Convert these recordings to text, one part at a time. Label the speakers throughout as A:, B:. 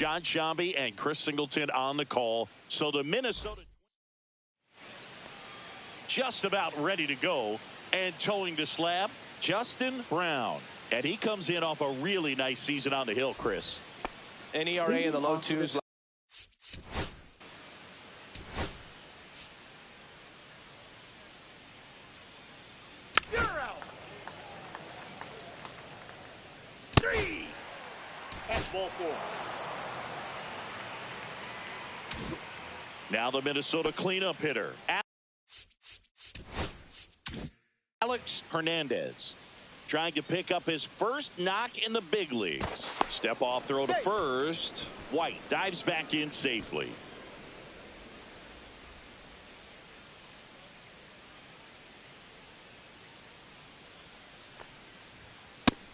A: John Shambi and Chris Singleton on the call. So the Minnesota just about ready to go, and towing the slab, Justin Brown. And he comes in off a really nice season on the hill, Chris.
B: An ERA in the low twos.
A: You're out. 3. That's ball 4. Now the Minnesota cleanup hitter, Alex Hernandez, trying to pick up his first knock in the big leagues. Step off throw to first. White dives back in safely.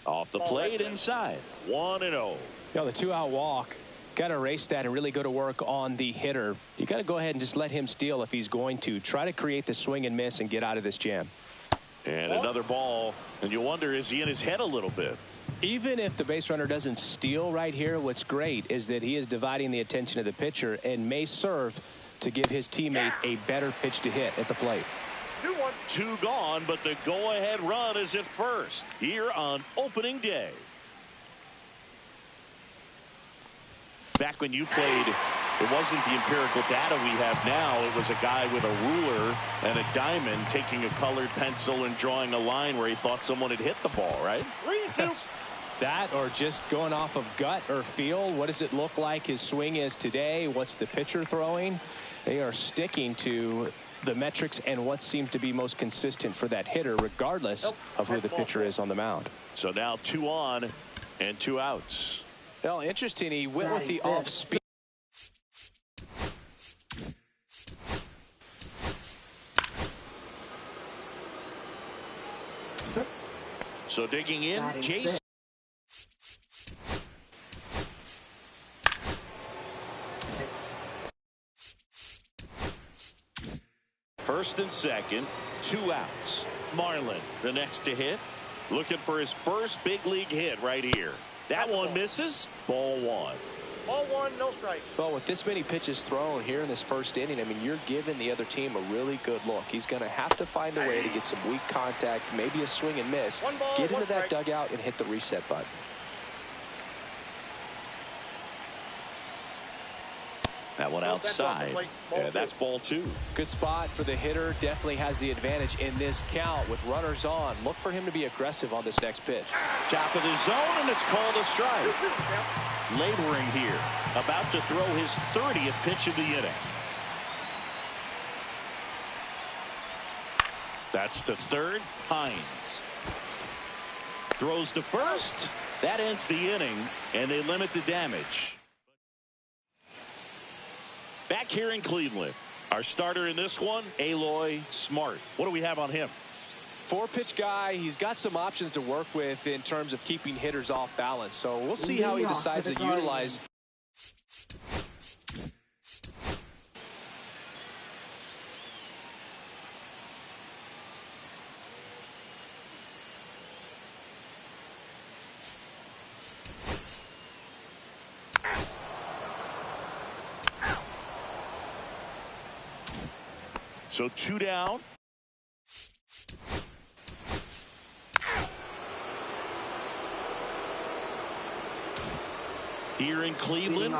A: Off the plate inside. 1-0.
B: The 2-out walk. Got to erase that and really go to work on the hitter. You got to go ahead and just let him steal if he's going to. Try to create the swing and miss and get out of this jam.
A: And another ball. And you wonder, is he in his head a little bit?
B: Even if the base runner doesn't steal right here, what's great is that he is dividing the attention of the pitcher and may serve to give his teammate a better pitch to hit at the plate.
A: 2-1. 2 gone, but the go-ahead run is at first here on opening day. Back when you played, it wasn't the empirical data we have now. It was a guy with a ruler and a diamond taking a colored pencil and drawing a line where he thought someone had hit the ball, right?
B: That or just going off of gut or feel. What does it look like his swing is today? What's the pitcher throwing? They are sticking to the metrics and what seems to be most consistent for that hitter, regardless of who the pitcher is on the mound.
A: So now 2 on and 2 outs.
B: Well, interesting. He went with the off speed.
A: So digging in, Jason. First and second, 2 outs. Marlin, the next to hit, looking for his first big league hit right here. That one misses. Ball 1.
C: Ball 1, no strike.
B: Well, with this many pitches thrown here in this first inning, I mean, you're giving the other team a really good look. He's going to have to find a way to get some weak contact, maybe a swing and miss, get into that dugout and hit the reset button.
A: That one outside. Yeah, that's ball 2.
B: Good spot for the hitter. Definitely has the advantage in this count with runners on. Look for him to be aggressive on this next pitch.
A: Top of the zone, and it's called a strike. Laboring here, about to throw his 30th pitch of the inning. That's to third. Hines throws to first. That ends the inning, and they limit the damage. Back here in Cleveland, our starter in this one, Aloy Smart. What do we have on him?
B: 4-pitch guy. He's got some options to work with in terms of keeping hitters off balance. So we'll see how he decides to utilize.
A: So 2 down. Here in Cleveland.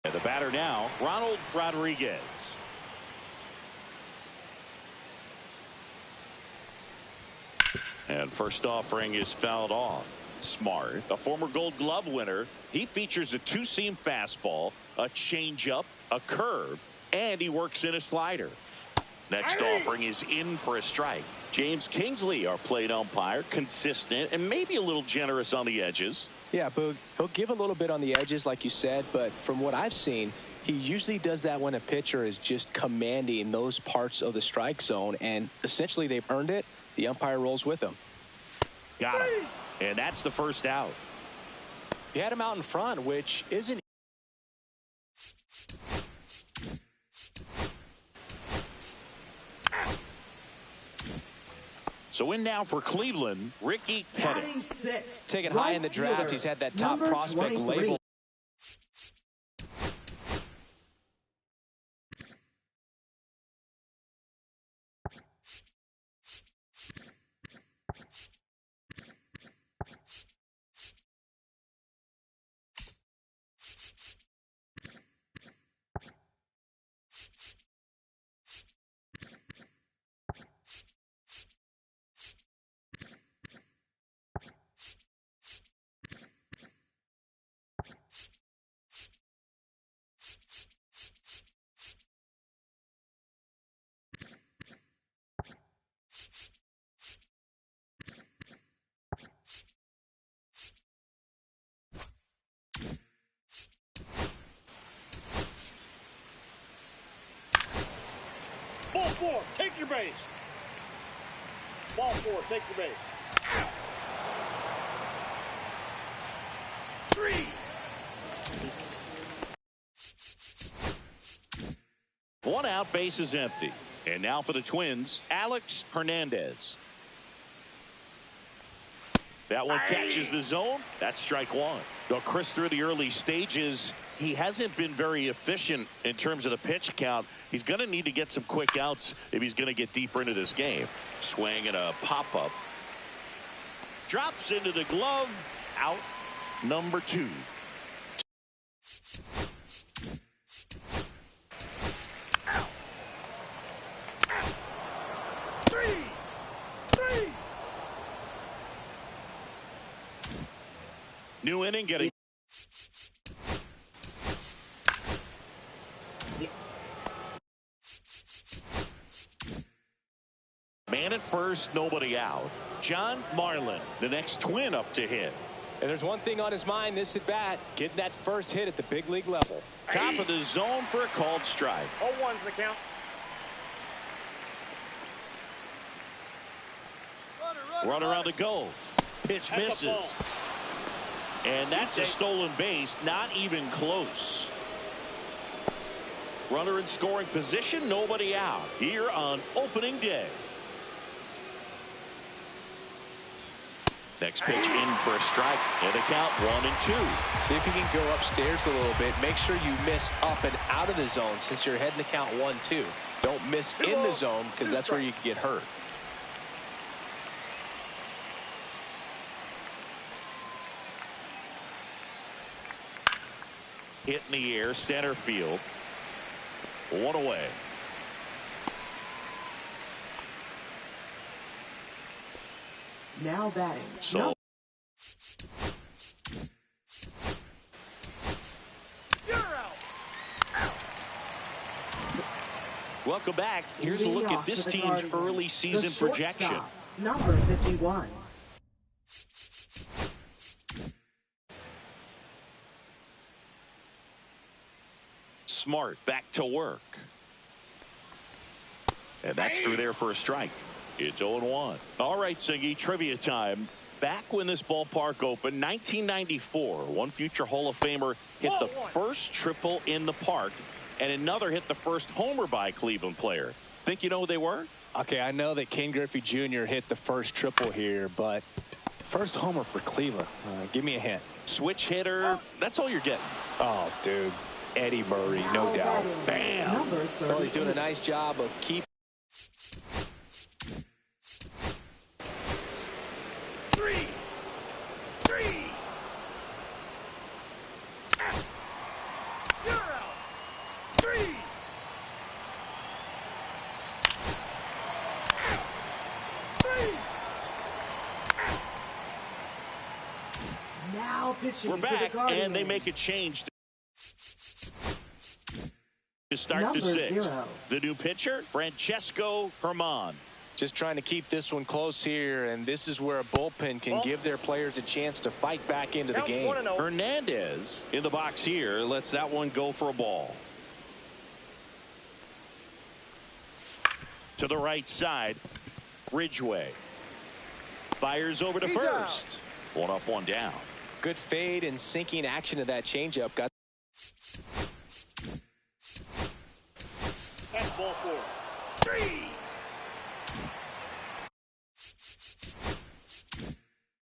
A: And the batter now, Ronald Rodriguez. And first offering is fouled off. Smart, a former Gold Glove winner. He features a 2-seam fastball, a changeup, a curve, and he works in a slider. Next offering is in for a strike. James Kingsley, our plate umpire, consistent and maybe a little generous on the edges.
B: Yeah, Boog, he'll give a little bit on the edges, like you said, but from what I've seen, he usually does that when a pitcher is just commanding those parts of the strike zone, and essentially they've earned it. The umpire rolls with them.
A: Got him. And that's the first out.
B: He had him out in front, which isn't.
A: So in now for Cleveland, Ricky Pettit.
B: Taken high in the draft, he's had that top prospect label.
C: Ball four, take your base. Ball four, take your base. Three.
A: One out, base is empty. And now for the Twins, Alex Hernandez. That one catches the zone. That's strike one. Though Chris, through the early stages, he hasn't been very efficient in terms of the pitch count. He's going to need to get some quick outs if he's going to get deeper into this game. Swing and a pop-up. Drops into the glove. Out number 2. New inning getting. Man at first, nobody out. John Marlin, the next Twin up to hit.
B: And there's one thing on his mind this at bat, getting that first hit at the big league level.
A: Top of the zone for a called strike.
C: 0-1's the count.
A: Run around the goal. Pitch misses. And that's a stolen base, not even close. Runner in scoring position, nobody out here on opening day. Next pitch in for a strike, and the count 1-2.
B: See if you can go upstairs a little bit. Make sure you miss up and out of the zone since you're heading to count 1-2. Don't miss in the zone because that's where you can get hurt.
A: Hit in the air, center field. One away.
D: Now batting.
A: So. Welcome back. Here's a look at this team's early season projection.
D: Number 51.
A: Smart back to work. And that's through there for a strike. It's 0-1. All right, Singy, trivia time. Back when this ballpark opened, 1994, one future Hall of Famer hit the first triple in the park, and another hit the first homer by a Cleveland player. Think you know who they were?
B: Okay, I know that Ken Griffey Jr. hit the first triple here, but first homer for Cleveland. Give me a hint.
A: Switch hitter. That's all you're getting.
B: Oh, dude. Eddie Murray, no doubt.
A: Bam.
B: Well, he's doing a nice job of keeping.
A: We're back, and they make a change to start
D: Number
A: the 6th.
D: 0.
A: The new pitcher, Francesco Herman.
B: Just trying to keep this one close here, and this is where a bullpen can give their players a chance to fight back into the game.
A: Hernandez in the box here lets that one go for a ball. To the right side, Ridgeway fires over to first. One up, one down.
B: good fade and sinking action of that changeup. Got
C: That's ball 4. 3.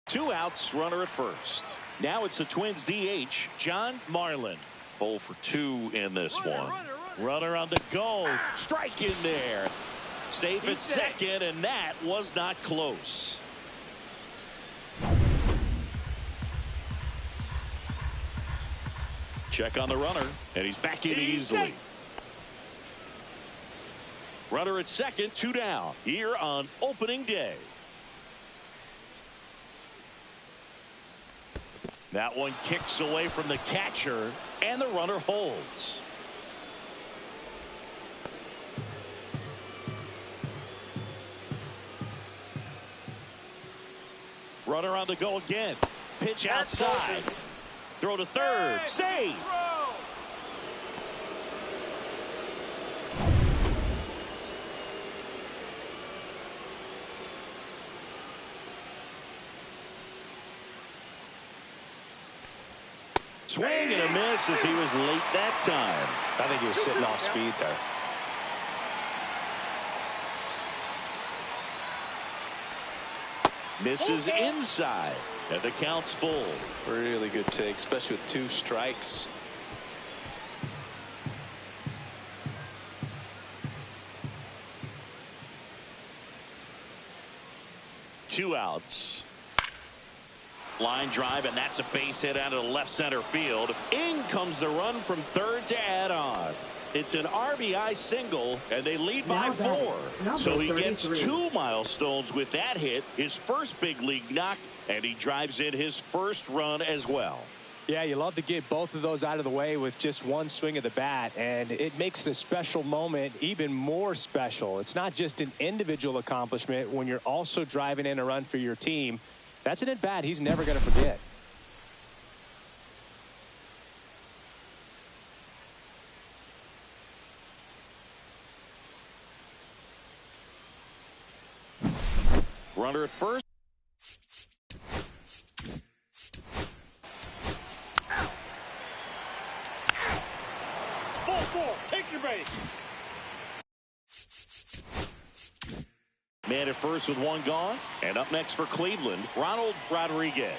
A: Two outs, runner at first. Now it's the Twins DH, John Marlin. 0 for 2 in this one. Runner on the go. Strike in there. Safe at second, and that was not close. Check on the runner, and he's back in easily. Runner at second, 2 down here on opening day. That one kicks away from the catcher, and the runner holds. Runner on the go again. Pitch outside. Throw to third. Save. Swing and a miss as he was late that time.
B: I think he was sitting off speed there.
A: Misses inside, and the count's full.
B: Really good take, especially with 2 strikes.
A: Two outs. Line drive, and that's a base hit out of the left center field. In comes the run from third to add on. It's an RBI single, and they lead by 4. So he gets 2 milestones with that hit, his first big league knock, and he drives in his first run as well.
B: Yeah, you love to get both of those out of the way with just one swing of the bat, and it makes the special moment even more special. It's not just an individual accomplishment when you're also driving in a run for your team. That's an at-bat he's never going to forget.
A: Runner at first.
C: Ball 4. Take your base.
A: Man at first with 1 gone. And up next for Cleveland, Ronald Rodriguez.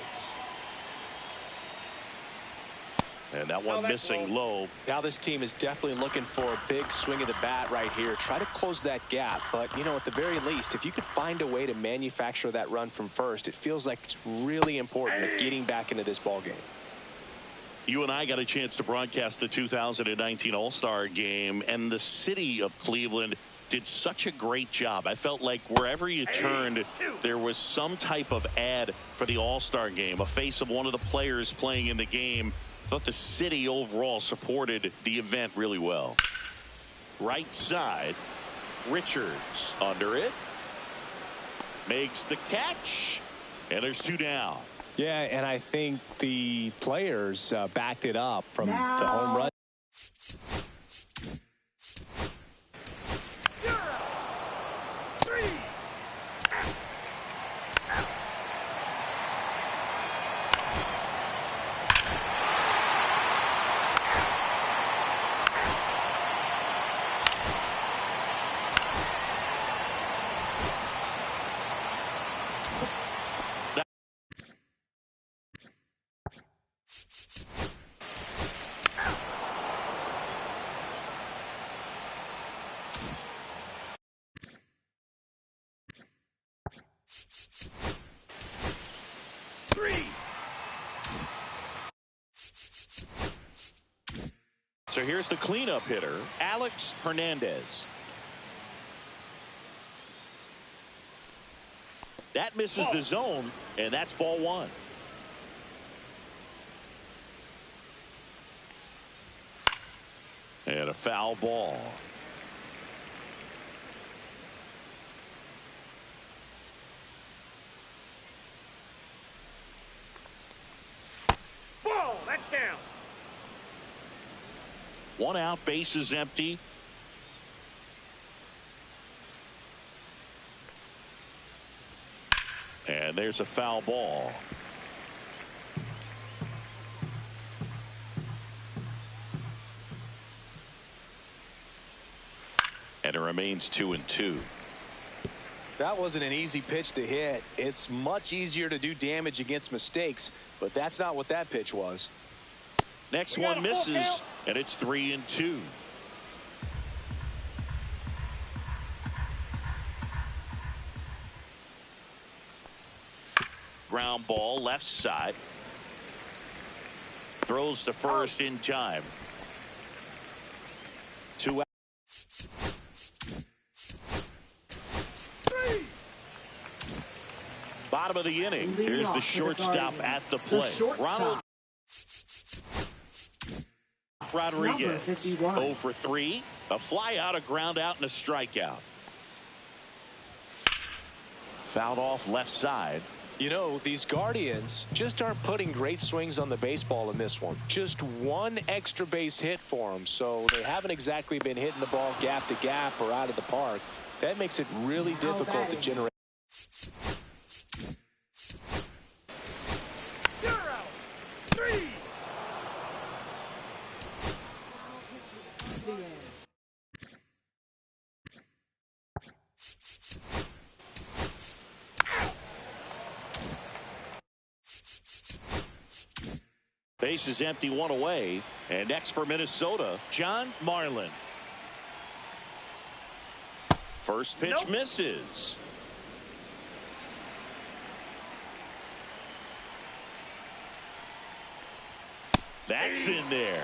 A: And that one missing low.
B: Now this team is definitely looking for a big swing of the bat right here. Try to close that gap. But, you know, at the very least, if you could find a way to manufacture that run from first, it feels like it's really important at getting back into this ball game.
A: You and I got a chance to broadcast the 2019 All-Star game, and the city of Cleveland did such a great job. I felt like wherever you turned, there was some type of ad for the All-Star game, a face of one of the players playing in the game. I thought the city overall supported the event really well. Right side, Richards under it. Makes the catch, and there's 2 down.
B: Yeah, and I think the players backed it up from the home run.
A: So here's the cleanup hitter, Alex Hernandez. That misses the zone, and that's ball 1. And a foul ball.
C: Ball. That's down.
A: 1 out, base is empty. And there's a foul ball. And it remains 2-2.
B: That wasn't an easy pitch to hit. It's much easier to do damage against mistakes, but that's not what that pitch was.
A: Next one misses, and it's 3-2. Ground ball left side. Throws to first in time. 2 out. Bottom of the inning. Here's the shortstop at the plate. Ronald Rodriguez. 0 for 3. A fly out, a ground out, and a strikeout. Fouled off left side.
B: You know, these Guardians just aren't putting great swings on the baseball in this one. Just one extra base hit for them, so they haven't exactly been hitting the ball gap to gap or out of the park. That makes it really difficult to generate.
C: You're out. 3.
A: Base is empty, 1 away. And next for Minnesota, John Marlin. First pitch misses. That's in there.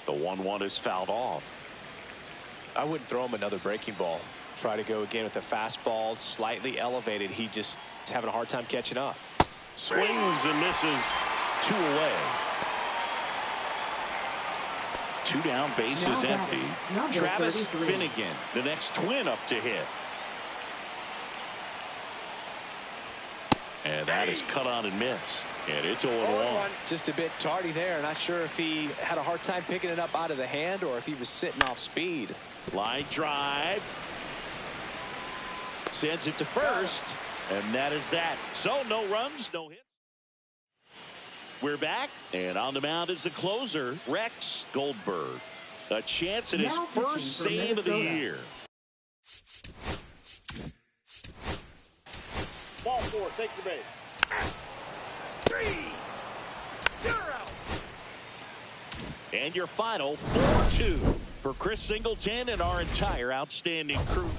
A: The 1-1 is fouled off.
B: I wouldn't throw him another breaking ball. Try to go again with the fastball, slightly elevated. He just is having a hard time catching up.
A: Swings and misses. 2 away. 2 down, base is empty. Travis Finnegan, the next twin up to hit. And that is cut on and missed. And it's 0-1.
B: Just a bit tardy there. Not sure if he had a hard time picking it up out of the hand or if he was sitting off speed.
A: Line drive. Sends it to first. And that is that. So no runs, no hits. We're back. And on the mound is the closer, Rex Goldberg. A chance at his first save of the year.
C: Ball 4, take your base. 3. You're out.
A: And your final 4-2 for Chris Singleton and our entire outstanding crew.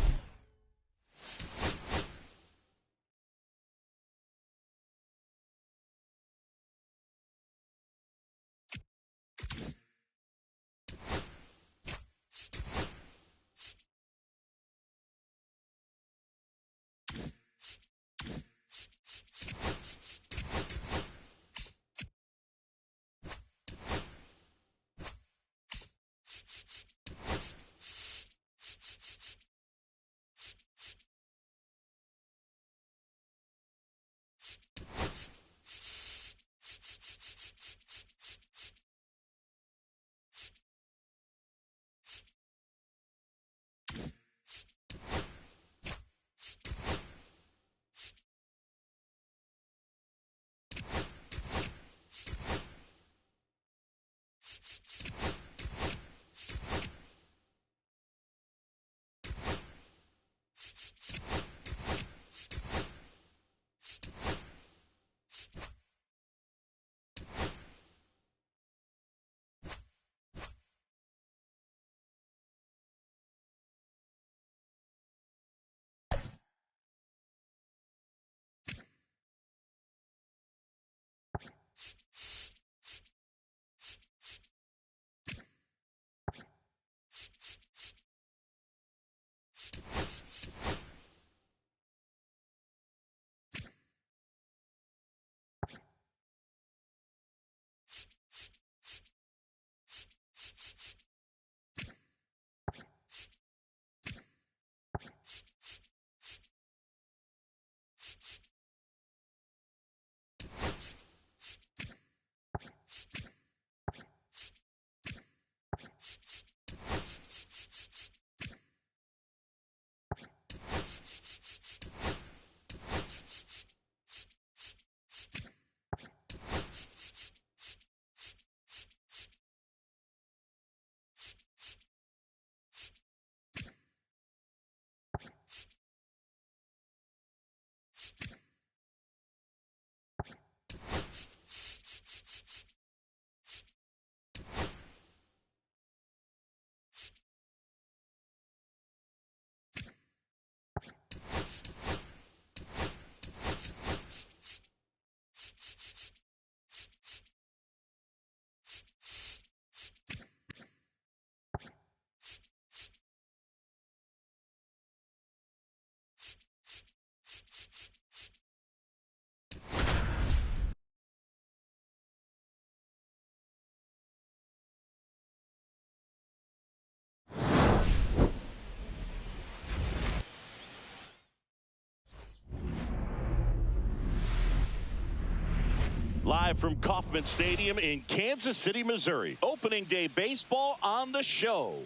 A: Live from Kauffman Stadium in Kansas City, Missouri. Opening day baseball on the show.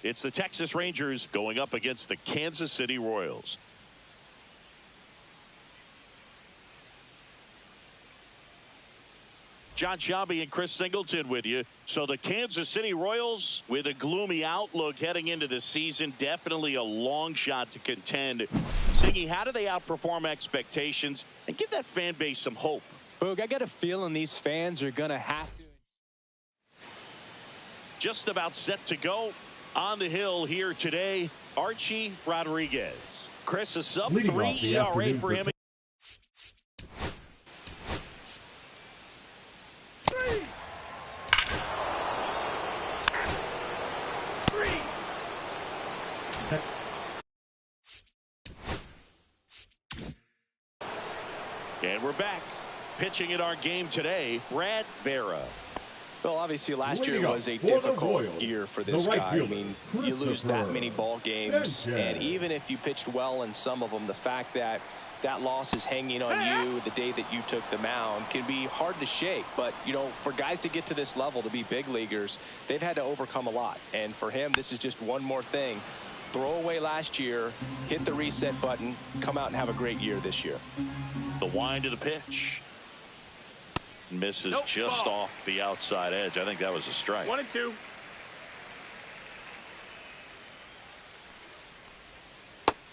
A: It's the Texas Rangers going up against the Kansas City Royals. John Shelby and Chris Singleton with you. So the Kansas City Royals with a gloomy outlook heading into the season. Definitely a long shot to contend. Siggy, how do they outperform expectations and give that fan base some hope?
B: Boog, I got a feeling these fans are going to have to.
A: Just about set to go on the hill here today. Archie Rodriguez. Chris, a sub-3 ERA for him. And we're back. Pitching in our game today, Brad Vera.
B: Well, obviously last year was a difficult year for this guy. I mean, you lose that many ball games, and even if you pitched well in some of them, the fact that that loss is hanging on you the day that you took the mound can be hard to shake. But, you know, for guys to get to this level, to be big leaguers, they've had to overcome a lot. And for him, this is just one more thing. Throw away last year, hit the reset button, come out and have a great year this year.
A: The wind of the pitch. Misses just off the outside edge. I think that was a strike.
C: 1-2.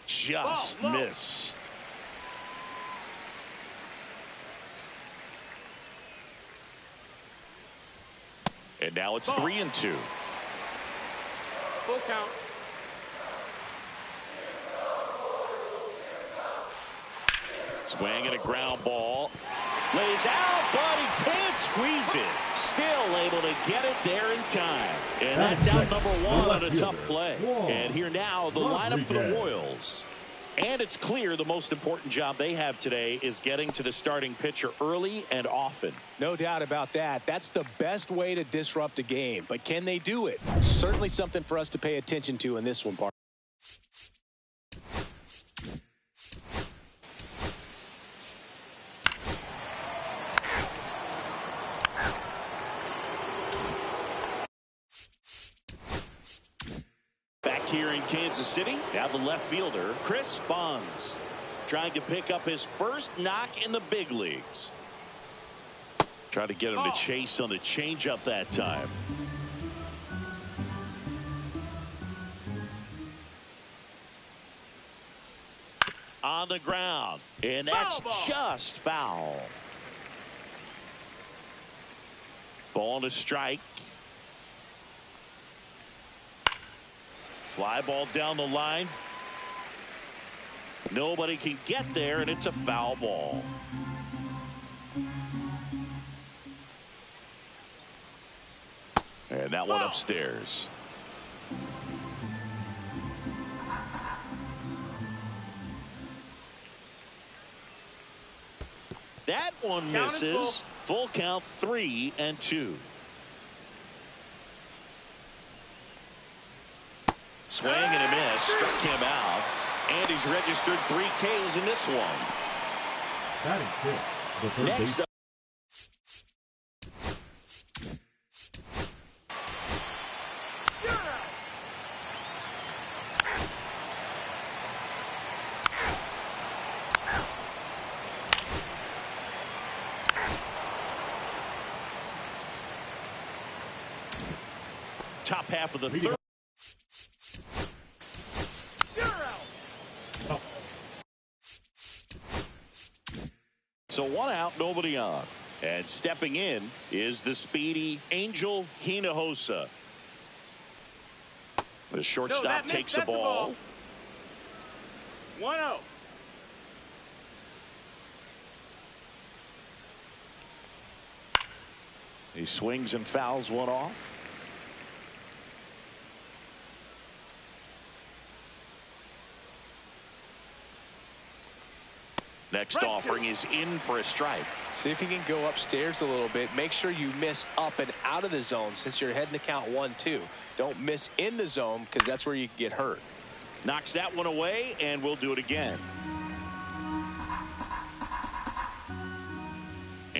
A: Just missed. And now it's 3-2.
C: Full count.
A: Swing and a ground ball. Lays out, but he can't squeeze it. Still able to get it there in time. And that's out number one on a tough play. And here now, the lineup for the Royals. And it's clear the most important job they have today is getting to the starting pitcher early and often.
B: No doubt about that. That's the best way to disrupt a game. But can they do it? Certainly something for us to pay attention to in this one, Bart.
A: Here in Kansas City, now the left fielder, Chris Bonds, trying to pick up his first knock in the big leagues. Try to get him to chase on the changeup that time. On the ground, and that's just foul. Ball to strike. Fly ball down the line. Nobody can get there, and it's a foul ball. And that one upstairs. That one misses. Full count, 3-2. Swing and a miss, struck him out, and he's registered 3 Ks in this one.
E: That is good.
A: Next up. Top half of the third. So 1 out, nobody on. And stepping in is the speedy Angel Hinojosa. The shortstop takes the ball.
C: 1-0.
A: He swings and fouls one off. Next offering is in for a strike.
B: See if you can go upstairs a little bit. Make sure you miss up and out of the zone since you're heading to count 1-2. Don't miss in the zone because that's where you can get hurt.
A: Knocks that one away, and we'll do it again.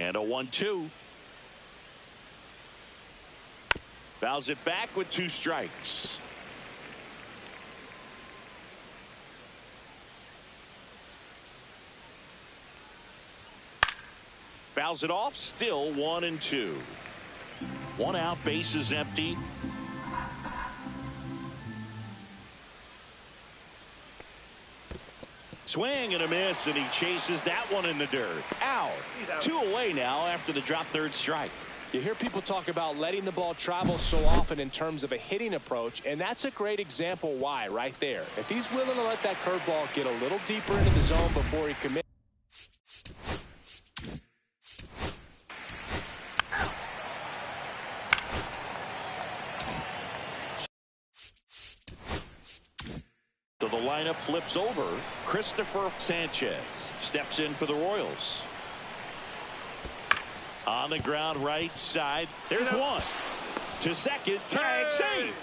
A: And a 1-2. Fouls it back with 2 strikes. Fouls it off, still 1-2. 1 out, base is empty. Swing and a miss, and he chases that one in the dirt. Out. 2 away now after the drop third strike.
B: You hear people talk about letting the ball travel so often in terms of a hitting approach, and that's a great example why right there. If he's willing to let that curveball get a little deeper into the zone before he commits.
A: So the lineup flips over. Christopher Sanchez steps in for the Royals. On the ground right side. There's one. To second. Tag safe.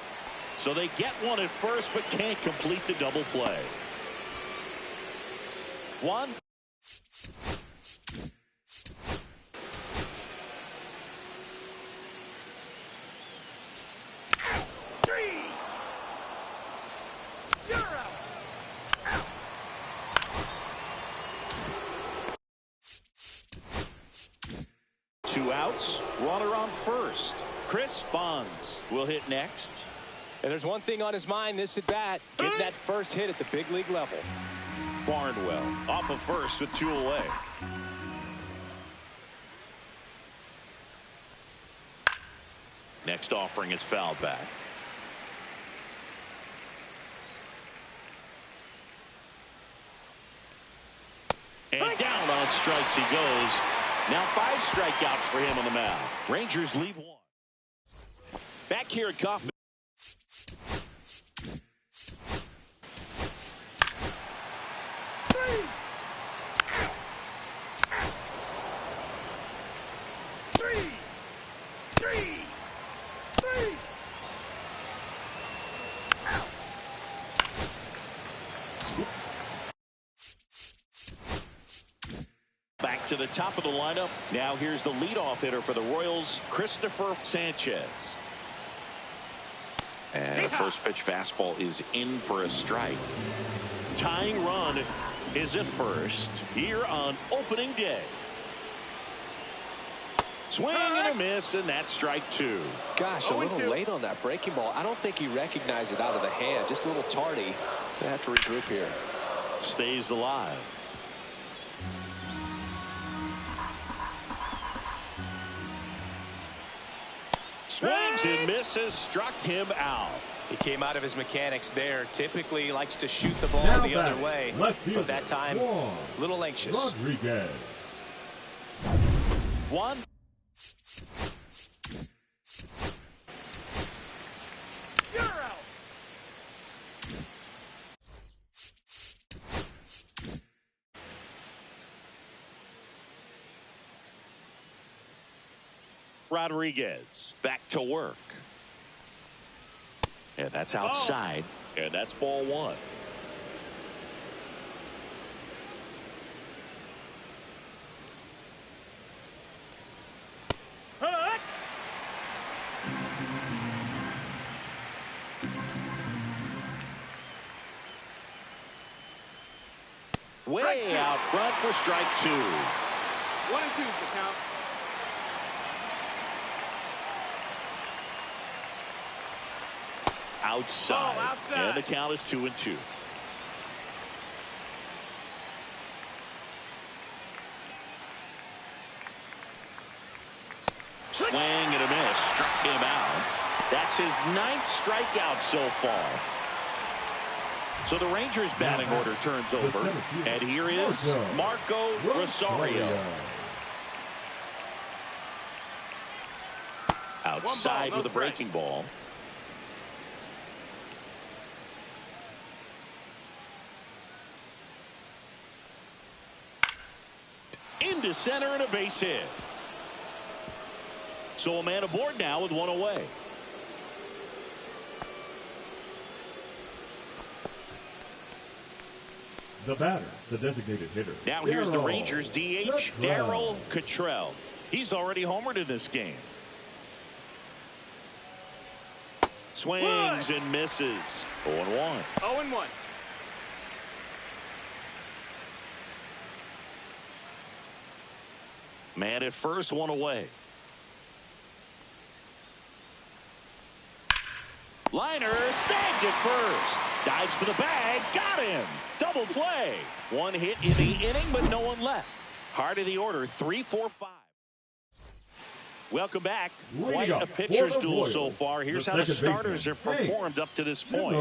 A: So they get one at first but can't complete the double play. 1. Two outs, runner on first. Chris Bonds will hit next.
B: And there's one thing on his mind this at bat, getting that first hit at the big league level.
A: Barnwell off of first with 2 away. Next offering is fouled back. And down on strikes he goes. Now 5 strikeouts for him on the mound. Rangers leave 1. Back here at Kaufman. Back to the top of the lineup. Now here's the leadoff hitter for the Royals, Christopher Sanchez. And a first pitch fastball is in for a strike. Tying run is at first here on opening day. Swing and a miss, and that's strike 2.
B: Gosh, a little late on that breaking ball. I don't think he recognized it out of the hand. Just a little tardy. They have to regroup here.
A: Stays alive. Swings and misses, struck him out.
B: He came out of his mechanics there. Typically likes to shoot the ball
E: Now
B: the other way, but that time
E: Juan
B: a little anxious.
E: Rodriguez.
A: 1.
C: You're out.
A: Rodriguez back to work. And that's outside. And that's ball 1. Way out front for strike 2.
C: 1-2 is the count.
A: Outside.
C: Oh, outside.
A: And the count is 2-2. Swing and a miss. Struck him out. That's his 9th strikeout so far. So the Rangers batting order turns over. And here is Marco Rosario. Outside with a breaking ball. Into center and a base hit. So a man aboard now with 1 away.
E: The batter, the designated hitter.
A: Now here's the
E: Darryl
A: Rangers DH,
E: Cottrell.
A: Darryl Cottrell. He's already homered in this game. Swings and misses. 0-1.
C: 0-1.
A: Man at first, one away. Liner snagged it first. Dives for the bag. Got him. Double play. One hit in the inning, but no one left. Heart of the order, 3-4-5. Welcome back. Quite a pitcher's duel so far. Here's how the starters have performed up to this point.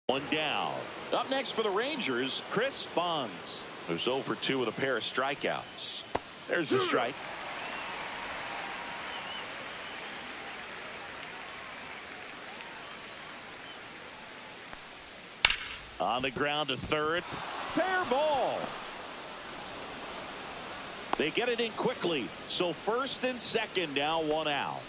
A: One down. Up next for the Rangers, Chris Bonds, who's 0 for 2 with a pair of strikeouts. There's the strike. On the ground to third. Fair ball. They get it in quickly. So first and second, now one out.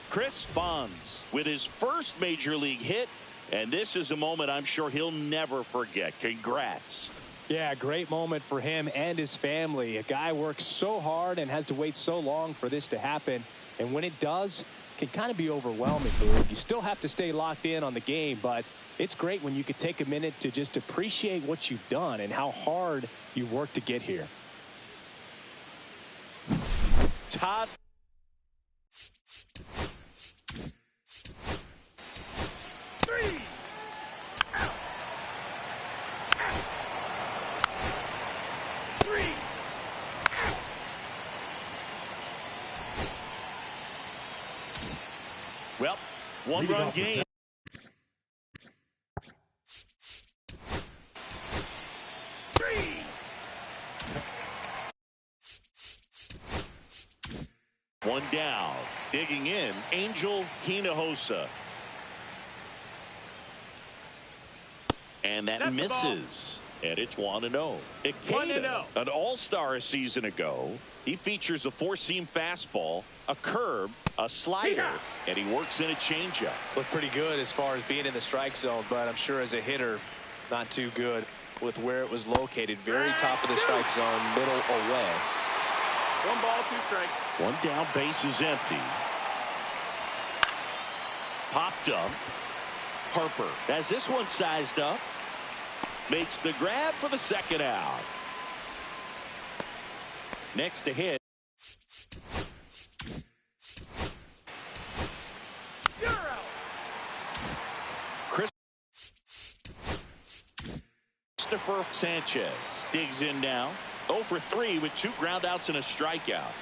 A: Chris Bonds with his first major league hit. And this is a moment I'm sure he'll never forget. Congrats.
B: Yeah, great moment for him and his family. A guy works so hard and has to wait so long for this to happen. And when it does, it can kind of be overwhelming, Boog. You still have to stay locked in on the game, but it's great when you could take a minute to just appreciate what you've done and how hard you've worked to get here.
A: Todd. Well, one-run game. One down. Digging in, Angel Hinojosa. And that misses. And it's 1-0. Ikeda, an all-star a season ago. He features a four-seam fastball, a curve, a slider, and he works in a changeup.
B: Looked pretty good as far as being in the strike zone, but I'm sure as a hitter, not too good with where it was located. Very top of the strike zone, middle away.
C: 1 ball, 2 strikes.
A: One down, base is empty. Popped up. Harper has this one sized up. Makes the grab for the second out. Next to hit. Christopher Sanchez digs in now. 0 for 3 with 2 groundouts and a strikeout.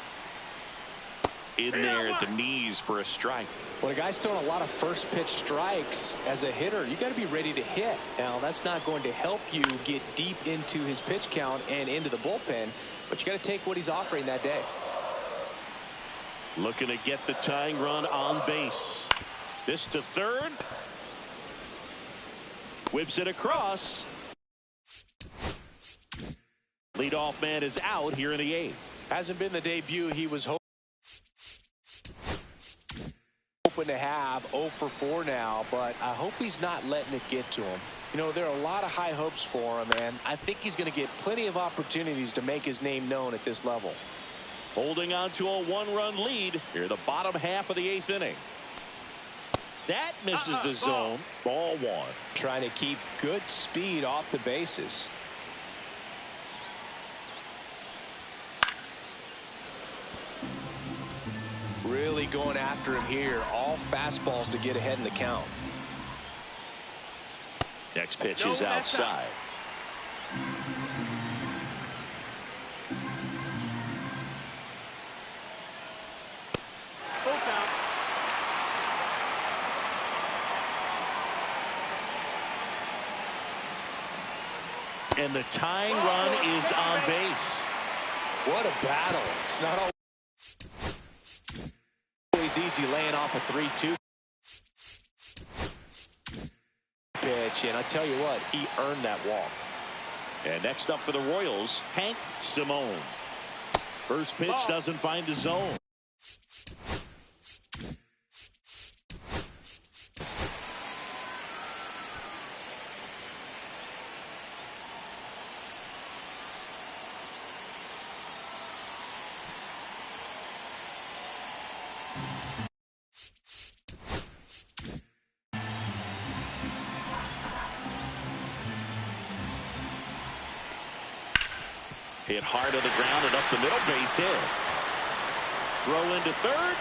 A: In there at the knees for a strike.
B: When a guy's throwing a lot of first pitch strikes as a hitter, you got to be ready to hit. Now, that's not going to help you get deep into his pitch count and into the bullpen, but you got to take what he's offering that day.
A: Looking to get the tying run on base. This to third. Whips it across. Leadoff man is out here in the 8th.
B: Hasn't been the debut he was hoping to have. 0 for 4 now, but I hope he's not letting it get to him. You know, there are a lot of high hopes for him, and I think he's going to get plenty of opportunities to make his name known at this level.
A: Holding on to a 1-run lead here, the bottom half of the 8th inning. That misses the zone. Ball 1.
B: Trying to keep good speed off the bases. Really really going after him here. All fastballs to get ahead in the count.
A: Next pitch is outside.
C: Full count.
A: And the tying run is on base.
B: What a battle. It's not always easy laying off a 3-2 pitch, and I tell you what, he earned that walk.
A: And next up for the Royals, Hank Simone. First pitch doesn't find the zone. Hit hard to the ground and up the middle, base hit. Throw into third.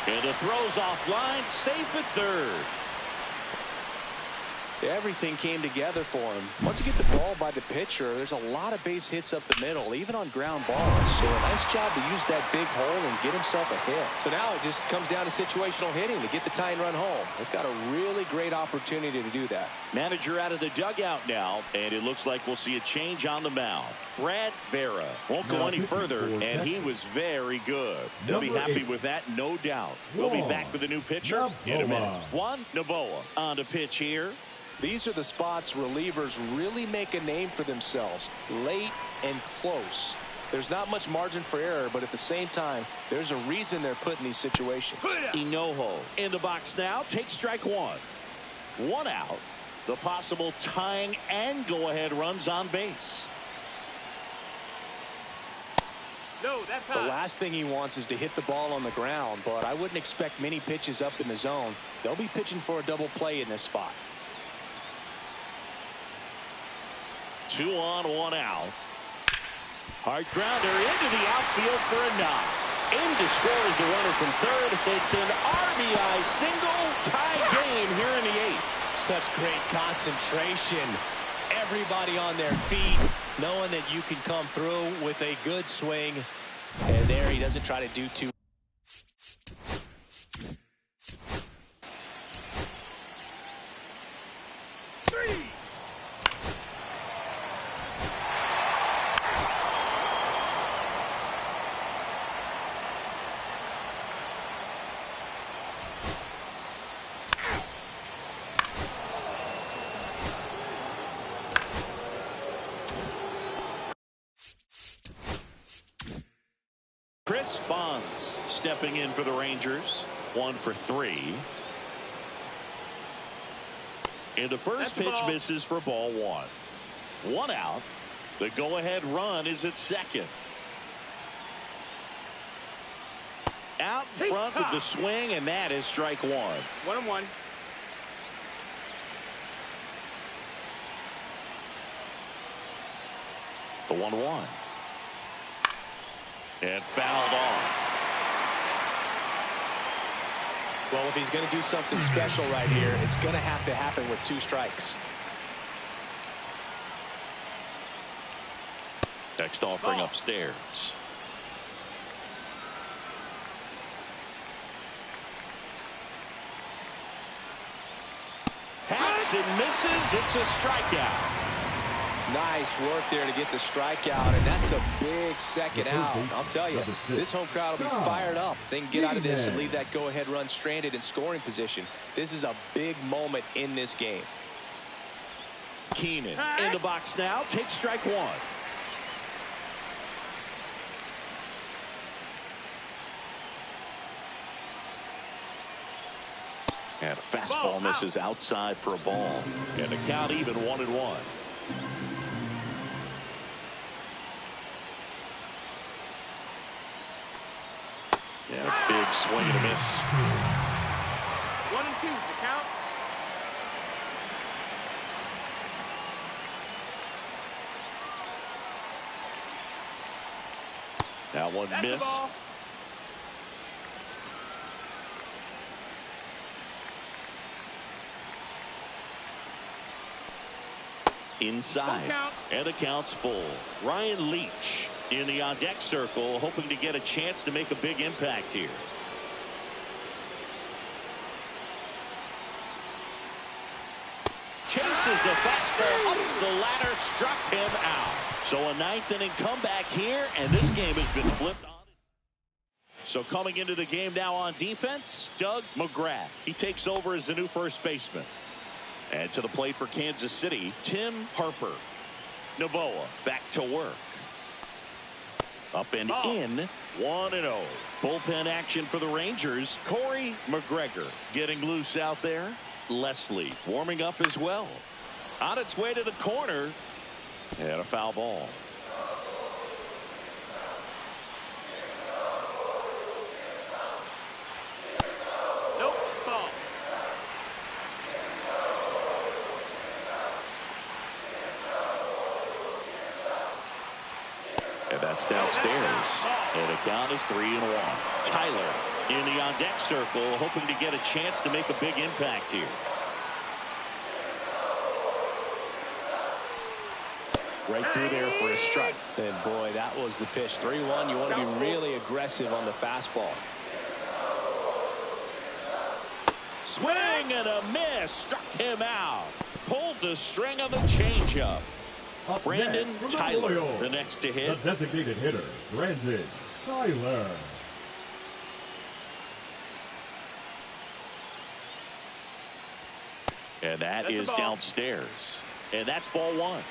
A: And the throw's offline, safe at third.
B: Everything came together for him. Once you get the ball by the pitcher, there's a lot of base hits up the middle, even on ground balls. So a nice job to use that big hole and get himself a hit. So now it just comes down to situational hitting to get the tying run home. They've got a really great opportunity to do that.
A: Manager out of the dugout now, and it looks like we'll see a change on the mound. Brad Vera won't go any further, and he was very good. They'll be happy with that, no doubt. We'll be back with a new pitcher in a minute. Juan Novoa on to pitch here.
B: These are the spots relievers really make a name for themselves, late and close. There's not much margin for error, but at the same time, there's a reason they're put in these situations.
A: Inoho in the box now, takes strike one. One out. The possible tying and go-ahead runs on base.
C: No, that's
B: The
C: high.
B: last thing he wants is to hit the ball on the ground, but I wouldn't expect many pitches up in the zone. They'll be pitching for a double play in this spot.
A: 2 on, 1 out. Hard grounder into the outfield for a knock. In to score is the runner from third. It's an RBI single, tie game here in the 8th.
B: Such great concentration. Everybody on their feet, knowing that you can come through with a good swing. And there he doesn't try to do too.
A: Chris Bonds stepping in for the Rangers. 1 for 3. And the first pitch misses for ball 1. 1 out. The go-ahead run is at second. Out in front with the swing, and that is strike 1.
C: 1-1.
A: The 1-1. And fouled off.
B: Well, if he's going to do something special right here, it's going to have to happen with 2 strikes.
A: Next offering upstairs. Hacks and misses. It's a strikeout.
B: Nice work there to get the strikeout, and that's a big second out. I'll tell you, this home crowd will be fired up. They can get out of this and leave that go-ahead run stranded in scoring position. This is a big moment in this game.
A: Keenan in the box now, takes strike 1. And a fastball misses outside for a ball. And the count even 1-1. Yeah, big swing and a miss.
C: 1-2 the count.
A: That one
C: That's
A: missed. inside. And the count's full. Ryan Leach in the on-deck circle, hoping to get a chance to make a big impact here. Chases the fastball up the ladder, struck him out. So a ninth inning comeback here, and this game has been flipped on. So coming into the game now on defense, Doug McGrath. He takes over as the new first baseman. And to the plate for Kansas City, Tim Harper. Novoa back to work. Up and in, 1-0. Bullpen action for the Rangers. Corey McGregor getting loose out there. Leslie warming up as well. On its way to the corner. And a foul ball.
C: Nope, ball.
A: And that's downstairs. And the count is 3-1. Tyler in the on-deck circle, hoping to get a chance to make a big impact here.
B: Right through there for a strike. And boy, that was the pitch. 3-1. You want to be really aggressive on the fastball.
A: Swing and a miss. Struck him out. Pulled the string of the changeup. Brandon Tyler, the next to hit.
E: The designated hitter, Brandon Tyler.
A: And that is downstairs. And that's ball one.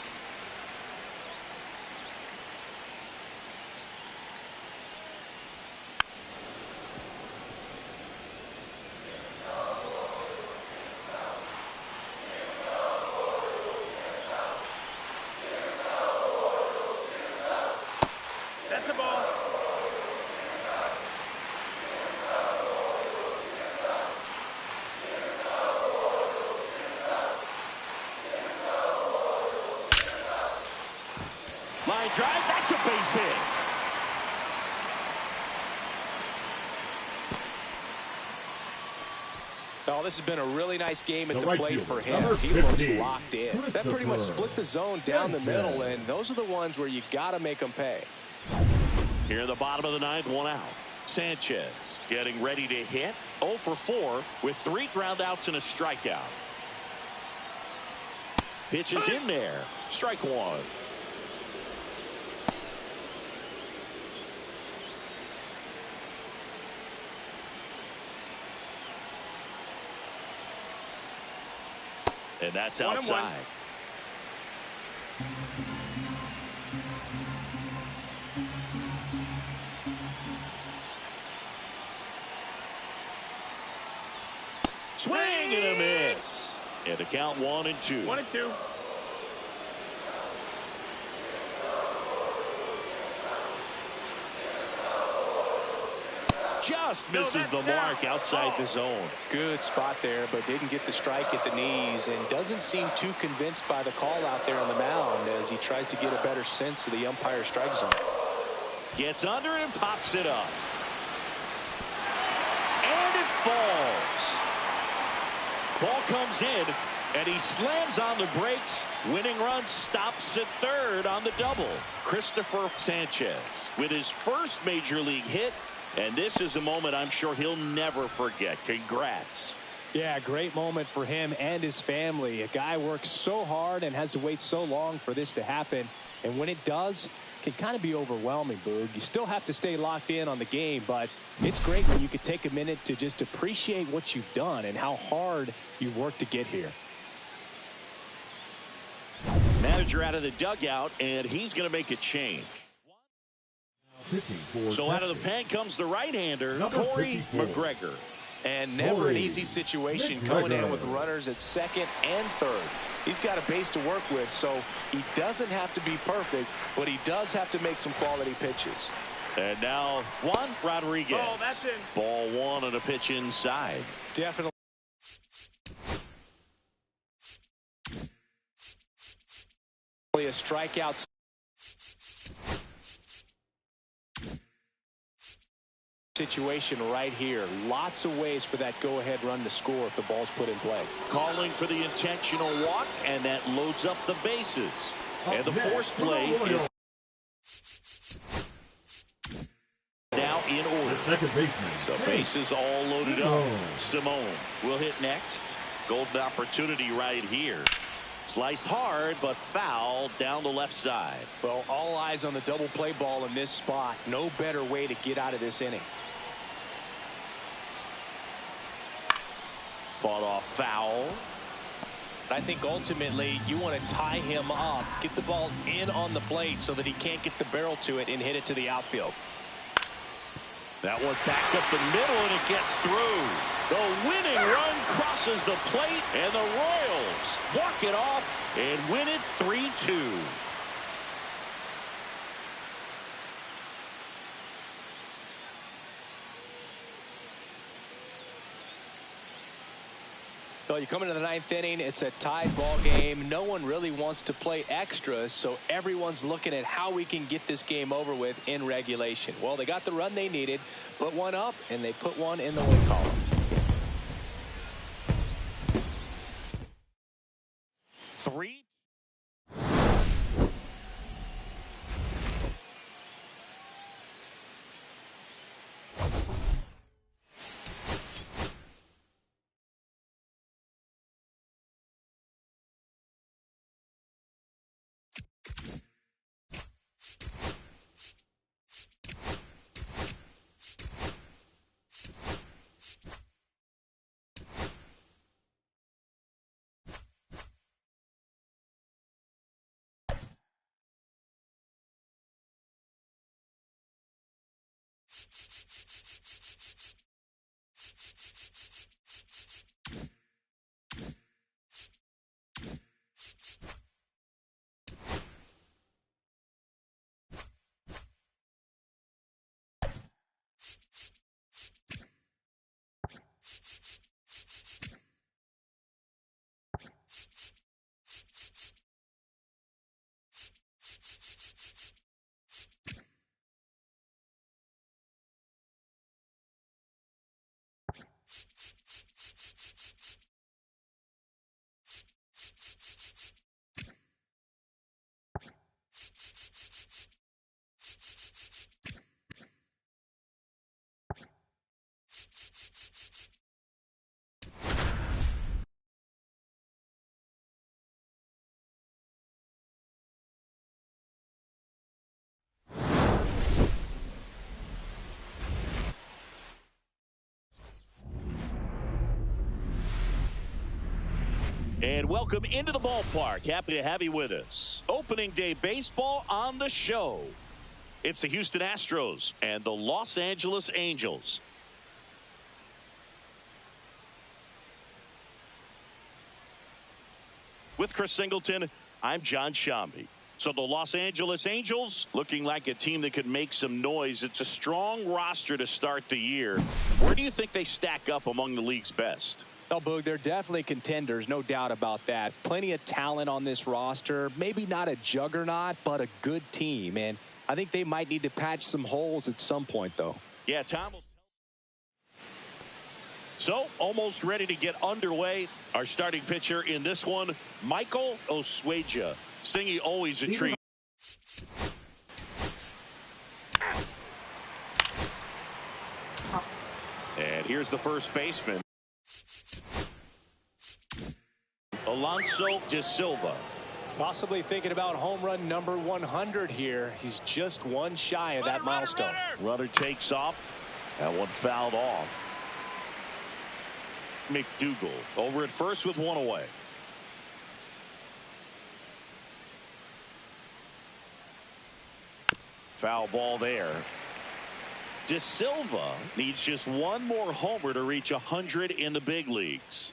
C: That's the ball.
A: Line drive, that's a base hit.
B: Oh, this has been a really nice game at the
E: right
B: plate
E: fielder,
B: for him.
E: number
B: He looks
E: 50,
B: locked in. That pretty much split the zone down the middle, and those are the ones where you got to make them pay.
A: Here in the bottom of the ninth, one out. Sanchez getting ready to hit. 0 for 4 with 3 ground outs and a strikeout. Pitch is in there. Strike one. And that's outside. Swing and a miss. And the count 1-2.
C: 1-2.
A: Just misses the mark outside the zone.
B: Good spot there, but didn't get the strike at the knees and doesn't seem too convinced by the call out there on the mound as he tries to get a better sense of the umpire strike zone.
A: Gets under it and pops it up. And it falls. Ball comes in, and he slams on the brakes. Winning run stops at third on the double. Christopher Sanchez with his first major league hit. And this is a moment I'm sure he'll never forget. Congrats.
B: Yeah, great moment for him and his family. A guy works so hard and has to wait so long for this to happen. And when it does, it can kind of be overwhelming, Boog. You still have to stay locked in on the game, but it's great when you can take a minute to just appreciate what you've done and how hard you've worked to get here.
A: Manager out of the dugout, and he's going to make a change. So out of the pen comes the right-hander, Corey McGregor.
B: And never an easy situation coming in with runners at second and third. He's got a base to work with, so he doesn't have to be perfect, but he does have to make some quality pitches.
A: And now Juan Rodriguez.
C: Oh, that's in.
A: Ball one on a pitch inside.
B: Definitely. A strikeout. situation right here. Lots of ways for that go-ahead run to score if the ball's put in play.
A: Calling for the intentional walk, and that loads up the bases. And the force play is now in order.
E: Second baseman.
A: So bases all loaded up. Simone will hit next. Golden opportunity right here. Sliced hard, but foul down the left side.
B: Well, all eyes on the double play ball in this spot. No better way to get out of this inning.
A: Fought off foul.
B: I think ultimately you want to tie him up, get the ball in on the plate so that he can't get the barrel to it and hit it to the outfield.
A: That one back up the middle, and it gets through. The winning run crosses the plate, and the Royals walk it off and win it 3-2.
B: So you come into the ninth inning, it's a tied ball game. No one really wants to play extras, so everyone's looking at how we can get this game over with in regulation. Well, they got the run they needed, put one up, and they put one in the win column.
A: Three. And welcome into the ballpark. Happy to have you with us. Opening day baseball on the show. It's the Houston Astros and the Los Angeles Angels. With Chris Singleton, I'm John Shambi. So the Los Angeles Angels looking like a team that could make some noise. It's a strong roster to start the year. Where do you think they stack up among the league's best?
B: Well, Boog, they're definitely contenders, no doubt about that. Plenty of talent on this roster. Maybe not a juggernaut, but a good team. And I think they might need to patch some holes at some point, though.
A: Yeah, Tom. So, almost ready to get underway. Our starting pitcher in this one, Michael Osweja. Singy always a treat. And here's the first baseman, Alonso de Silva.
B: Possibly thinking about home run number 100 here. He's just one shy of that milestone.
A: Runner takes off. That one fouled off. McDougal over at first with one away. Foul ball there. De Silva needs just one more homer to reach 100 in the big leagues.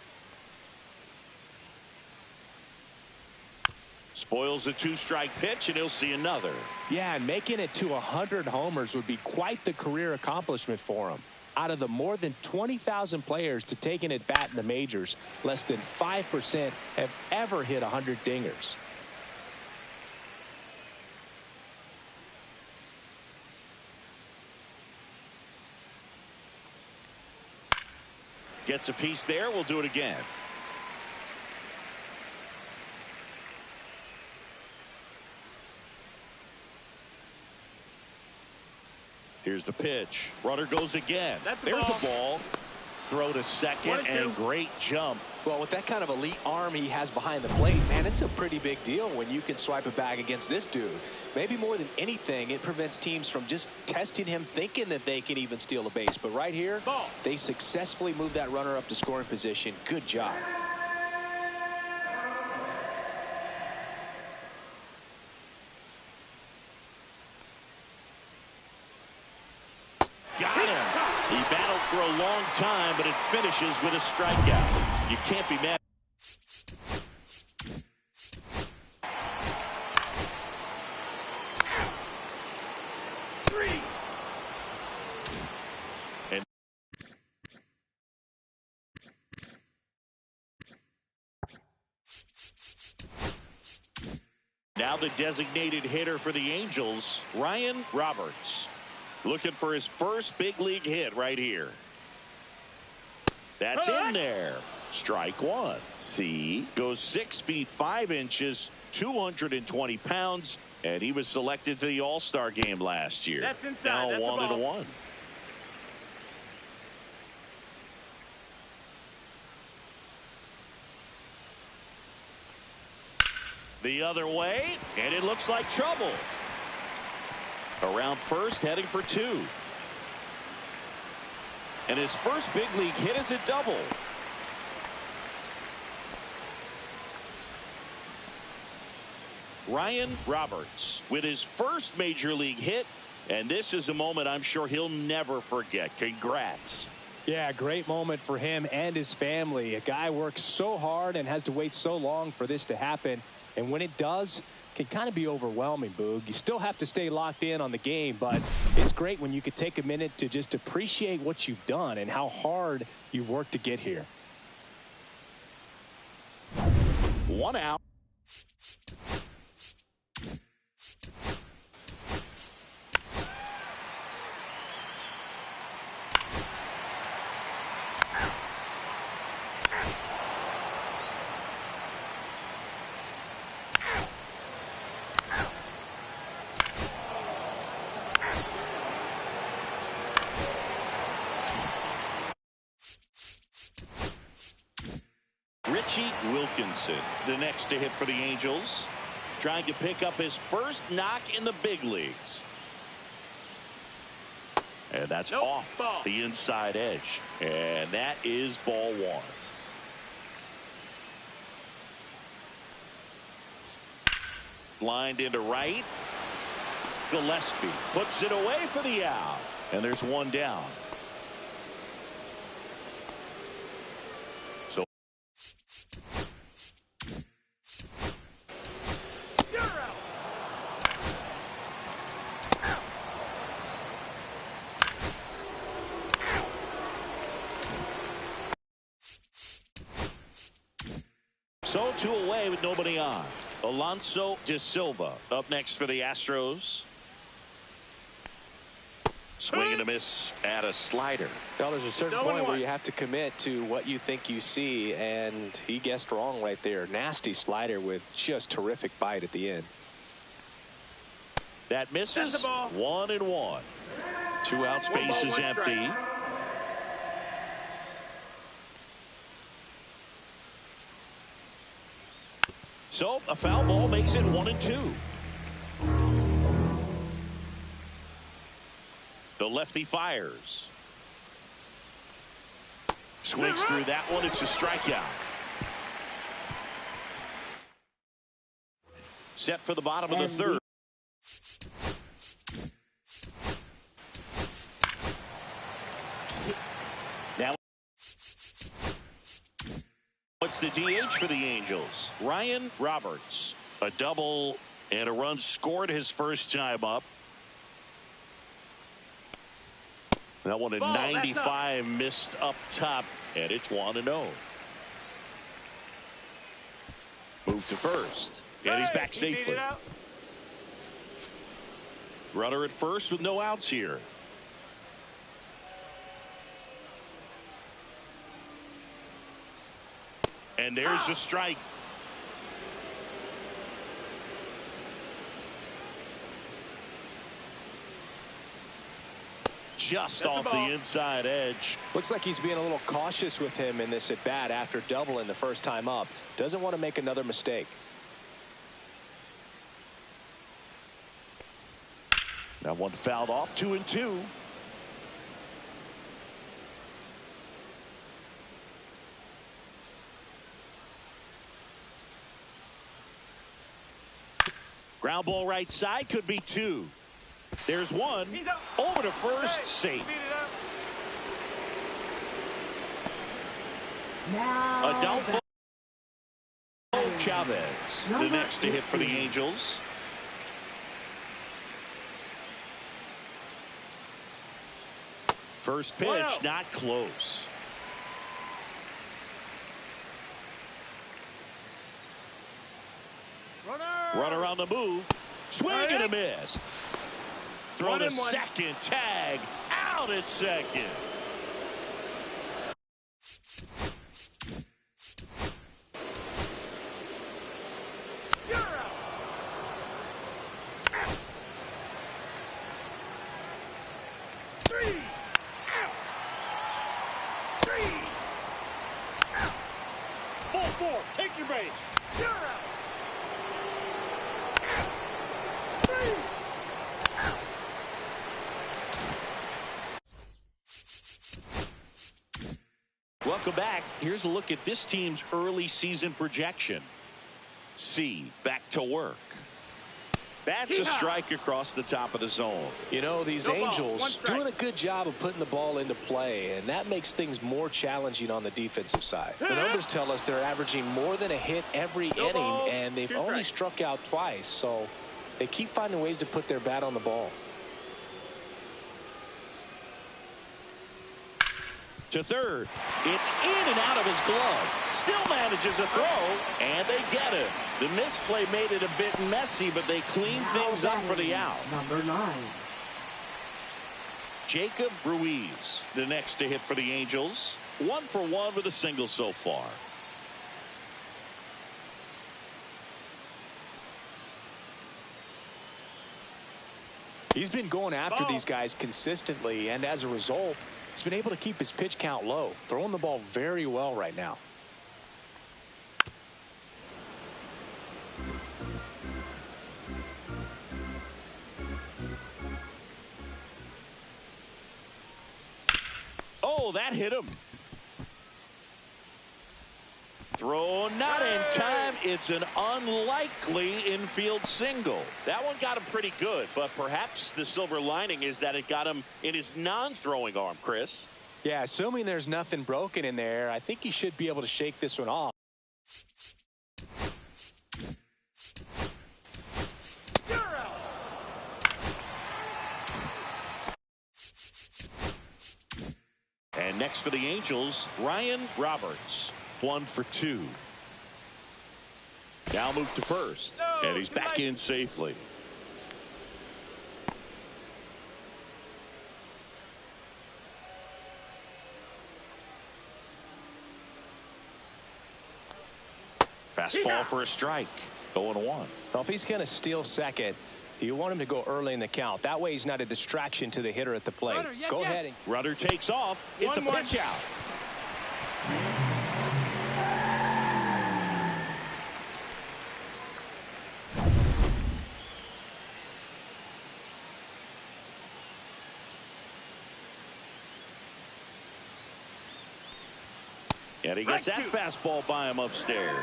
A: Spoils a two-strike pitch, and he'll see another.
B: Yeah, and making it to 100 homers would be quite the career accomplishment for him. Out of the more than 20,000 players to take an at-bat in the majors, less than 5% have ever hit 100 dingers.
A: Gets a piece there. We'll do it again. Here's the pitch. Runner goes again. There's the ball. Throw to second and great jump.
B: Well, with that kind of elite arm he has behind the plate, man, it's a pretty big deal when you can swipe it back against this dude. Maybe more than anything, it prevents teams from just testing him, thinking that they can even steal a base. But right here, they successfully move that runner up to scoring position. Good job.
A: Got him. He battled for a long time, but it finishes with a strikeout. You can't be mad. And now the designated hitter for the Angels, Ryan Roberts. Looking for his first big league hit right here. That's in there. Strike one. See, goes 6 feet 5 inches, 220 pounds, and he was selected to the All-Star game last year.
C: That's inside.
A: Now
C: That's
A: 1-1. The other way, and it looks like trouble. Around first, heading for 2. And his first big league hit is a double. Ryan Roberts with his first major league hit, and this is a moment I'm sure he'll never forget. Congrats.
B: Yeah, great moment for him and his family. A guy works so hard and has to wait so long for this to happen, and when it does, can kind of be overwhelming, Boog. You still have to stay locked in on the game, but it's great when you could take a minute to just appreciate what you've done and how hard you've worked to get here.
A: 1 out. Wilkinson, the next to hit for the Angels, trying to pick up his first knock in the big leagues. And that's off the inside edge. And that is ball 1. Lined into right. Gillespie puts it away for the out. And there's 1 down. So 2 away with nobody on. Alonso De Silva up next for the Astros. Swing and a miss at a slider.
B: Well, there's a certain point where you have to commit to what you think you see, and he guessed wrong right there. Nasty slider with just terrific bite at the end.
A: That misses. 1-1. 2 outs, base is empty. So a foul ball makes it 1-2. The lefty fires. Swings through that one. It's a strikeout. Set for the bottom of the third. Now what's the DH for the Angels? Ryan Roberts. A double and a run scored his first time up. That one at 95 missed up top, and it's 1-0. Move to first, and he's back safely. Runner at first with no outs here. And there's a strike. Just off the inside edge.
B: Looks like he's being a little cautious with him in this at bat after doubling the first time up. Doesn't want to make another mistake.
A: That one fouled off. 2-2. Ground ball right side, could be two. There's one. Over to first, safe.
D: Now
A: Adolfo Chavez, the next to hit for the Angels. First pitch, not close. Runner on the move. Swing and a miss. Throw to second. Tag. Out at second.
C: Ball four, take your base. You're out.
A: Welcome back. Here's a look at this team's early season projection. C, back to work. That's a strike across the top of the zone.
B: You know, these Angels doing a good job of putting the ball into play, and that makes things more challenging on the defensive side. The numbers tell us they're averaging more than a hit every inning, and they've only struck out twice, so they keep finding ways to put their bat on the ball.
A: To third. It's in and out of his glove. Still manages a throw, and they get it. The misplay made it a bit messy, but they cleaned things up for the out.
D: Number 9.
A: Jacob Ruiz, the next to hit for the Angels. 1 for 1 with a single so far.
B: He's been going after these guys consistently, and as a result, he's been able to keep his pitch count low, throwing the ball very well right now.
A: Oh, that hit him. Throw not in time. It's an unlikely infield single. That one got him pretty good, but perhaps the silver lining is that it got him in his non-throwing arm, Chris.
B: Yeah, assuming there's nothing broken in there, I think he should be able to shake this one off.
A: And next for the Angels, Ryan Roberts. 1 for 2. Now move to first, and he's back in safely. Fastball for a strike. 0-1.
B: Well, if he's going to steal second, you want him to go early in the count. That way he's not a distraction to the hitter at the plate. Go ahead. And
A: Rudder takes off. It's a pitch out. And he gets that fastball by him upstairs.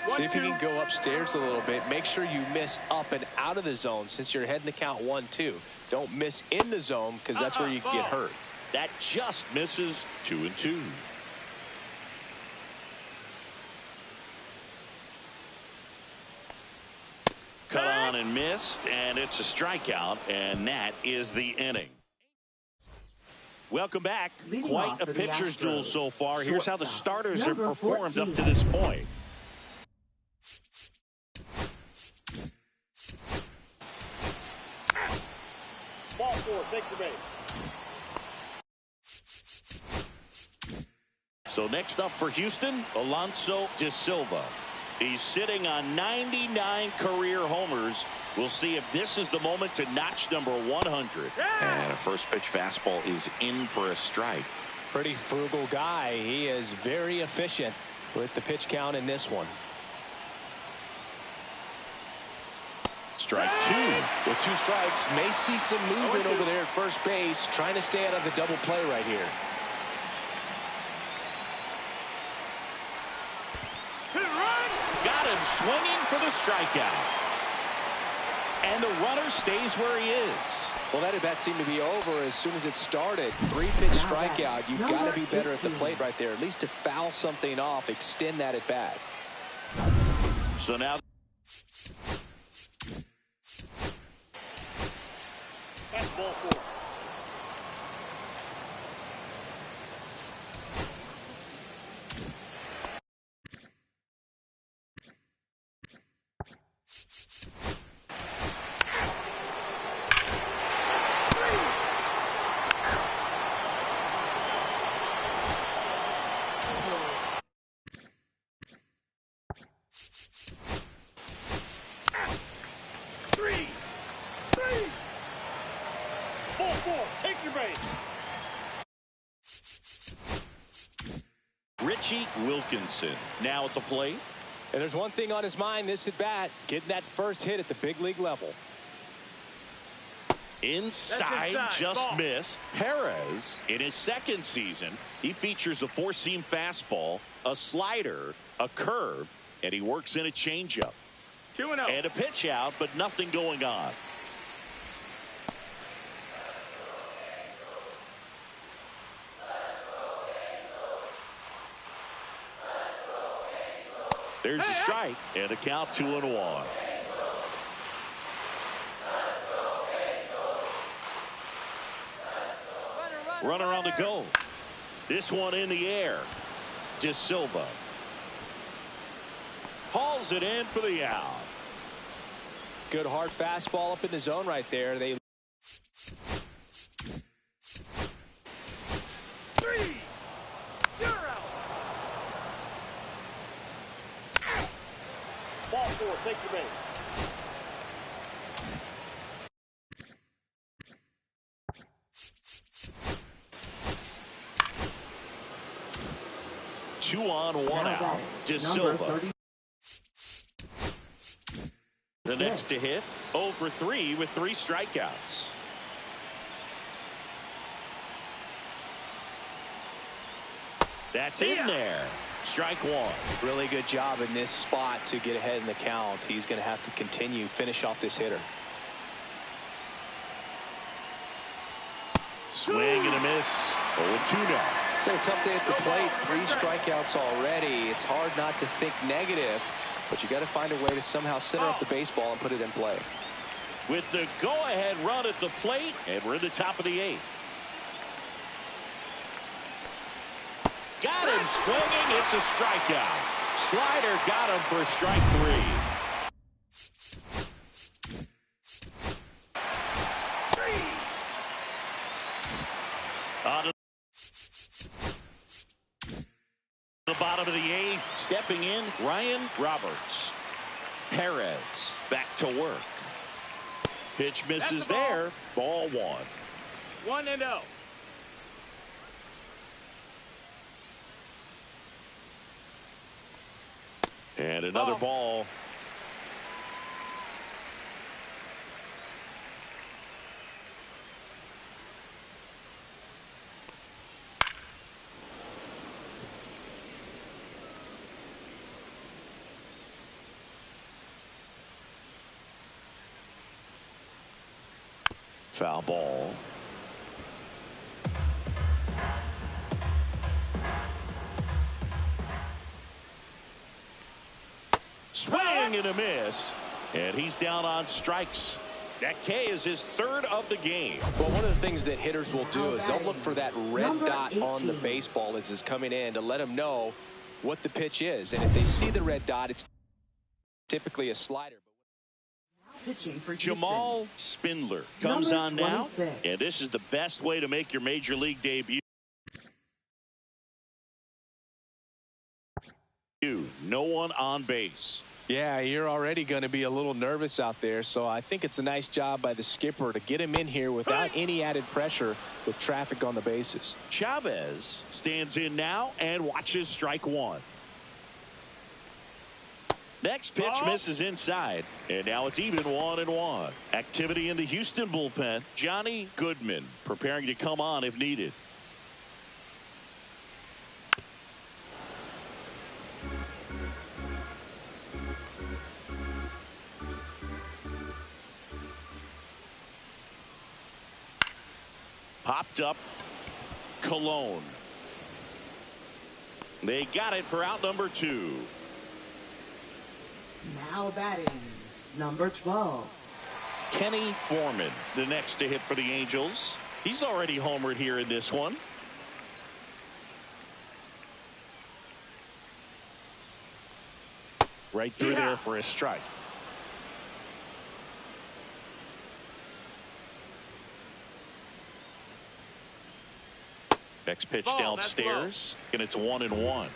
B: See if you can go upstairs a little bit. Make sure you miss up and out of the zone since you're heading the count 1-2. Don't miss in the zone because that's where you can get hurt.
A: That just misses. 2-2. Cut on and missed, and it's a strikeout, and that is the inning. Welcome back.
D: Leading
A: Quite a
D: for the
A: pitcher's duel
D: Astros.
A: so far. Here's how the starters have
D: Number
A: performed
D: 14.
A: up to this point.
C: Ball four, take your base.
A: So next up for Houston, Alonso de Silva. He's sitting on 99 career homers. We'll see if this is the moment to notch number 100. And a first pitch fastball is in for a strike.
B: Pretty frugal guy. He is very efficient with the pitch count in this one.
A: Strike two.
B: With 2 strikes, may see some movement over there at first base, trying to stay out of the double play right here.
A: Got him swinging for the strikeout. And the runner stays where he is.
B: Well, that at bat seemed to be over as soon as it started. 3-pitch strikeout. You've got to be better at the plate right there, at least to foul something off, extend that at bat.
A: So now
C: That's ball 4. Ball 4. Take your base.
A: Richie Wilkinson now at the plate.
B: And there's one thing on his mind this at bat, getting that first hit at the big league level.
A: Inside, just ball. Missed. Perez, in his second season, he features a 4-seam fastball, a slider, a curve, and he works in a changeup.
C: 2-0.
A: And a pitch out, but nothing going on. There's a strike and a count 2-1. Runner on the go. This one in the air. De Silva hauls it in for the out.
B: Good hard fastball up in the zone right there. They
C: Ball 4. Take your base.
A: Two on, one out. De Silva. The next to hit, 0 for 3 with 3 strikeouts. That's in there. Strike 1.
B: really good job in this spot to get ahead in the count. He's going to have to continue, finish off this hitter.
A: Swing and a miss. 0-2 now.
B: It's a tough day at the plate. 3 strikeouts already. It's hard not to think negative, but you got to find a way to somehow center up the baseball and put it in play.
A: With the go-ahead run at the plate, and we're in the top of the 8th. Got him swinging. It's a strikeout. Slider got him for strike 3. On to the bottom of the 8th. Stepping in, Ryan Roberts. Perez back to work. Pitch misses there. Ball 1.
C: 1-0.
A: And another ball. Foul ball. Swing and a miss. And he's down on strikes. That K is his 3rd of the game.
B: Well, one of the things that hitters will do is they'll look for that red dot on the baseball as it's coming in to let them know what the pitch is. And if they see the red dot, it's typically a slider.
A: Jamal Spindler comes on now, and this is the best way to make your major league debut. No one on base.
B: Yeah, you're already going to be a little nervous out there, so I think it's a nice job by the skipper to get him in here without any added pressure with traffic on the bases.
A: Chavez stands in now and watches strike one. Next pitch misses inside, and now it's even 1-1. Activity in the Houston bullpen. Johnny Goodman preparing to come on if needed. Popped up. Cologne. They got it for out number 2.
D: Now batting, number 12.
A: Kenny Foreman, the next to hit for the Angels. He's already homered here in this one. Right through there for a strike. Next pitch downstairs, and it's 1-1.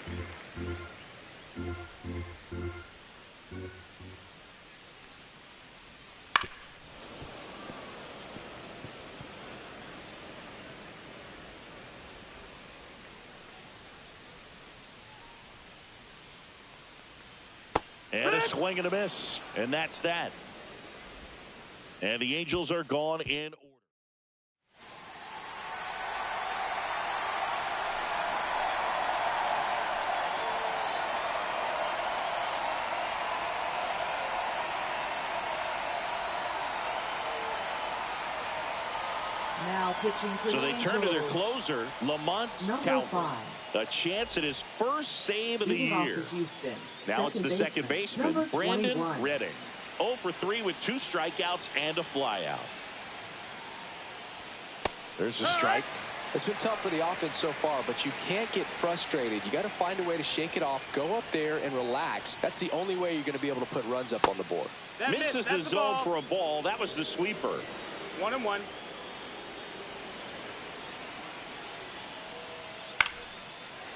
A: And a swing and a miss, and that's that. And the Angels are gone in order.
D: Now pitching for
A: So
D: the
A: they turn to their
D: Angels,
A: closer, Lamont
D: number
A: Calvert.
D: 5.
A: A chance at his first save of the
D: Leading off
A: year.
D: for Houston,
A: Now it's the second baseman,
D: number
A: Brandon
D: 21.
A: Redding. 0 for 3 with 2 strikeouts and a flyout. There's a strike.
B: It's been tough for the offense so far, but you can't get frustrated. You got to find a way to shake it off, go up there and relax. That's the only way you're going to be able to put runs up on the board.
A: Misses the zone for a ball. That was the sweeper.
C: 1-1.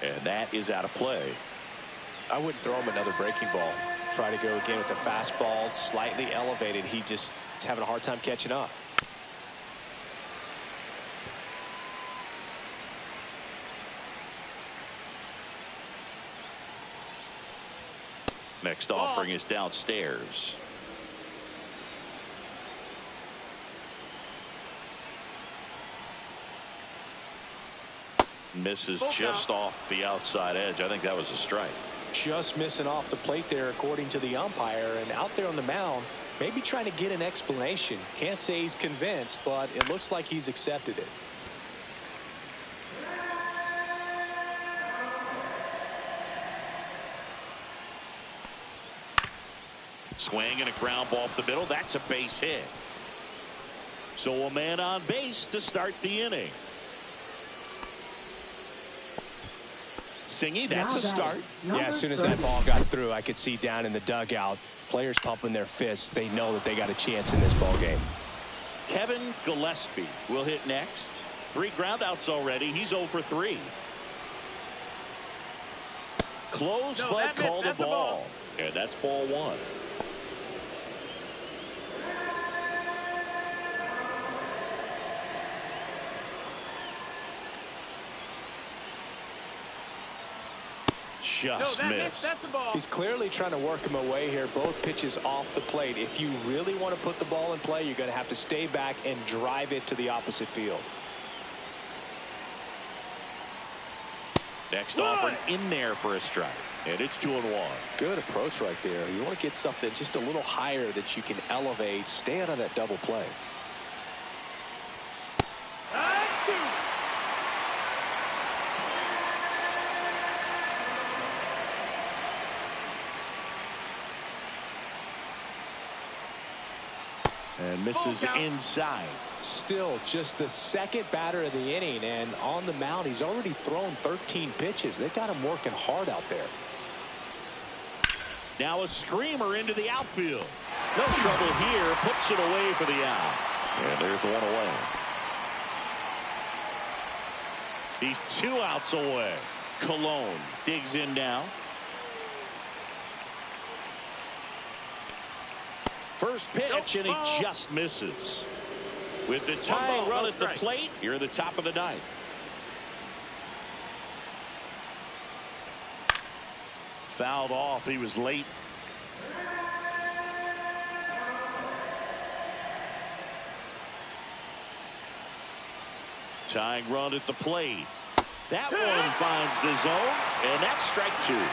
A: And that is out of play.
B: I wouldn't throw him another breaking ball. Try to go again with the fastball, slightly elevated. He just is having a hard time catching up.
A: Next offering is downstairs. Misses just off the outside edge. I think that was a strike.
B: Just missing off the plate there, according to the umpire. And out there on the mound, maybe trying to get an explanation. Can't say he's convinced, but it looks like he's accepted it.
A: Swing and a ground ball up the middle. That's a base hit. So a man on base to start the inning. Singy, that's a start.
B: Yeah, as soon as that ball got through, I could see down in the dugout, players pumping their fists. They know that they got a chance in this ball game.
A: Kevin Gillespie will hit next. 3 groundouts already. He's 0 for 3. Close, but called a ball. And that's ball 1. Just missed.
C: That's the ball.
B: He's clearly trying to work him away here. Both pitches off the plate. If you really want to put the ball in play, you're going to have to stay back and drive it to the opposite field.
A: Next offering in there for a strike. And it's 2-1.
B: Good approach right there. You want to get something just a little higher that you can elevate. Stay out of that double play.
A: And misses inside.
B: Still just the second batter of the inning, and on the mound he's already thrown 13 pitches. They got him working hard out there.
A: Now a screamer into the outfield. No trouble here. Puts it away for the out. And there's one away. He's 2 outs away. Cologne digs in now. First pitch, and he just misses. With the tying run at the plate, here at the top of the ninth. Fouled off. He was late. Tying run at the plate. That one finds the zone, and that's strike two.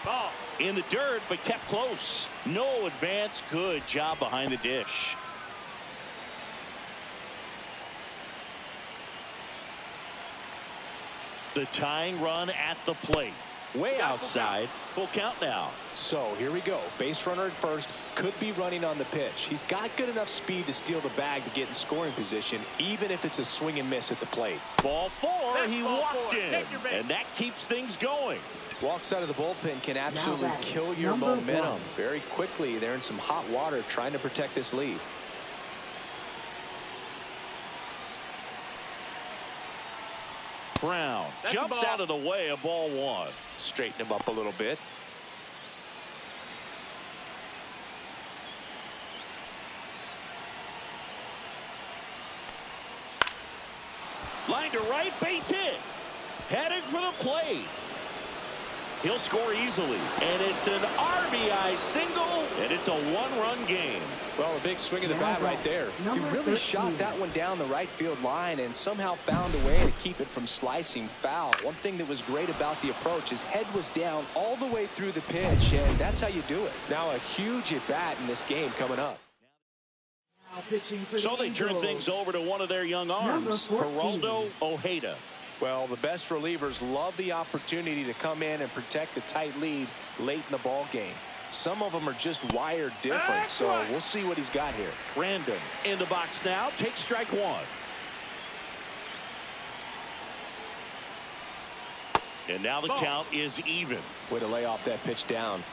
A: Ball in the dirt, but kept close. No advance. Good job behind the dish. The tying run at the plate. Way outside. Full count now.
B: So here we go. Base runner at first. Could be running on the pitch. He's got good enough speed to steal the bag to get in scoring position, even if it's a swing and miss at the plate.
A: Ball four. He walked in. And that keeps things going.
B: Walks out of the bullpen can absolutely kill your momentum very quickly. They're in some hot water trying to protect this lead.
A: Brown jumps out of the way of ball one.
B: Straighten him up a little bit.
A: Line to right, base hit. Heading for the plate. He'll score easily, and it's an RBI single, and it's a one-run game.
B: Well, a big swing of the bat right there. He really shot that one down the right field line and somehow found a way to keep it from slicing foul. One thing that was great about the approach, his head was down all the way through the pitch, and that's how you do it. Now a huge at-bat in this game coming up.
A: So they turn things over to one of their young arms, Geraldo Ojeda.
B: Well, the best relievers love the opportunity to come in and protect a tight lead late in the ball game. Some of them are just wired different, so we'll see what he's got here.
A: Random in the box now. Takes strike one. And now the count is even.
B: Way to lay off that pitch down.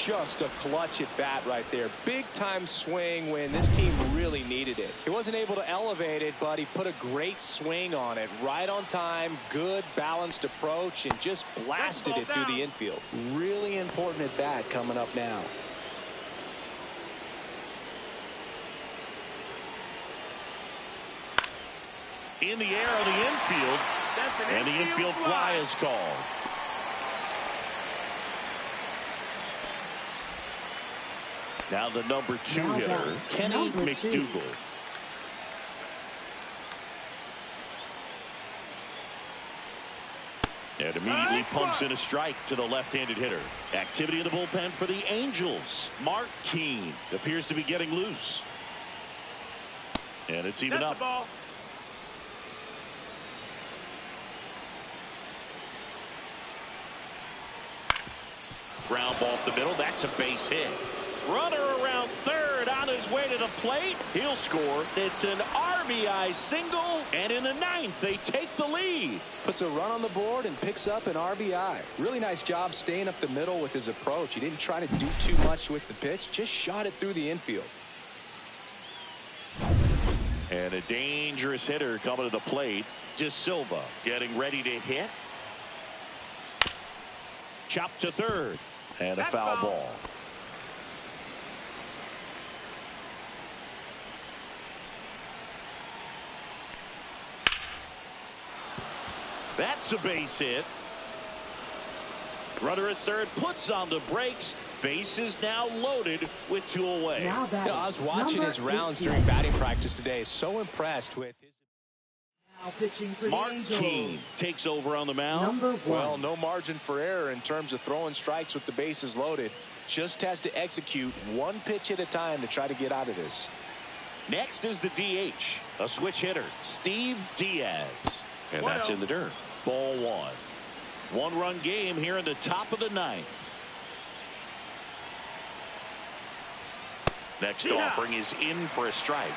B: Just a clutch at bat right there. Big time swing when this team really needed it. He wasn't able to elevate it, but he put a great swing on it. Right on time, good balanced approach, and just blasted it through the infield. Really important at bat coming up now.
A: In the air on the infield, and the infield fly is called. Now the number 2 hitter, Kenny McDougal. And immediately pumps in a strike to the left-handed hitter. Activity in the bullpen for the Angels. Mark Keene appears to be getting loose. And it's even up. Ground ball up the middle. That's a base hit. Runner around third on his way to the plate. He'll score. It's an RBI single. And in the ninth, they take the lead.
B: Puts a run on the board and picks up an RBI. Really nice job staying up the middle with his approach. He didn't try to do too much with the pitch. Just shot it through the infield.
A: And a dangerous hitter coming to the plate. De Silva getting ready to hit. Chopped to third. And a foul ball. That's a base hit. Runner at third puts on the brakes. Base is now loaded with 2 away.
B: I was watching his rounds during batting practice today. So impressed with his.
A: Mark Keene takes over on the mound.
B: Well, no margin for error in terms of throwing strikes with the bases loaded. Just has to execute one pitch at a time to try to get out of this.
A: Next is the DH, a switch hitter, Steve Diaz. And that's in the dirt. Ball one. 1-run game here in the top of the ninth. Next offering is in for a strike.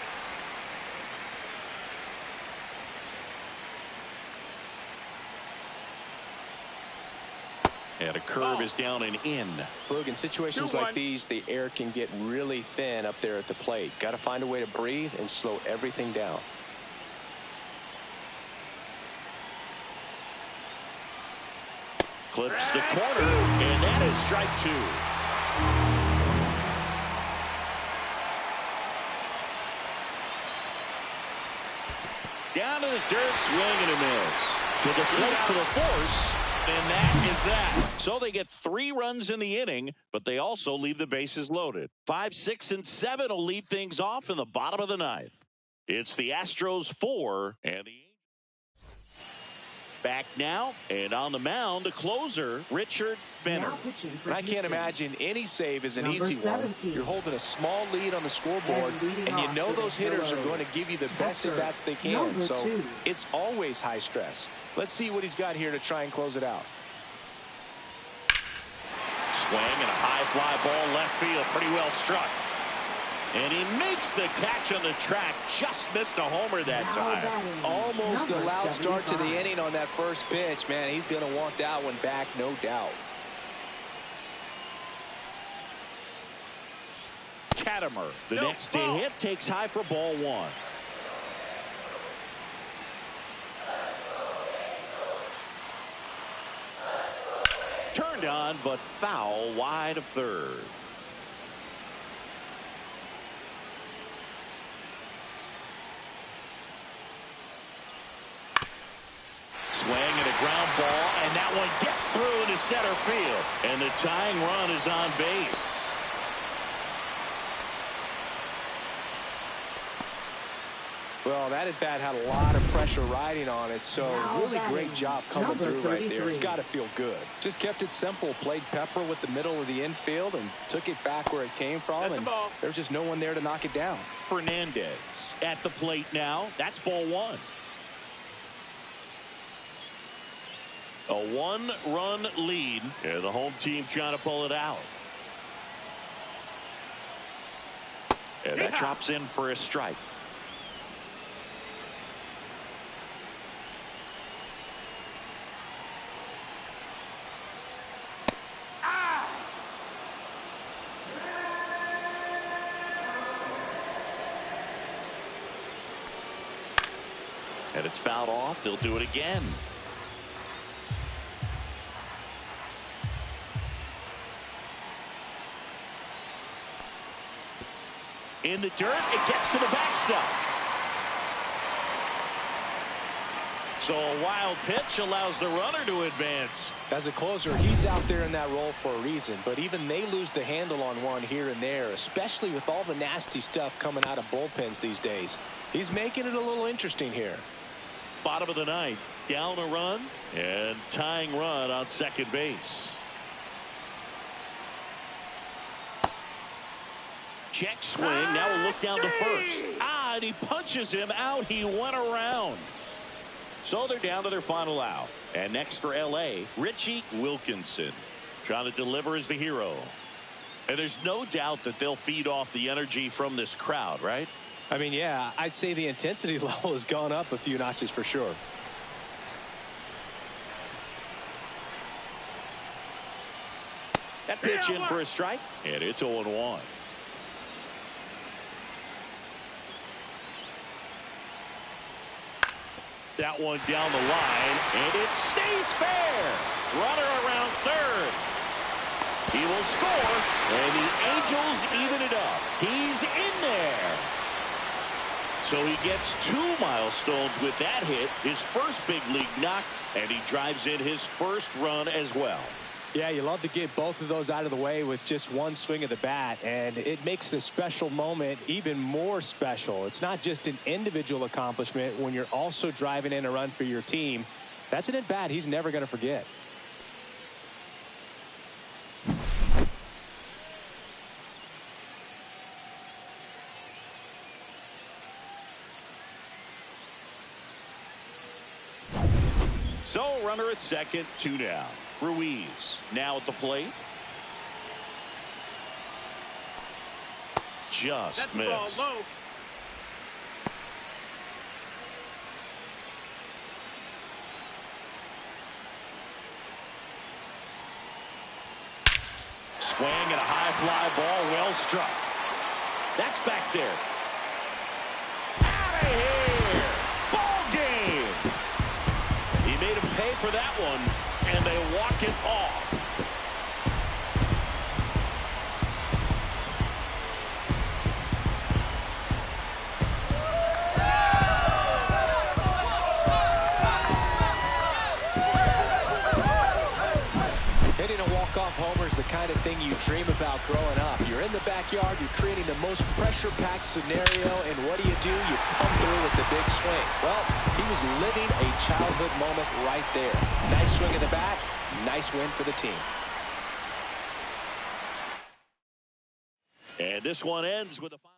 A: And a curve is down and in.
B: Look, in situations like these, the air can get really thin up there at the plate. Got to find a way to breathe and slow everything down.
A: Clips the corner, and that is strike 2. Down to the dirt, swing and a miss. To the plate for the force, and that is that. So they get 3 runs in the inning, but they also leave the bases loaded. 5, 6, and 7 will lead things off in the bottom of the 9th. It's the Astros 4 and the back now, and on the mound, the closer, Richard Fenner.
B: I can't imagine any save is an easy one. You're holding a small lead on the scoreboard, and you know those hitters are going to give you the best at-bats they can, so it's always high stress. Let's see what he's got here to try and close it out.
A: Swing and a high fly ball left field, pretty well struck. And he makes the catch on the track. Just missed a homer that time.
B: Almost a loud start to the inning on that first pitch. Man, he's going to want that one back, no doubt.
A: Katimer, the next day hit, takes high for ball 1. Turned on, but foul wide of third. Swing and a ground ball, and that one gets through into center field. And the tying run is on base.
B: Well, that at-bat had a lot of pressure riding on it, so really great job coming through right there. It's got to feel good. Just kept it simple, played pepper with the middle of the infield, and took it back where it came from, and there's just no one there to knock it down.
A: Fernandez at the plate now. That's ball 1. A 1-run lead. Yeah, the home team trying to pull it out. And that drops in for a strike. And it's fouled off. They'll do it again. In the dirt, it gets to the backstop. So a wild pitch allows the runner to advance.
B: As a closer, he's out there in that role for a reason, but even they lose the handle on one here and there, especially with all the nasty stuff coming out of bullpens these days. He's making it a little interesting here.
A: Bottom of the 9th, down a run and tying run on second base. Check swing. Now we'll look down to first. And he punches him out. He went around. So they're down to their final out. And next for L.A., Richie Wilkinson. Trying to deliver as the hero. And there's no doubt that they'll feed off the energy from this crowd, right?
B: I mean, yeah, I'd say the intensity level has gone up a few notches for sure.
A: That pitch in for a strike, and it's 0-1. That one down the line, and it stays fair. Runner around third. He will score, and the Angels even it up. He's in there. So he gets 2 milestones with that hit, his first big league knock, and he drives in his first run as well.
B: Yeah, you love to get both of those out of the way with just one swing of the bat, and it makes the special moment even more special. It's not just an individual accomplishment when you're also driving in a run for your team. That's an at-bat he's never going to forget.
A: So runner at second, 2 down. Ruiz now at the plate. Just missed. Swing and a high fly ball, well struck. That's back there. Out of here! Ball game! He made him pay for that one, and they walk it off.
B: Hitting a walk-off homer is the kind of thing you dream about growing up. You're in the backyard, you're creating the most pressure-packed scenario, and what do? You come through with the big swing. Well, he was living a childhood moment right there. Nice swing of the bat, nice win for the team.
A: And this one ends with a final.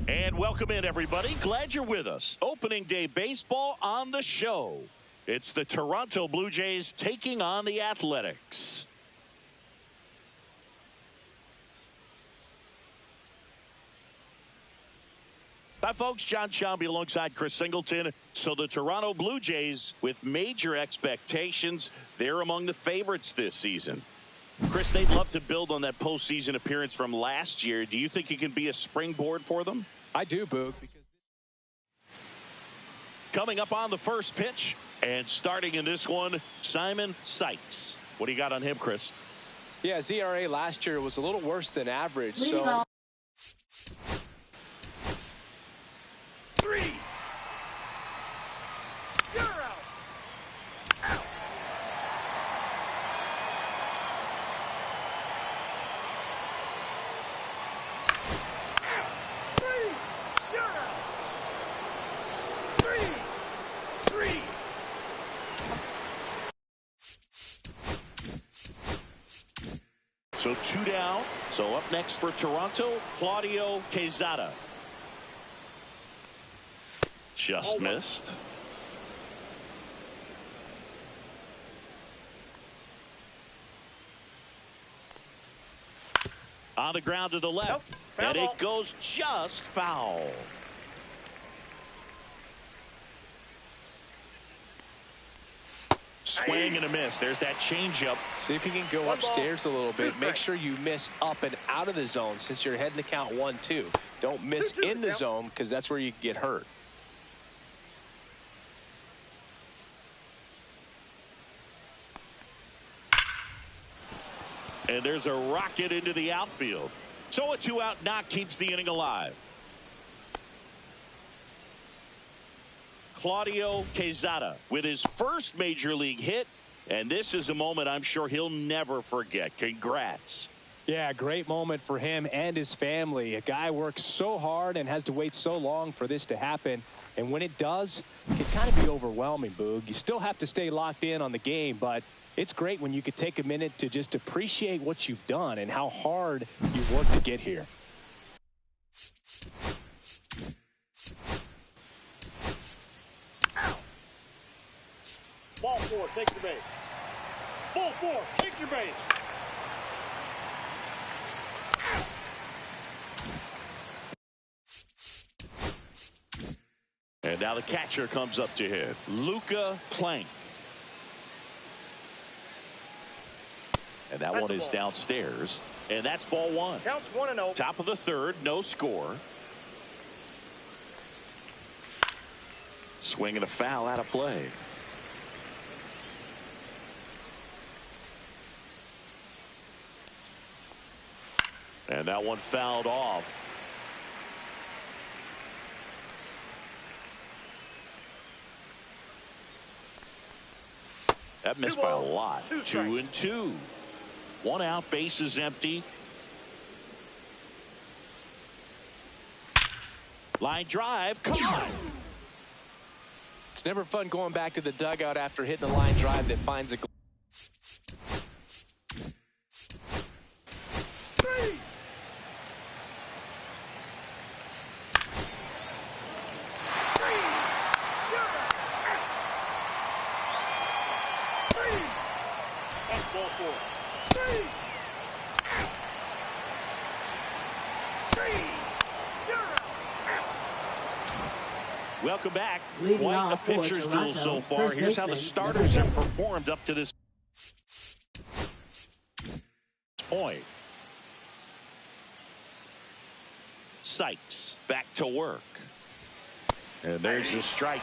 A: And welcome in, everybody. Glad you're with us. Opening day baseball on the show. It's the Toronto Blue Jays taking on the Athletics. Hi, folks. John Shambi alongside Chris Singleton. So the Toronto Blue Jays, with major expectations, they're among the favorites this season. Chris, they'd love to build on that postseason appearance from last year. Do you think it can be a springboard for them?
B: I do, Boog.
A: Coming up on the first pitch and starting in this one, Simon Sykes. What do you got on him, Chris?
B: Yeah, his ERA last year was a little worse than average. So.
C: Three. You're out. Out. Three. You're out. Three.
A: So 2 down. So up next for Toronto, Claudio Quezada. Just missed. On the ground to the left.
C: Nope.
A: And it goes just foul. Swing and a miss. There's that changeup.
B: See if you can go upstairs a little bit. Make sure you miss up and out of the zone since you're heading to count 1-2. Don't miss in the zone because that's where you get hurt.
A: And there's a rocket into the outfield. So a 2-out knock keeps the inning alive. Claudio Quezada with his first major league hit And this is a moment I'm sure he'll never forget. Congrats.
B: Yeah, great moment for him and his family. A guy works so hard and has to wait so long for this to happen. And when it does, it can kind of be overwhelming, Boog. You still have to stay locked in on the game, but it's great when you could take a minute to just appreciate what you've done and how hard you've worked to get here.
C: Ball four, take your base. Ball four, take your base.
A: And now the catcher comes up to hit. Luca Plank. And that one is downstairs. And that's ball one.
C: Counts 1-0.
A: Top of the third, no score. Swing and a foul out of play. And that one fouled off. That missed by a lot. 2-2. 1 out, bases empty. Line drive, caught.
B: It's never fun going back to the dugout after hitting a line drive that finds a
A: Welcome back.
D: Leading
A: Quite a
D: off for
A: pitcher's duel
D: Toronto,
A: so far.
D: first
A: Here's how the
D: baseman,
A: starters have performed up to this point. Sykes back to work. And there's the strike.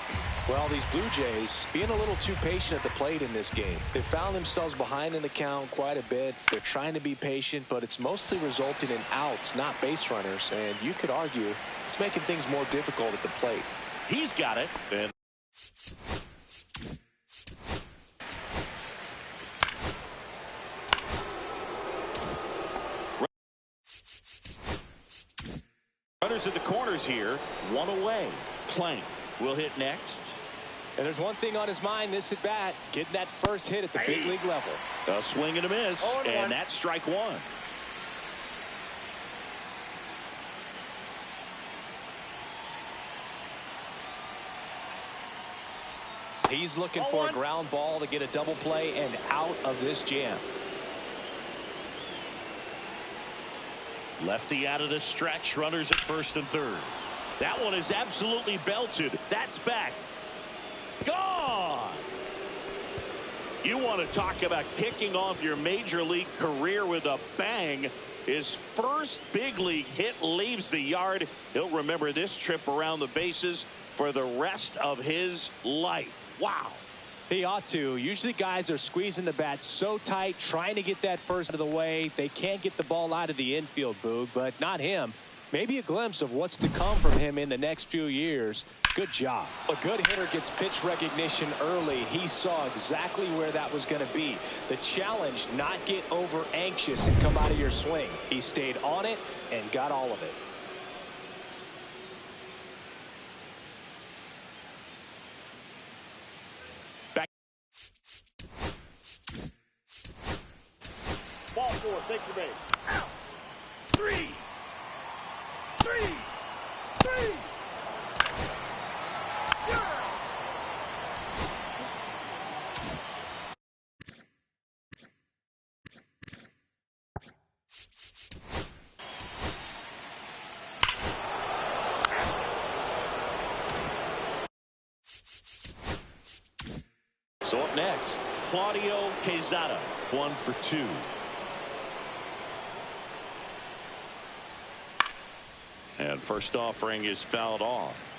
B: Well, these Blue Jays being a little too patient at the plate in this game. They found themselves behind in the count quite a bit. They're trying to be patient, but it's mostly resulting in outs, not base runners. And you could argue it's making things more difficult at the plate.
A: He's got it. And runners at the corners here. 1 away. Plank will hit next.
B: And there's one thing on his mind this at bat, getting that first hit at the big league level.
A: A swing and a miss. And that's strike one.
B: He's looking for a ground ball to get a double play and out of this jam.
A: Lefty out of the stretch. Runners at first and third. That one is absolutely belted. That's back. Gone. You want to talk about kicking off your major league career with a bang. His first big league hit leaves the yard. He'll remember this trip around the bases for the rest of his life. Wow.
B: He ought to. Usually guys are squeezing the bat so tight, trying to get that first out of the way. They can't get the ball out of the infield, Boog, but not him. Maybe a glimpse of what's to come from him in the next few years. Good job. A good hitter gets pitch recognition early. He saw exactly where that was going to be. The challenge, not get over anxious and come out of your swing. He stayed on it and got all of it.
C: Ball four, take your base.
A: Out. 3. 3. 3. So up next, Claudio Quezada, 1 for 2. And first offering is fouled off.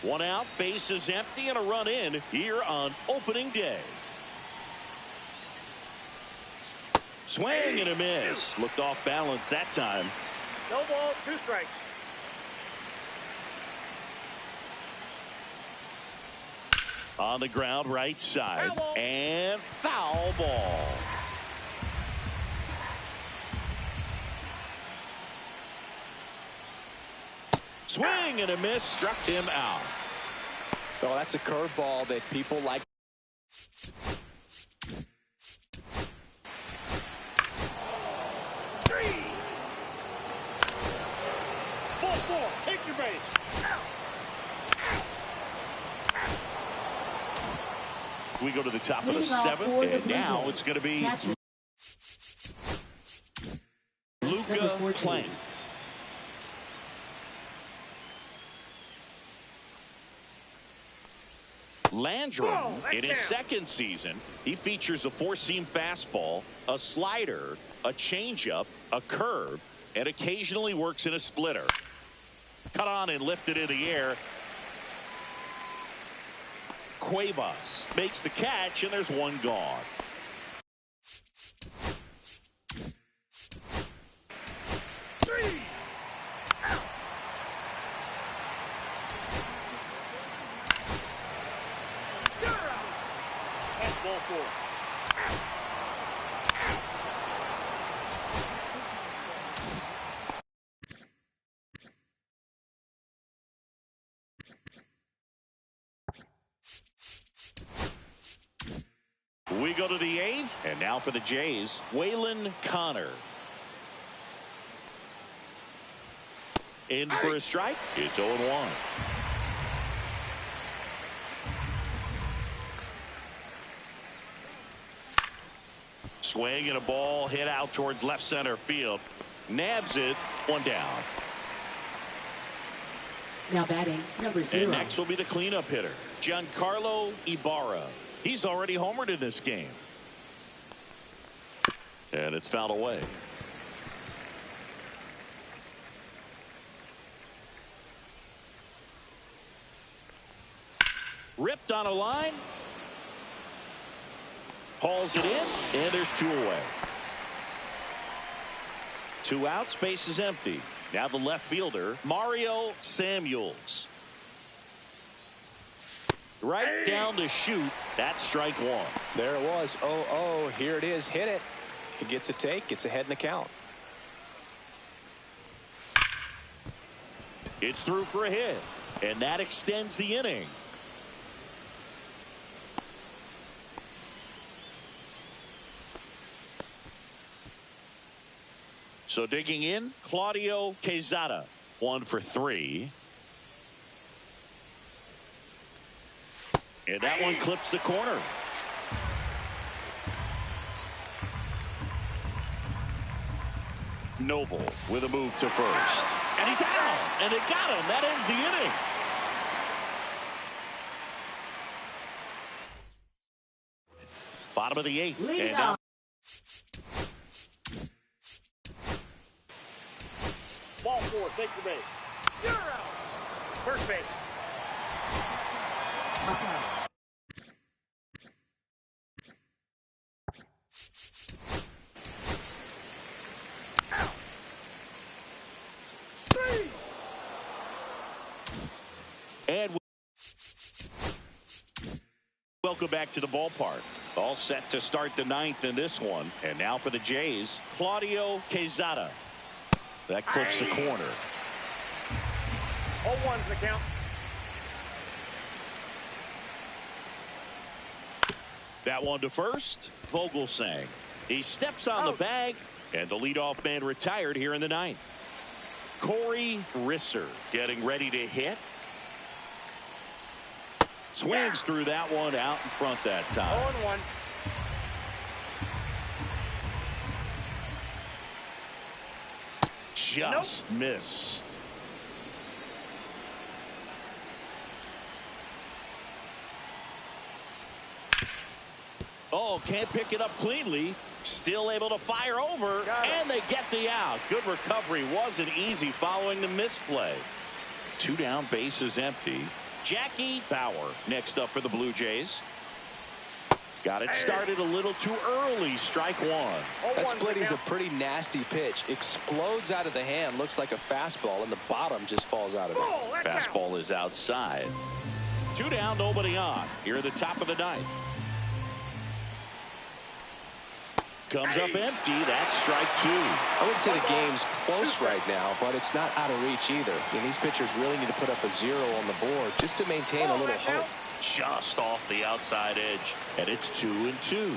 A: 1 out, bases empty, and a run in here on opening day. Swing and a miss. Looked off balance that time.
C: No ball, 2 strikes.
A: On the ground, right side. And foul ball. Swing and a miss, struck him out.
B: Well, that's a curveball that people like.
C: Ball four, take your base.
A: We go to the top of the seventh, and now it's going to be Luca Plank. Landrum, in his second season, he features a four-seam fastball, a slider, a changeup, a curve, and occasionally works in a splitter. Cut on and lifted in the air. Cuevas makes the catch, and there's one gone.
C: That's ball four.
A: We go to the eighth, and now for the Jays, Waylon Connor. In for a strike. It's 0-1. Swing and a ball hit out towards left center field. Nabs it. One down.
D: Now batting, number 0.
A: And next will be the cleanup hitter, Giancarlo Ibarra. He's already homered in this game. And it's fouled away. Ripped on a line. Hauls it in, and there's 2 away. 2 out, space is empty. Now the left fielder, Mario Samuels. Right down the chute. That's strike 1.
B: There it was. 0-0. Here it is. Hit it. He gets a take. Gets ahead in the count.
A: It's through for a hit, and that extends the inning. So digging in, Claudio Quezada, 1 for 3. And that one clips the corner. Noble with a move to first. And he's out. And they got him. That ends the inning. Bottom of the 8th.
D: Lead
A: and
D: off.
A: now
C: Ball four, take your base. You're out. First base.
A: And welcome back to the ballpark. All set to start the 9th in this one. And now for the Jays, Claudio Quezada. That clips the corner.
C: 0-1's the count.
A: That one to first. Vogelsang. He steps on the bag, and the leadoff man retired here in the 9th. Corey Risser getting ready to hit. Swings through that one out in front that time.
C: 0-1.
A: Just missed. Oh, can't pick it up cleanly. Still able to fire over, and they get the out. Good recovery. Wasn't easy following the misplay. 2 down, bases empty. Jackie Bauer next up for the Blue Jays. Got it started a little too early. Strike 1.
B: That split is a pretty nasty pitch. Explodes out of the hand. Looks like a fastball, and the bottom just falls out of it.
A: Fastball is outside. Two down, nobody on. Here at the top of the ninth. Comes up empty. That's strike two.
B: I wouldn't say the game's close right now, but it's not out of reach either. And these pitchers really need to put up a 0 on the board just to maintain a little hope.
A: Just off the outside edge, and it's 2-2.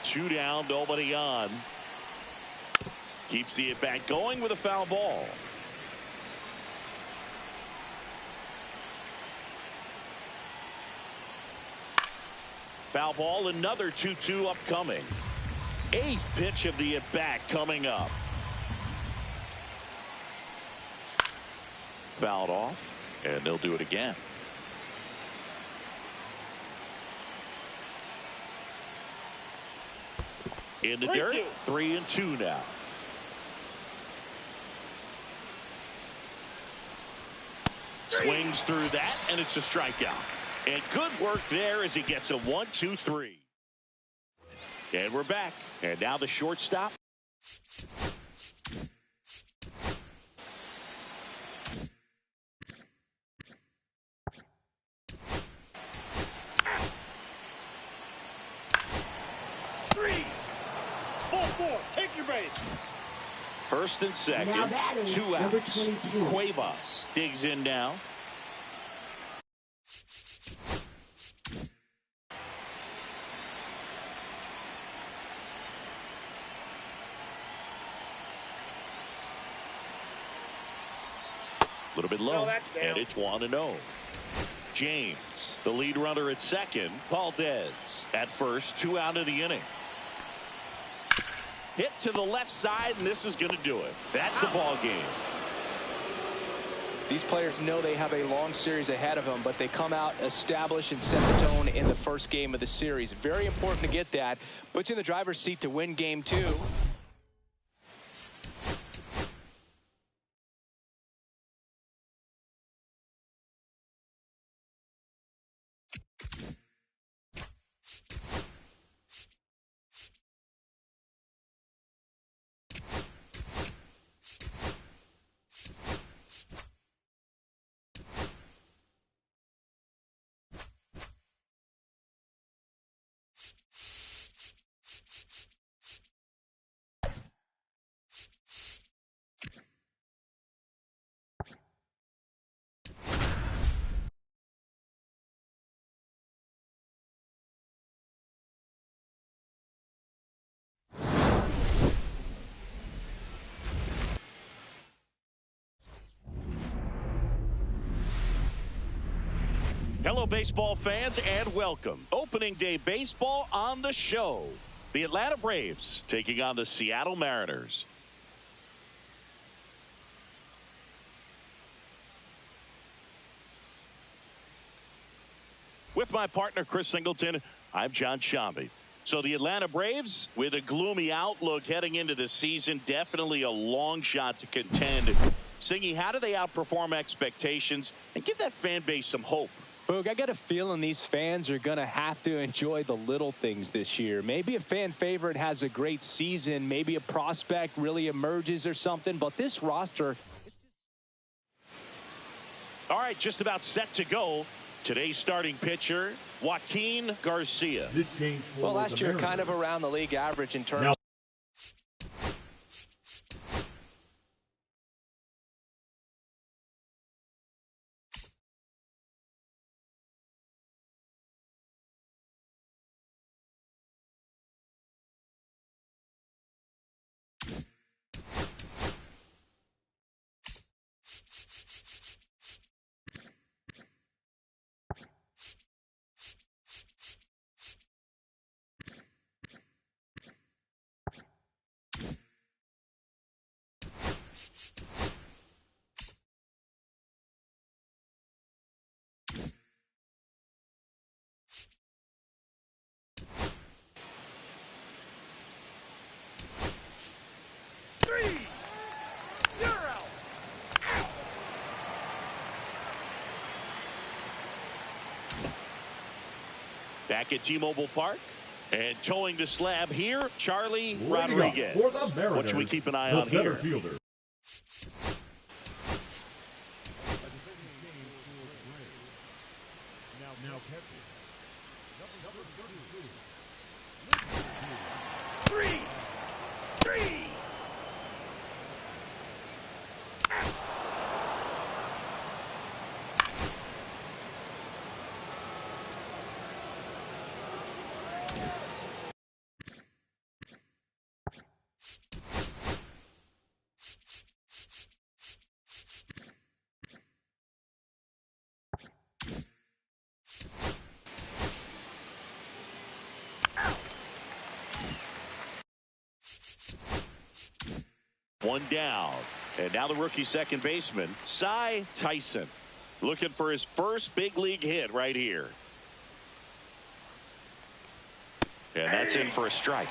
A: Two down, nobody on. Keeps the at-bat going with a foul ball. Foul ball, another 2-2 upcoming. Eighth pitch of the at-bat coming up. Fouled off, and they'll do it again. In the dirt, 3-2 now. Swings through that, and it's a strikeout. And good work there as he gets a 1-2-3. And we're back. And now the shortstop.
C: Ball 4, take your base.
A: First and second,
D: Now batting,
A: 2
D: number
A: outs.
D: 22.
A: Cuevas digs in now. A little bit low, and it's 1-0. James, the lead runner at second. Valdez at first, 2 out of the inning. Hit to the left side, and this is going to do it. That's the ball game.
B: These players know they have a long series ahead of them, but they come out, establish, and set the tone in the first game of the series. Very important to get that. Put you in the driver's seat to win game 2.
A: Hello, baseball fans, and welcome. Opening day baseball on the show. The Atlanta Braves taking on the Seattle Mariners. With my partner, Chris Singleton, I'm John Shambi. So the Atlanta Braves, with a gloomy outlook heading into the season, definitely a long shot to contend. Singy, how do they outperform expectations and give that fan base some hope?
B: Boog, I got a feeling these fans are going to have to enjoy the little things this year. Maybe a fan favorite has a great season. Maybe a prospect really emerges or something. But this roster.
A: All right, just about set to go. Today's starting pitcher, Joaquin Garcia.
B: Well, last year kind of around the league average in terms.
A: Back at T-Mobile Park, And towing the slab here, Charlie
E: Leading
A: Rodriguez.
E: up for the Mariners,
A: What should we keep an eye
E: the
A: on
E: center
A: here?
E: fielder. Now catching.
C: Three.
A: 1 down. And now the rookie second baseman, Cy Tyson, looking for his first big league hit right here. And that's in for a strike.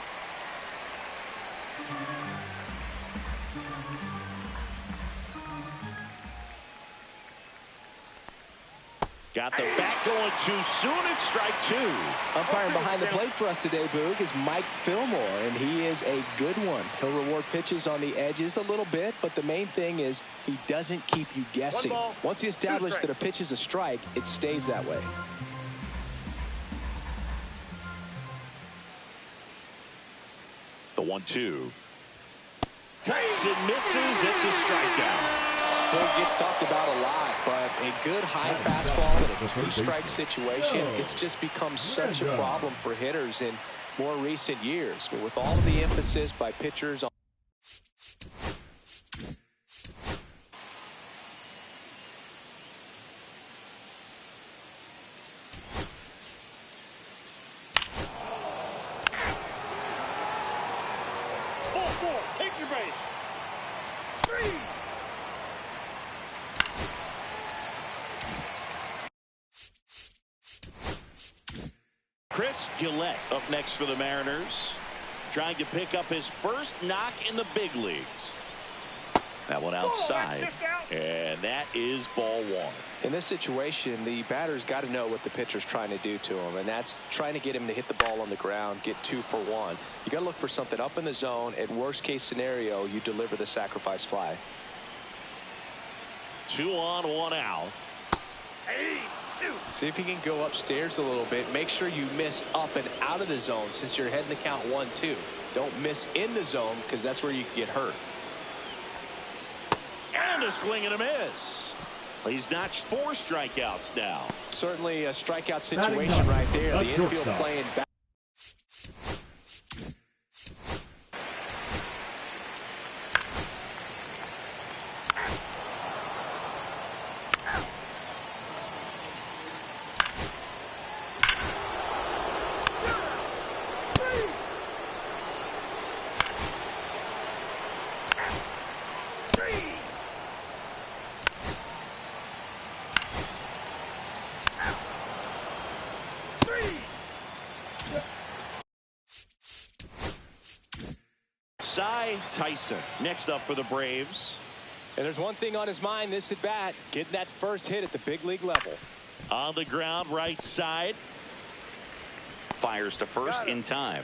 A: Got the bat going too soon. It's strike 2.
B: Umpiring behind the plate for us today, Boog, is Mike Fillmore, and he is a good one. He'll reward pitches on the edges a little bit, but the main thing is he doesn't keep you guessing. Once he establishes that a pitch is a strike, it stays that way.
A: The 1-2. Cuts and misses. It's a strikeout.
B: Boog gets talked about a lot, but a good high fastball in a two-strike situation, it's just become such a problem for hitters in more recent years. But with all of the emphasis by pitchers on
C: Ball 4. Take your base. 3.
A: Chris Gillette up next for the Mariners, trying to pick up his first knock in the big leagues. That one outside, and that is ball 1.
B: In this situation, the batter's got to know what the pitcher's trying to do to him, and that's trying to get him to hit the ball on the ground, get 2 for 1. You got to look for something up in the zone. At worst case scenario, you deliver the sacrifice fly.
A: 2 on, 1 out.
B: See if you can go upstairs a little bit. Make sure you miss up and out of the zone since you're heading the count 1-2. Don't miss in the zone because that's where you can get hurt.
A: And a swing and a miss. He's notched 4 strikeouts now.
B: Certainly a strikeout situation right there. The infield playing back.
A: Cy Tyson next up for the Braves.
B: And there's one thing on his mind this at bat, getting that first hit at the big league level.
A: On the ground, right side. Fires to first in time.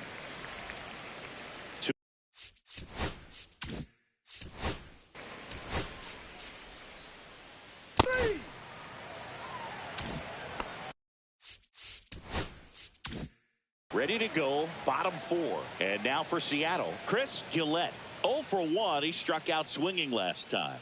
A: Ready to go, bottom 4. And now for Seattle, Chris Gillette. 0 for 1. He struck out swinging last time.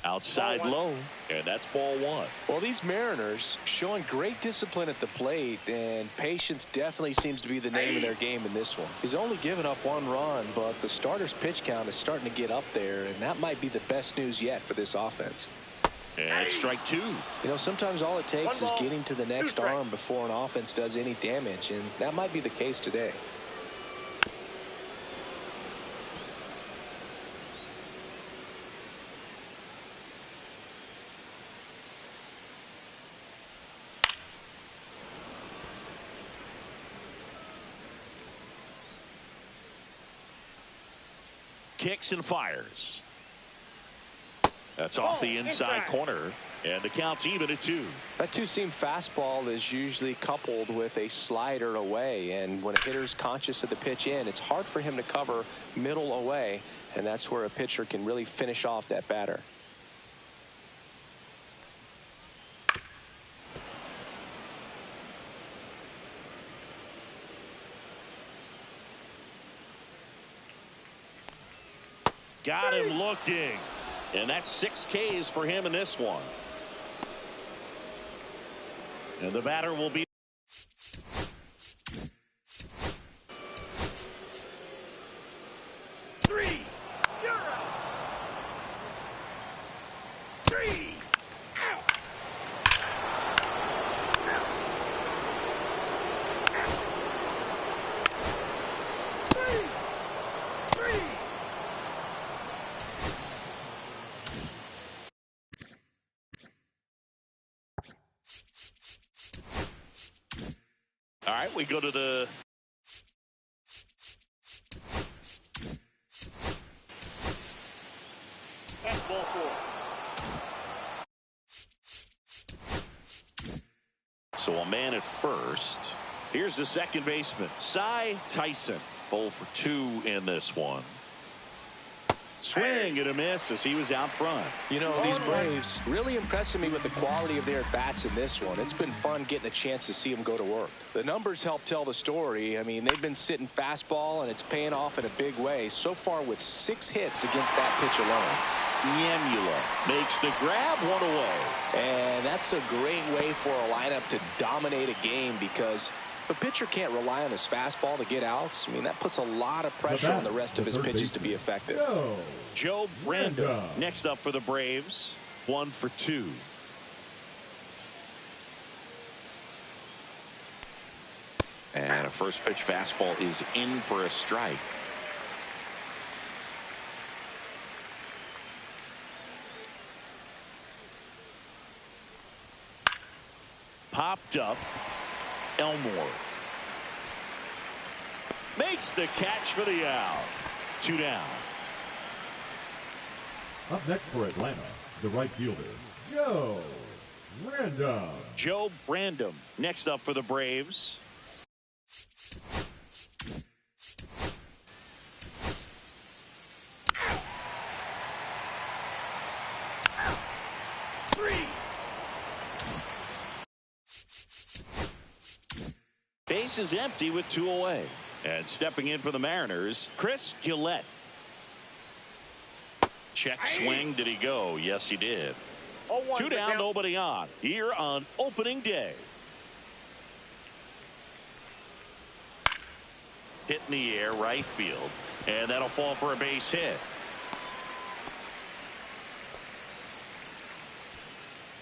A: Outside low, and that's ball 1.
B: Well, these Mariners showing great discipline at the plate, and patience definitely seems to be the name of their game in this one. He's only given up 1 run, but the starter's pitch count is starting to get up there, and that might be the best news yet for this offense.
A: And strike 2.
B: You know, sometimes all it takes is getting to the next arm before an offense does any damage, and that might be the case today.
A: Kicks and fires. That's off the inside corner. And the count's even at 2.
B: That two-seam fastball is usually coupled with a slider away, and when a hitter's conscious of the pitch in, it's hard for him to cover middle away, and that's where a pitcher can really finish off that batter.
A: Got him looking. And that's 6 Ks for him in this one. And the batter will be 3. You're out. 3. Out. All right, we go to the
C: That's ball 4.
A: So a man at first. Here's the second baseman, Cy Tyson. 0 for 2 in this one. Swing and a miss as he was out front.
B: You know, these Braves really impressing me with the quality of their at-bats in this one. It's been fun getting a chance to see them go to work. The numbers help tell the story. I mean, they've been sitting fastball, and it's paying off in a big way. So far with 6 hits against that pitch alone.
A: Niemula makes the grab, 1 away.
B: And that's a great way for a lineup to dominate a game, because if a pitcher can't rely on his fastball to get outs, I mean, that puts a lot of pressure on the rest of his pitches to be effective.
A: Joe Brandon next up for the Braves. 1 for 2. And a first pitch fastball is in for a strike. Popped up. Elmore makes the catch for the out. 2 down.
E: Up next for Atlanta, the right fielder, Joe Random.
A: Joe Brandom next up for the Braves. Base is empty with 2 away. And stepping in for the Mariners, Chris Gillette. Check swing. Did he go? Yes, he did. 2 down, nobody on. Here on opening day. Hit in the air, right field. And that'll fall for a base hit.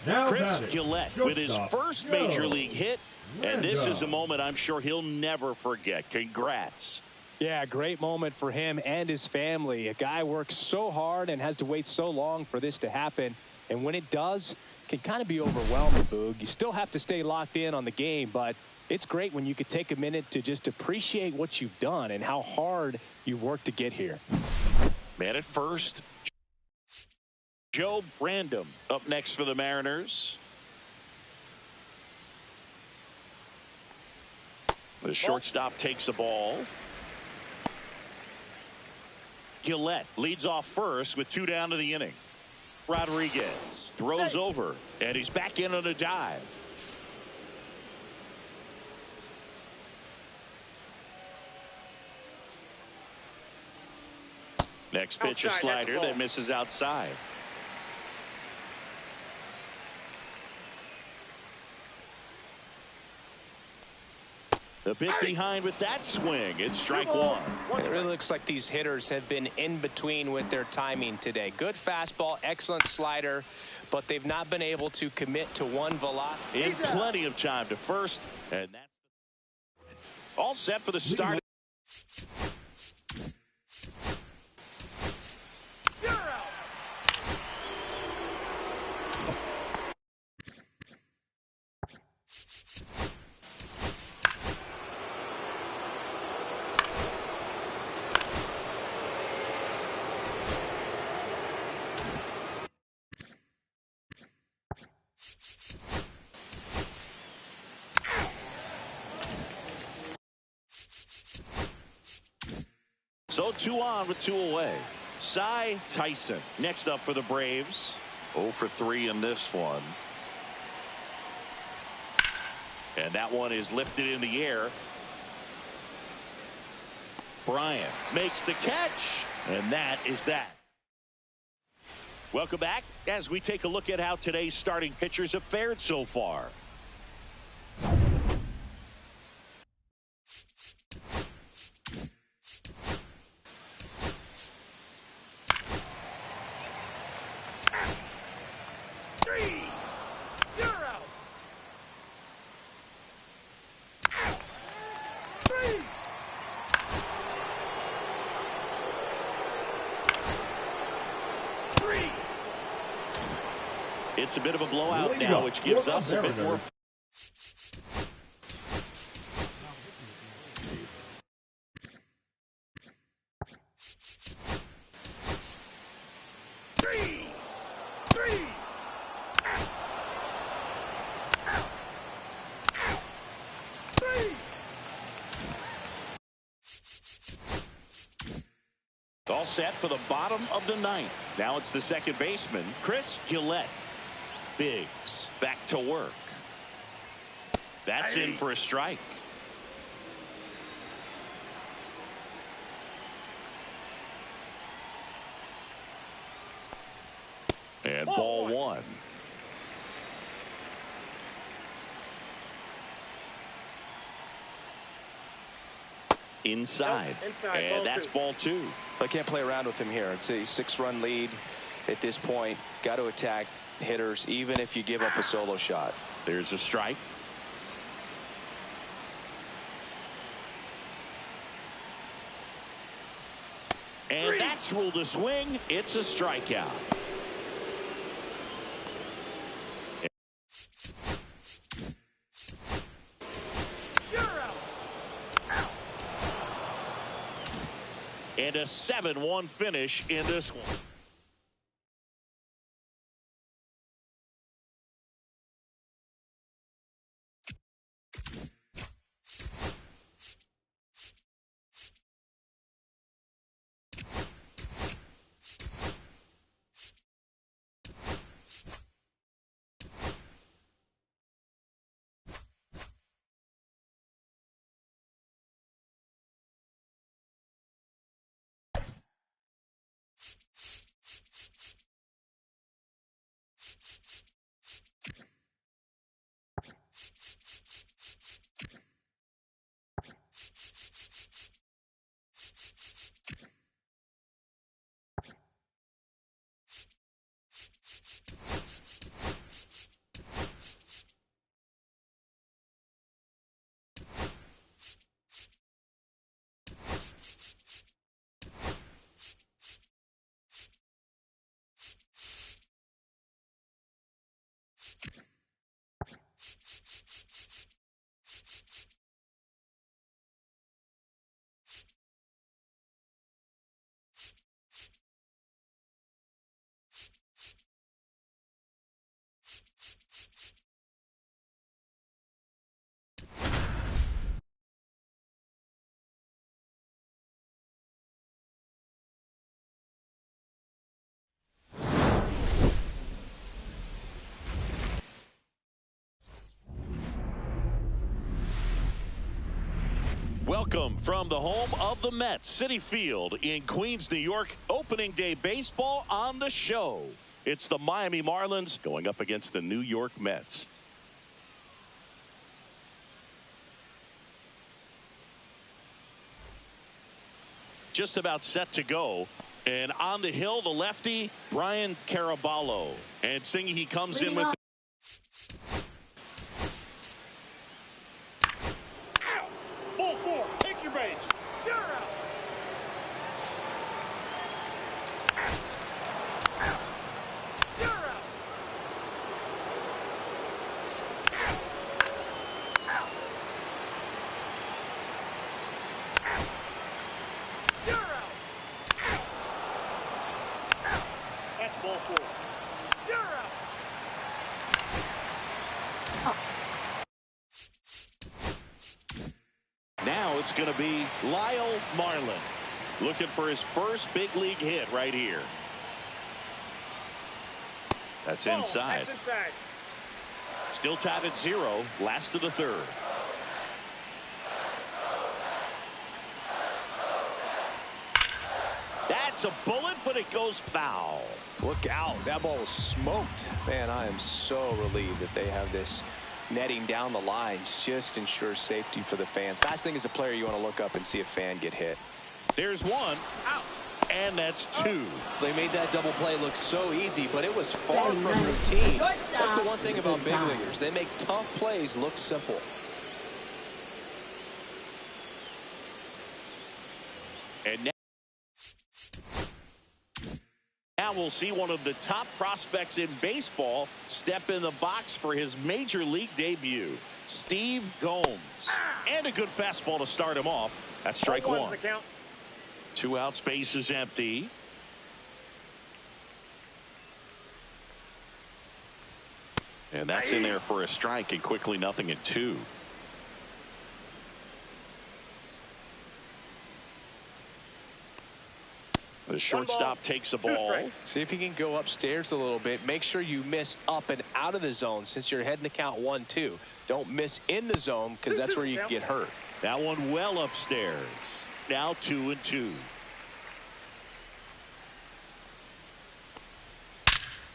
E: Now
A: Chris Gillette with his first major league hit. And this is a moment I'm sure he'll never forget. Congrats.
B: Yeah, great moment for him and his family. A guy works so hard and has to wait so long for this to happen. And when it does, it can kind of be overwhelming, Boog. You still have to stay locked in on the game, but it's great when you could take a minute to just appreciate what you've done and how hard you've worked to get here.
A: Man at first, Joe Brandom up next for the Mariners. The shortstop takes the ball. Gillette leads off first with 2 down to the inning. Rodriguez throws over, and he's back in on a dive. Next pitch, a slider that misses outside. A bit behind with that swing. It's strike 1.
B: It really looks like these hitters have been in between with their timing today. Good fastball, excellent slider, but they've not been able to commit to one velocity.
A: In plenty of time to first, and that's all set for the start. So 2 on with 2 away. Cy Tyson next up for the Braves. 0 for 3 in this one. And that one is lifted in the air. Bryant makes the catch, and that is that. Welcome back as we take a look at how today's starting pitchers have fared so far. It's a bit of a blowout now, which gives us a bit more. All set for the bottom of the 9th. Now it's the second baseman, Chris Gillette. Biggs back to work. That's in for a strike. And ball 1. Inside. And that's ball 2.
B: I can't play around with him here. It's a 6-run lead at this point. Got to attack hitters even if you give up a solo shot.
A: There's a strike. And that's ruled a swing. It's a strikeout. And a 7-1 finish in this one. Welcome from the home of the Mets, Citi Field in Queens, New York. Opening day baseball on the show. It's the Miami Marlins going up against the New York Mets. Just about set to go. And on the hill, the lefty, Brian Caraballo. And singing, he comes in with...
C: Ball 4, take your base. You're out. You're out. You're out. That's ball 4. You're out.
A: Now it's going to be Lyle Marlin. looking for his first big league hit right here. That's inside.
C: That's inside.
A: Still tied at 0. Last of the third. That's a bullet, but it goes foul.
B: Look out. That ball was smoked. Man, I am so relieved that they have this netting down the lines. Just ensures safety for the fans. Last thing as a player, you want to look up and see a fan get hit.
A: There's one.
C: Out.
A: And that's 2.
B: They made that double play look so easy, but it was far from routine. That's the one thing about big leaguers. They make tough plays look simple.
A: And now we'll see one of the top prospects in baseball step in the box for his major league debut. Steve Gomes. And a good fastball to start him off. That's strike 1. 2 outs, base is empty. And that's in there for a strike, and quickly 0-2. The shortstop takes the ball.
B: See if you can go upstairs a little bit. Make sure you miss up and out of the zone since you're heading the count 1-2. Don't miss in the zone because that's where you can get hurt.
A: That one well upstairs. Now 2-2.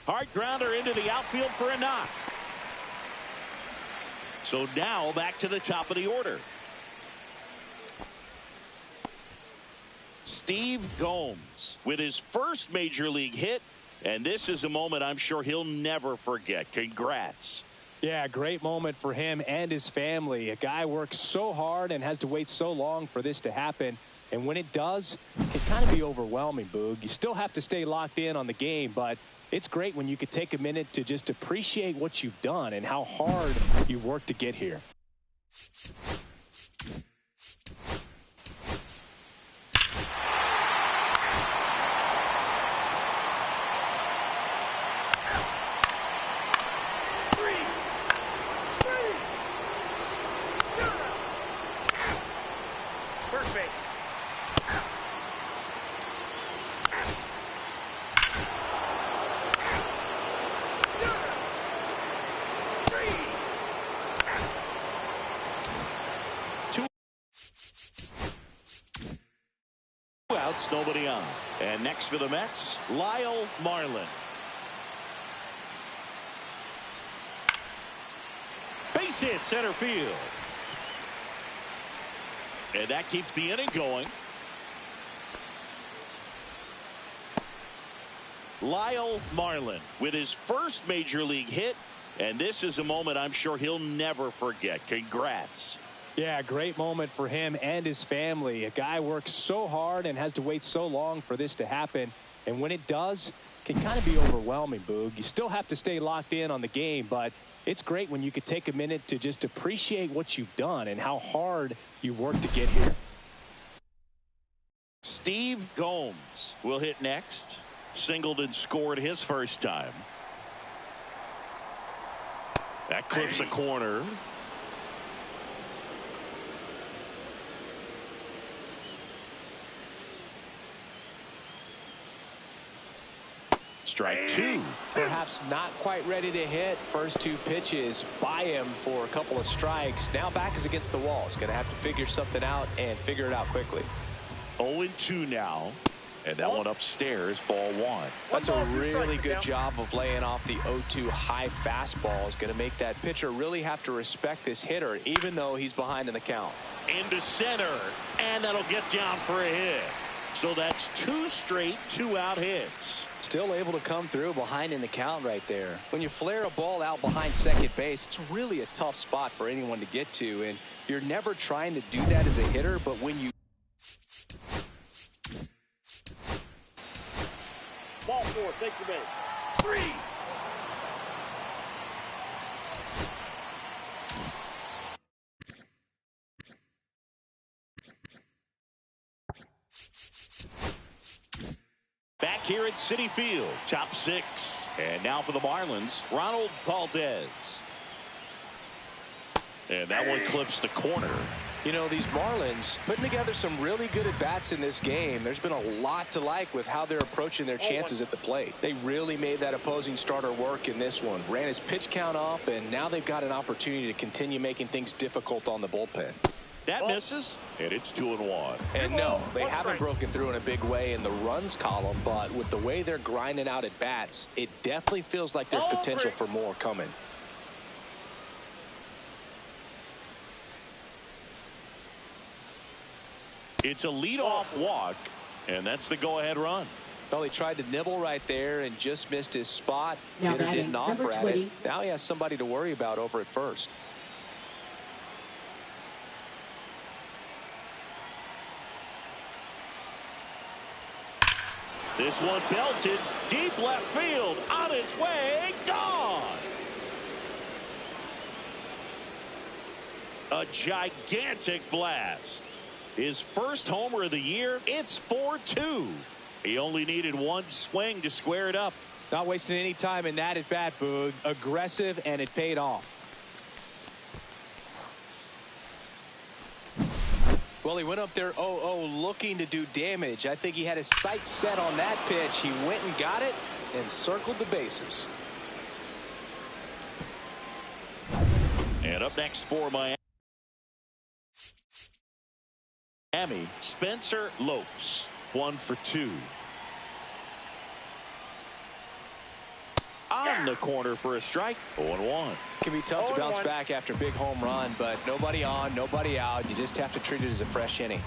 A: Hard grounder into the outfield for a knock. So now back to the top of the order. Steve Gomes with his first major league hit, and this is a moment I'm sure he'll never forget. Congrats.
B: Yeah, great moment for him and his family. A guy works so hard and has to wait so long for this to happen. And when it does, it can kind of be overwhelming, Boog. You still have to stay locked in on the game, but it's great when you could take a minute to just appreciate what you've done and how hard you've worked to get here.
A: Nobody on. And next for the Mets, Lyle Marlin. Base hit center field. And that keeps the inning going. Lyle Marlin with his first major league hit, and this is a moment I'm sure he'll never forget. Congrats.
B: Yeah, great moment for him and his family. A guy works so hard and has to wait so long for this to happen. And when it does, it can kind of be overwhelming, Boog. You still have to stay locked in on the game, but it's great when you could take a minute to just appreciate what you've done and how hard you've worked to get here.
A: Steve Gomes will hit next. Singled and scored his first time. That clips a corner. Strike 2.
B: Perhaps not quite ready to hit. First 2 pitches by him for a couple of strikes. Now back is against the wall. He's going to have to figure something out and figure it out quickly.
A: 0-2 now. And that one upstairs, ball 1.
B: That's a really good job of laying off the 0-2 high fastball. Is going to make that pitcher really have to respect this hitter, even though he's behind in the count.
A: Into center, and that'll get down for a hit. So that's 2 straight 2-out hits.
B: Still able to come through behind in the count right there. When you flare a ball out behind second base, it's really a tough spot for anyone to get to, and you're never trying to do that as a hitter, but when you
C: Ball 4, take the base. 3.
A: Back here at Citi Field, top 6. And now for the Marlins, Ronald Valdez. And that one clips the corner.
B: You know, these Marlins putting together some really good at-bats in this game. There's been a lot to like with how they're approaching their chances at the plate. They really made that opposing starter work in this one. Ran his pitch count up, and now they've got an opportunity to continue making things difficult on the bullpen.
A: That misses, and it's 2-1.
B: And no, they haven't broken through in a big way in the runs column, but with the way they're grinding out at bats, it definitely feels like there's potential for more coming.
A: It's a leadoff walk, and that's the go-ahead run.
B: Well, he tried to nibble right there and just missed his spot.
D: Now
B: Hitter
D: batting,
B: didn't offer
D: number
B: at
D: 20.
B: it. Now he has somebody to worry about over at first.
A: This one belted deep left field, on its way, gone. A gigantic blast. His first homer of the year. It's 4-2. He only needed one swing to square it up.
B: Not wasting any time in that at bat, Boog. Aggressive, and it paid off. Well, he went up there 0-0 looking to do damage. I think he had his sights set on that pitch. He went and got it and circled the bases.
A: And up next for Miami, Spencer Lopes. 1 for 2. On the corner for a strike. 0-1.
B: Can be tough to bounce back after a big home run, but nobody on, nobody out. You just have to treat it as a fresh inning.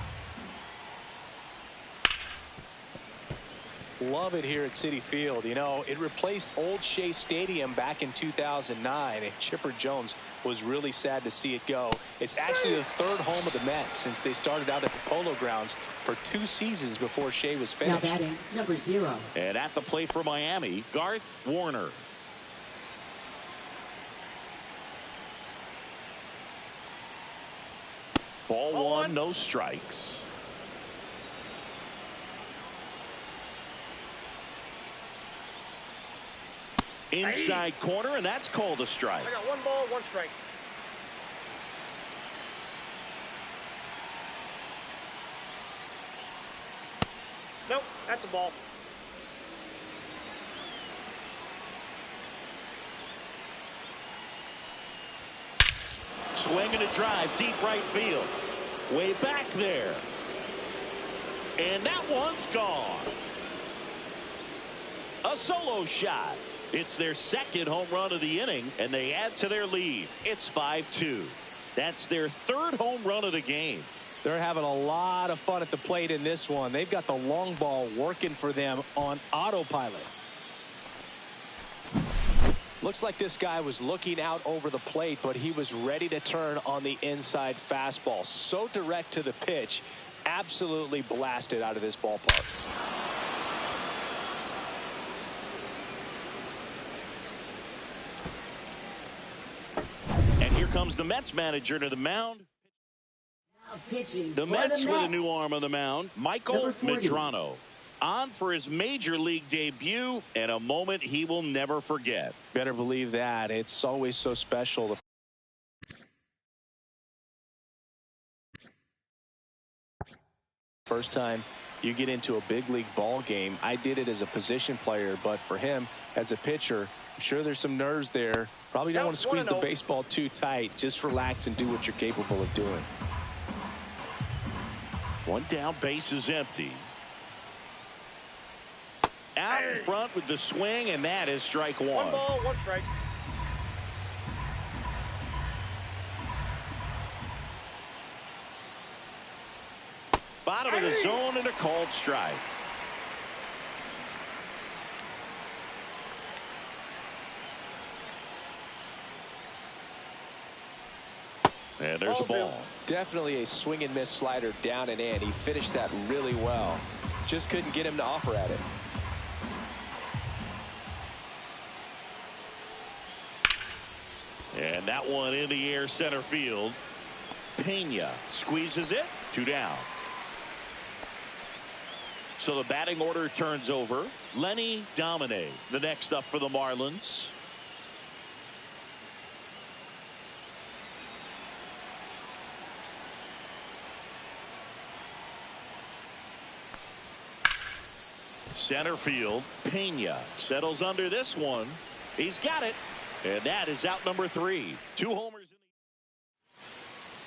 B: Love it here at Citi Field. You know, it replaced Old Shea Stadium back in 2009, and Chipper Jones was really sad to see it go. It's actually the third home of the Mets since they started out at the Polo Grounds for 2 seasons before Shea was finished.
D: Now batting, number 0.
A: And at the plate for Miami, Garth Warner. Ball 1, no strikes. Inside corner, and that's called a strike.
C: I got 1 ball, 1 strike. Nope, that's a ball.
A: Swing and a drive, deep right field. Way back there. And that one's gone. A solo shot. It's their second home run of the inning, and they add to their lead. It's 5-2. That's their third home run of the game.
B: They're having a lot of fun at the plate in this one. They've got the long ball working for them on autopilot. Looks like this guy was looking out over the plate, but he was ready to turn on the inside fastball. So direct to the pitch, absolutely blasted out of this ballpark.
A: And here comes the Mets manager to the mound.
D: Now pitching
A: The
D: for
A: Mets
D: the
A: with a
D: Mets.
A: new arm on the mound, Michael
D: Number 40.
A: Medrano. On for his major league debut, and a moment he will never forget.
B: Better believe that. It's always so special. First time you get into a big league ball game. I did it as a position player, but for him as a pitcher, I'm sure there's some nerves there. Probably don't want to squeeze the baseball too tight. Just relax and do what you're capable of doing.
A: One down, base is empty. Out in front with the swing, and that is strike 1.
C: 1 ball, 1 strike.
A: Bottom of the zone and a called strike. And there's a ball.
B: Definitely a swing and miss slider down and in. He finished that really well. Just couldn't get him to offer at it.
A: And that one in the air center field. Pena squeezes it. 2 down. So the batting order turns over. Lenny Domine, the next up for the Marlins. Center field, Pena settles under this one. He's got it. And that is out number 3. 2 homers.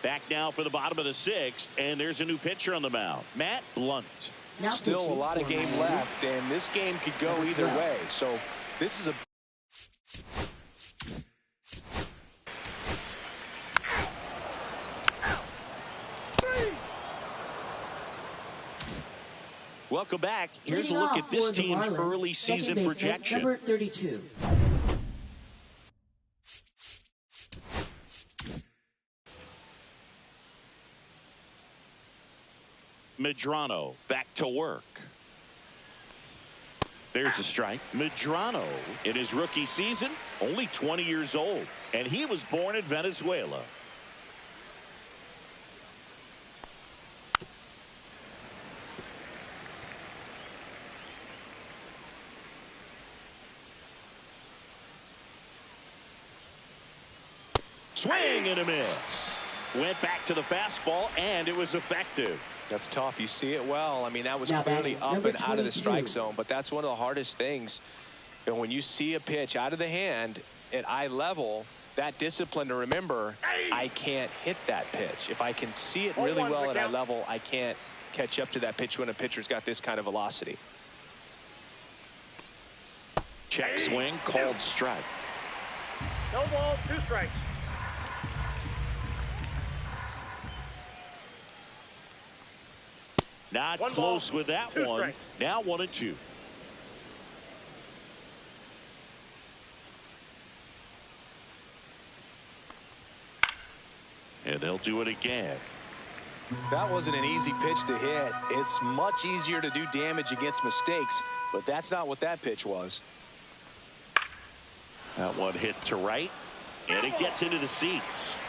A: Back now for the bottom of the 6th, and there's a new pitcher on the mound, Matt Blunt.
D: Now
B: Still a
D: pitching
B: lot of
D: for
B: game
D: Miami,
B: left, and this game could go
D: number
B: either
D: 12.
B: way. So this is a
A: Welcome back. Here's a
D: Leading
A: look
D: off
A: at this
D: for the
A: team's
D: Marlins,
A: early
D: second
A: season
D: baseman,
A: projection.
D: Number 32.
A: Medrano back to work. There's a strike. Medrano in his rookie season, only 20 years old, and he was born in Venezuela. Swing and a miss. Went back to the fastball, and it was effective.
B: That's tough. You see it well. I mean, that was
D: Now
B: clearly
D: batting,
B: up
D: number
B: and out of the
D: 22.
B: strike zone, but that's one of the hardest things. You know, when you see a pitch out of the hand at eye level, that discipline to remember, I can't hit that pitch. If I can see it really well at eye level, I can't catch up to that pitch when a pitcher's got this kind of velocity.
A: Check swing, called strike.
C: No ball, 2 strikes.
A: Not
C: One
A: close
C: ball,
A: with that
C: 2
A: one.
C: strikes.
A: Now 1-2. And they'll do it again.
B: That wasn't an easy pitch to hit. It's much easier to do damage against mistakes, but that's not what that pitch was.
A: That one hit to right, and it gets into the seats.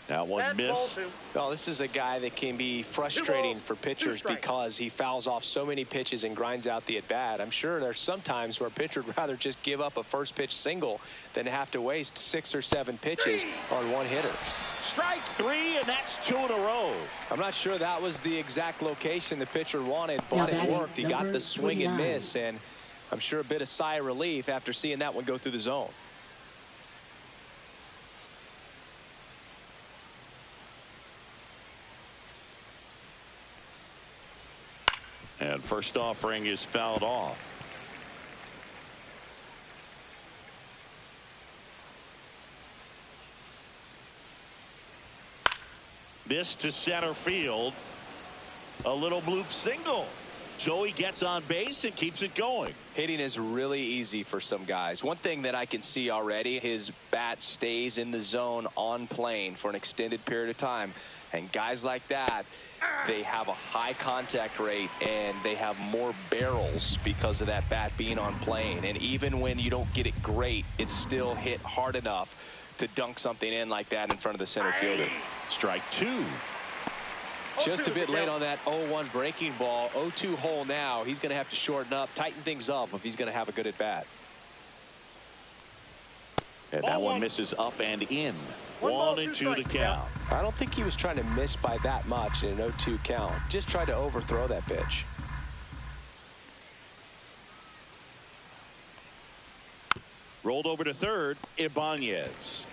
A: That one
C: Bad ball,
A: missed.
C: 2.
B: Well, this is a guy that can be frustrating for
C: 2
B: pitchers
C: strikes.
B: because he fouls off so many pitches and grinds out the at-bat. I'm sure there's some times where a pitcher would rather just give up a first pitch single than have to waste 6 or 7 pitches on one hitter.
A: Strike 3, and that's 2 in a row.
B: I'm not sure that was the exact location the pitcher wanted,
D: Now
B: but it
D: batting,
B: worked. He got
D: number
B: the swing and
D: 29.
B: miss, and I'm sure a bit of sigh of relief after seeing that one go through the zone.
A: And first offering is fouled off. This to center field. A little bloop single. So he gets on base and keeps it going.
B: Hitting is really easy for some guys. One thing that I can see already, his bat stays in the zone on plane for an extended period of time. And guys like that, they have a high contact rate and they have more barrels because of that bat being on plane. And even when you don't get it great, it's still hit hard enough to dunk something in like that in front of the center fielder.
A: Strike 2.
B: Just a bit late on that 0-1 breaking ball. 0-2 hole now. He's going to have to shorten up, tighten things up if he's going to have a good at bat.
A: And that one misses up and in. 1-2 the count.
B: I don't think he was trying to miss by that much in an 0-2 count. Just tried to overthrow that pitch.
A: Rolled over to third. Ibanez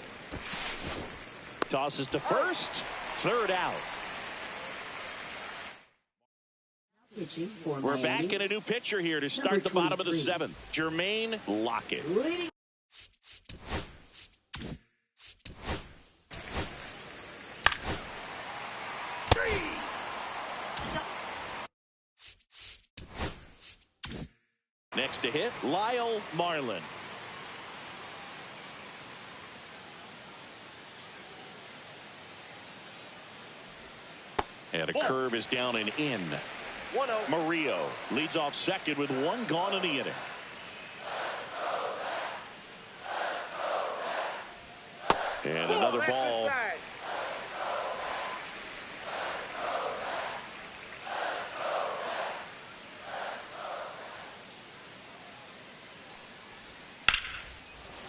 A: tosses to first. Third out.
D: Pitching for
A: We're
D: Miami,
A: back in a new pitcher here to start
D: number
A: the bottom of the
D: 23.
A: 7th. Jermaine Lockett.
D: leading
A: Next to hit, Lyle Marlin. And a curve is down and in.
C: 1-0.
A: Murillo leads off second with 1 gone in the inning. And another ball.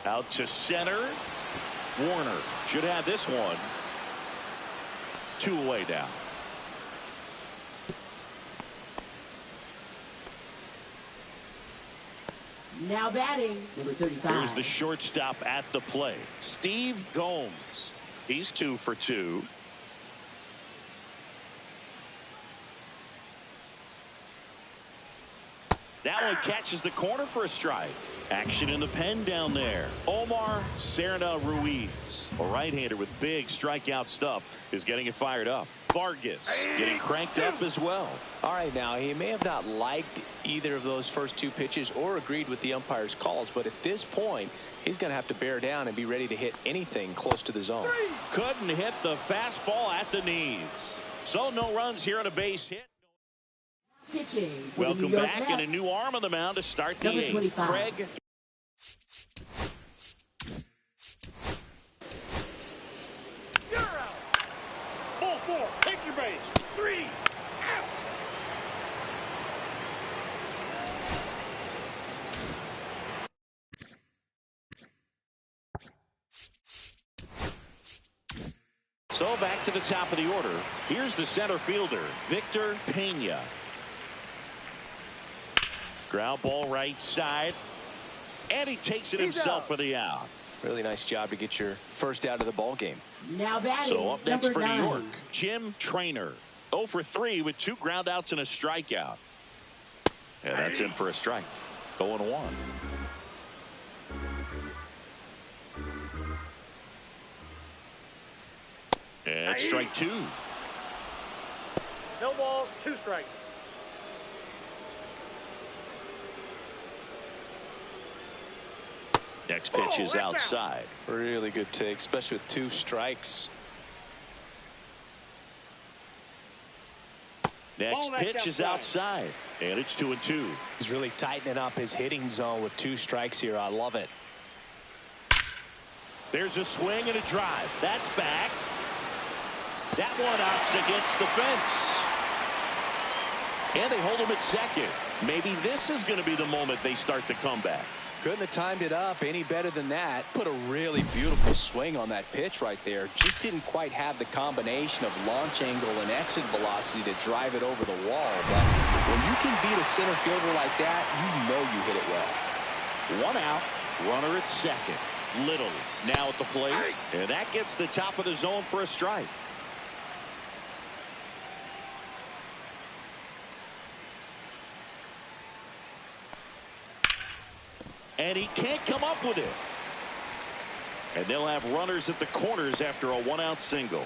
A: Out to center. Warner should have this one. 2 away now.
D: Now batting, number 35.
A: Here's the shortstop at the plate, Steve Gomes. He's 2 for 2. That one catches the corner for a strike. Action in the pen down there. Omar Serna Ruiz, a right-hander with big strikeout stuff, is getting it fired up. Vargas getting cranked up as well.
B: All right, now he may have not liked either of those first 2 pitches or agreed with the umpire's calls, but at this point he's going to have to bear down and be ready to hit anything close to the zone.
A: Couldn't hit the fastball at the knees. So no runs here on a base hit.
D: Pitching.
A: Welcome back, and a new arm on the mound to start the
D: Number
A: 8th.
D: 25.
A: Craig.
C: You're out. Ball 4. Take your base. 3. Out.
A: So back to the top of the order. Here's the center fielder, Victor Pena. Ground ball right side. And he takes it himself for the out.
B: Really nice job to get your first out of the ball game.
D: Now batting,
A: So up next
D: number
A: for
D: 9.
A: New York, Jim Traynor. 0 for 3 with 2 groundouts and a strikeout. And that's in for a strike. 0-1. And strike 2.
C: No balls. 2 strikes.
A: Next pitch is
C: that's out.
A: outside.
B: Really good take, especially with 2 strikes.
A: Next
C: Ball, that's
A: pitch is
C: outside.
A: outside. And it's 2-2.
B: He's really tightening up his hitting zone with 2 strikes here. I love it.
A: There's a swing and a drive. That's back. That one knocks against the fence. And they hold him at second. Maybe this is going to be the moment they start the comeback.
B: Couldn't have timed it up any better than that. Put a really beautiful swing on that pitch right there. Just didn't quite have the combination of launch angle and exit velocity to drive it over the wall. But when you can beat a center fielder like that, you know you hit it well.
A: 1 out. Runner at second. Little now at the plate. And that gets the top of the zone for a strike. And he can't come up with it. And they'll have runners at the corners after a 1-out single.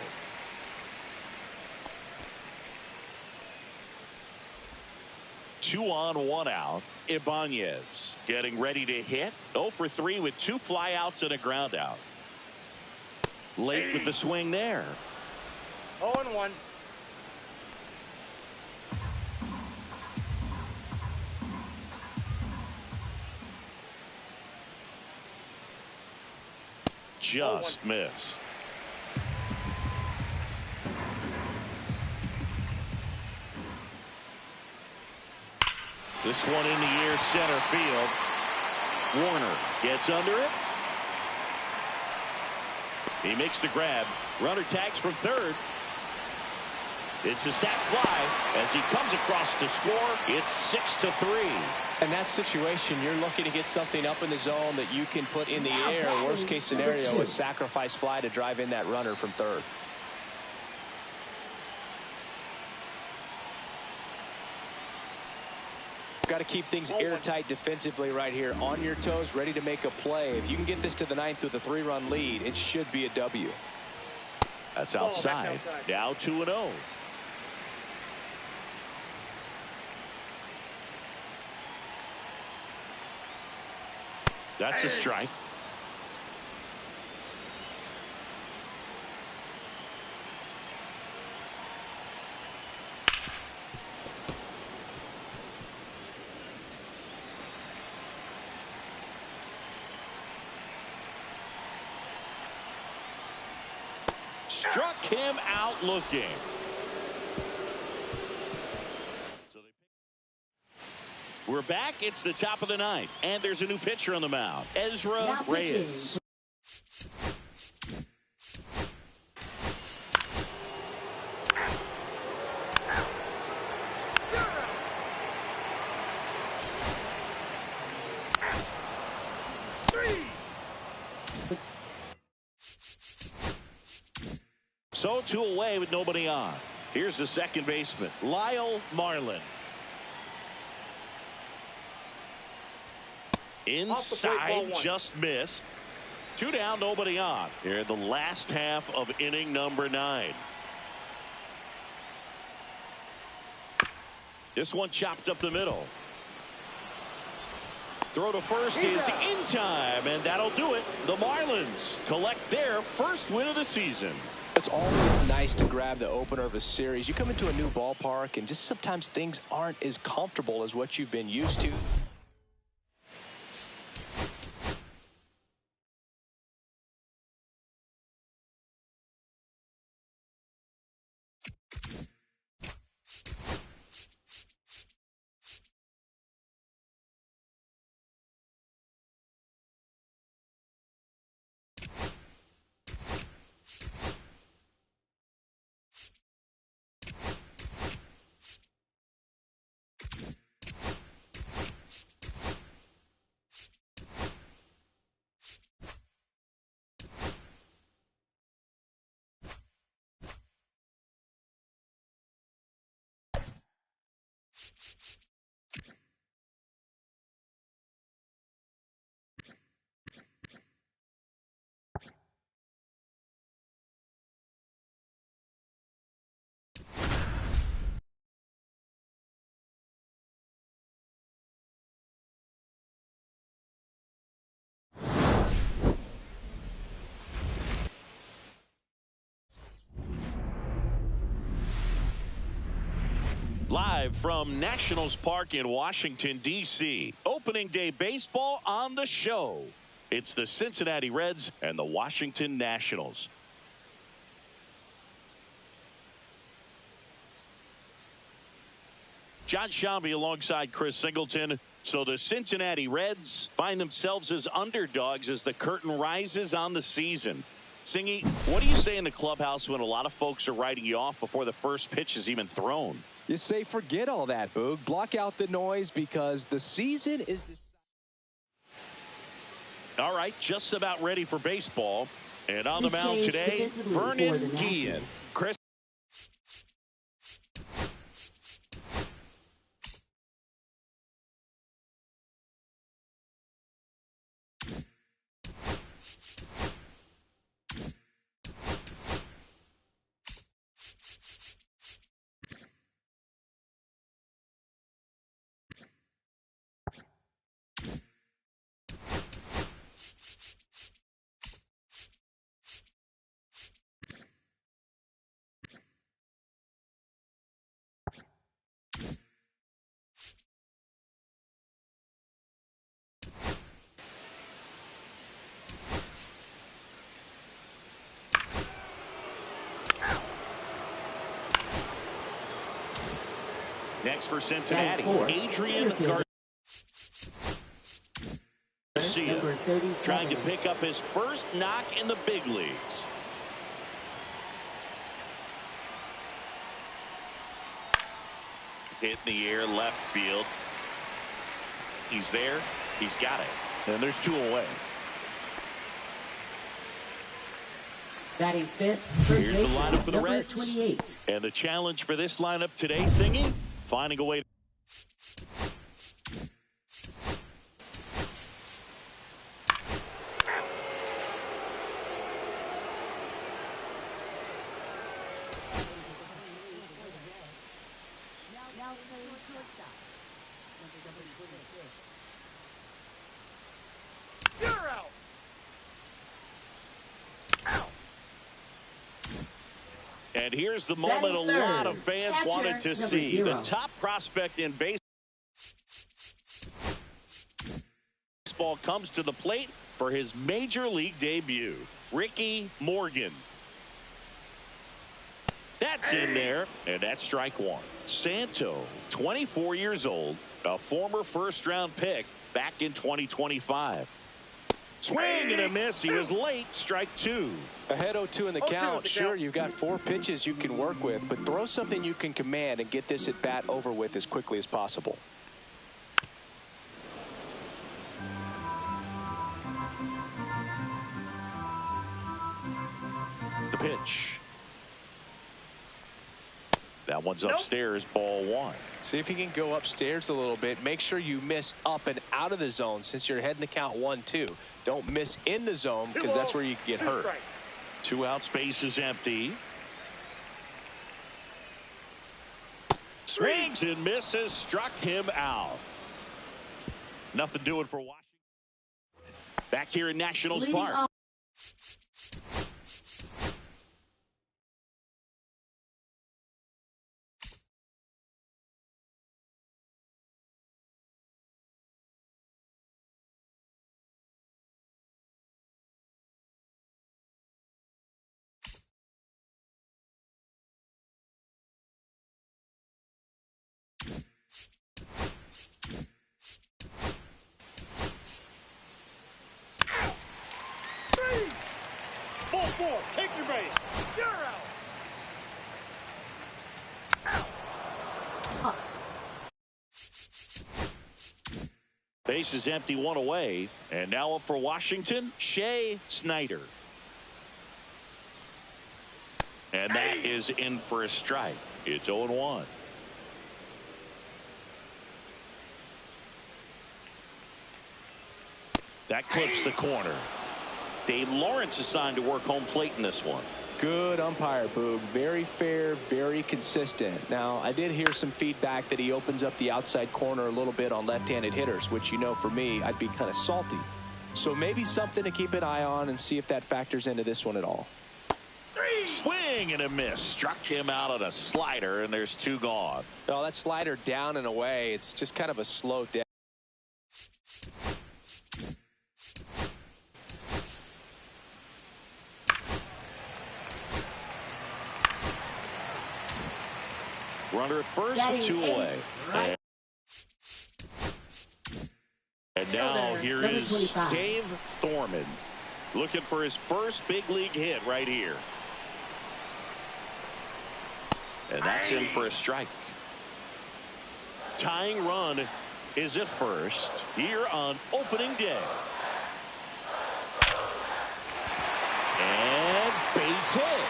A: Two on, 1 out. Ibanez getting ready to hit. 0 for 3 with 2 flyouts and a ground out. Late with the swing there.
C: 0-1.
A: Just missed. This one in the air, center field. Warner gets under it. He makes the grab. Runner tags from third. It's a sac fly as he comes across to score. It's 6-3.
B: In that situation, you're looking to get something up in the zone that you can put in the air. Worst case scenario is sacrifice fly to drive in that runner from third. Got to keep things airtight defensively right here, on your toes, ready to make a play. If you can get this to the 9th with a 3-run lead, it should be a W.
A: That's outside. Now 2-0. That's a strike. Struck him out looking. We're back. It's the top of the 9th, and there's a new pitcher on the mound, Ezra Reyes. So 2 away with nobody on. Here's the second baseman, Lyle Marlin. Inside, just missed. 2 down, nobody on. Here in the last half of inning number 9. This one chopped up the middle. Throw to first is in time, and that'll do it. The Marlins collect their first win of the season.
B: It's always nice to grab the opener of a series. You come into a new ballpark, and just sometimes things aren't as comfortable as what you've been used to.
A: Live from Nationals Park in Washington, D.C. Opening day baseball on the show. It's the Cincinnati Reds and the Washington Nationals. John Shambi alongside Chris Singleton. So the Cincinnati Reds find themselves as underdogs as the curtain rises on the season. Singy, what do you say in the clubhouse when a lot of folks are writing you off before the first pitch is even thrown?
B: You say forget all that, Boog. Block out the noise because the season is...
A: All right, just about ready for baseball. And on the mound today, Vernon Guillen. Chris. Next for Cincinnati, Adrian Garcia, trying to pick up his first knock in the big leagues. Hit in the air, left field. He's there. He's got it. And there's 2 away.
D: Batting fifth,
A: here's the lineup for the
D: number
A: Reds.
D: 28.
A: And the challenge for this lineup today, Singy, finding a way. And here's the moment a lot of fans wanted to see. The top prospect in baseball comes to the plate for his major league debut. Ricky Morgan. That's in there, and that's strike 1. Santo, 24 years old, a former first-round pick back in 2025. Swing and a miss. He was late. Strike 2.
B: Ahead 0-2 in the count. Sure, you've got 4 pitches you can work with, but throw something you can command and get this at bat over with as quickly as possible.
A: The pitch. That one's upstairs, ball one.
B: See if you can go upstairs a little bit. Make sure you miss up and out of the zone since you're heading the count 1-2. Don't miss in the zone because that's where you get hurt.
A: 2 out, space is empty. Swings and misses, struck him out. Nothing doing for Washington. Back here in Nationals Park.
C: Ball 4, take your base. You're out.
A: Base is empty, 1 away. And now up for Washington, Shea Snyder. And that is in for a strike. It's 0-1. That clips the corner. Dave Lawrence assigned to work home plate in this one.
B: Good umpire, Boog. Very fair, very consistent. Now, I did hear some feedback that he opens up the outside corner a little bit on left-handed hitters, which, you know, for me, I'd be kind of salty. So maybe something to keep an eye on and see if that factors into this one at all.
A: Swing and a miss. Struck him out on a slider, and there's 2 gone.
B: No, that slider down and away, it's just kind of a slow down.
A: Runner at first, 2 away.
D: Right.
A: And now here is Dave Thorman looking for his first big league hit right here. And that's in for a strike. Tying run is at first here on opening day. And base hit.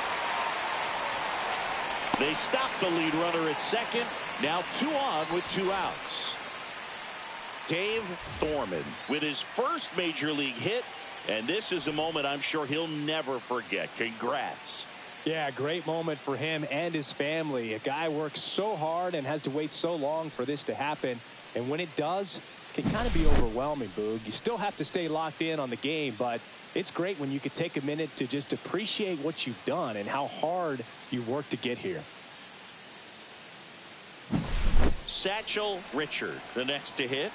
A: They stop the lead runner at second. Now 2 on with 2 outs. Dave Thorman with his first major league hit. And this is a moment I'm sure he'll never forget. Congrats.
B: Yeah, great moment for him and his family. A guy works so hard and has to wait so long for this to happen. And when it does, it can kind of be overwhelming, Boog. You still have to stay locked in on the game, but it's great when you could take a minute to just appreciate what you've done and how hard you've worked to get here.
A: Satchel Richard, the next to hit.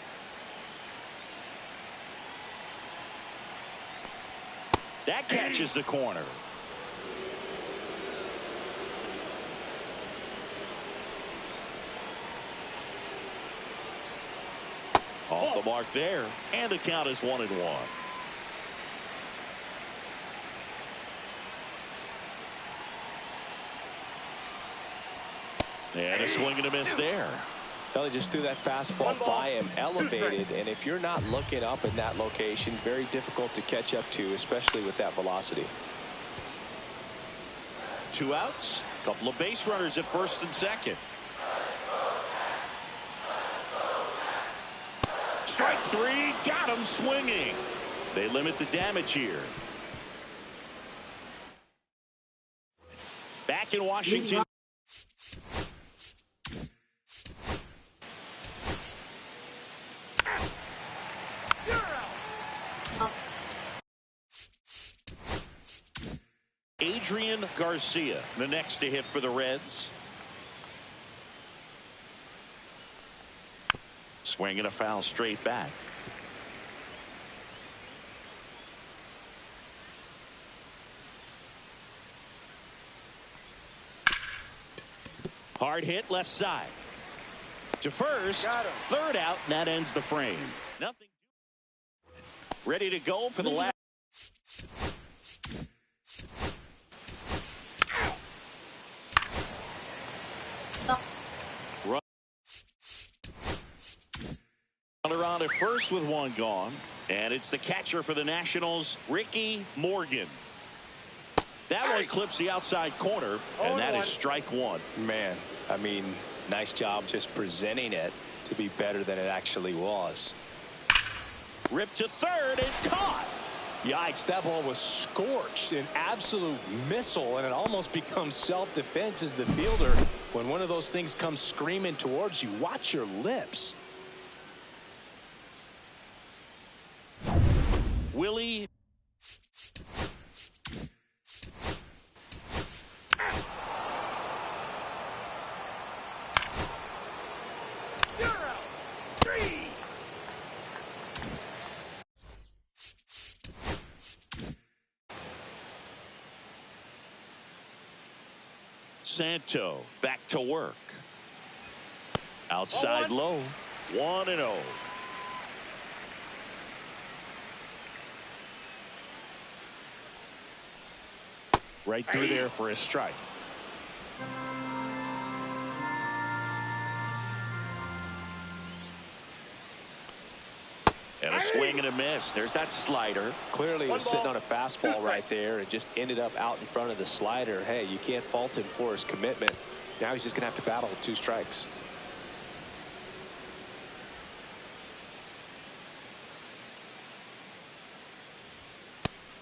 A: That catches the corner. Off the mark there, and the count is 1-1. And a swing and a miss there.
B: Well, he just threw that fastball by him, elevated, and if you're not looking up in that location, very difficult to catch up to, especially with that velocity.
A: 2 outs, couple of base runners at first and second. Strike 3, got him swinging. They limit the damage here. Back in Washington. Adrian Garcia, the next to hit for the Reds. Swinging a foul straight back. Hard hit left side. To first, third out, and that ends the frame. Nothing. Ready to go for the last. Runner on at first with 1 gone, and it's the catcher for the Nationals, Ricky Morgan. That one clips the outside corner, and that is strike one.
B: Man, I mean, nice job just presenting it to be better than it actually was.
A: Ripped to third and caught.
B: Yikes, that ball was scorched, an absolute missile, and it almost becomes self-defense as the fielder. When one of those things comes screaming towards you, watch your lips.
A: Willie. Santo back to work. Outside low. 1-0. Right through there for a strike. And a swing and a miss. There's that slider.
B: Clearly he was sitting on a fastball right there and just ended up out in front of the slider. Hey, you can't fault him for his commitment. Now he's just going to have to battle with 2 strikes.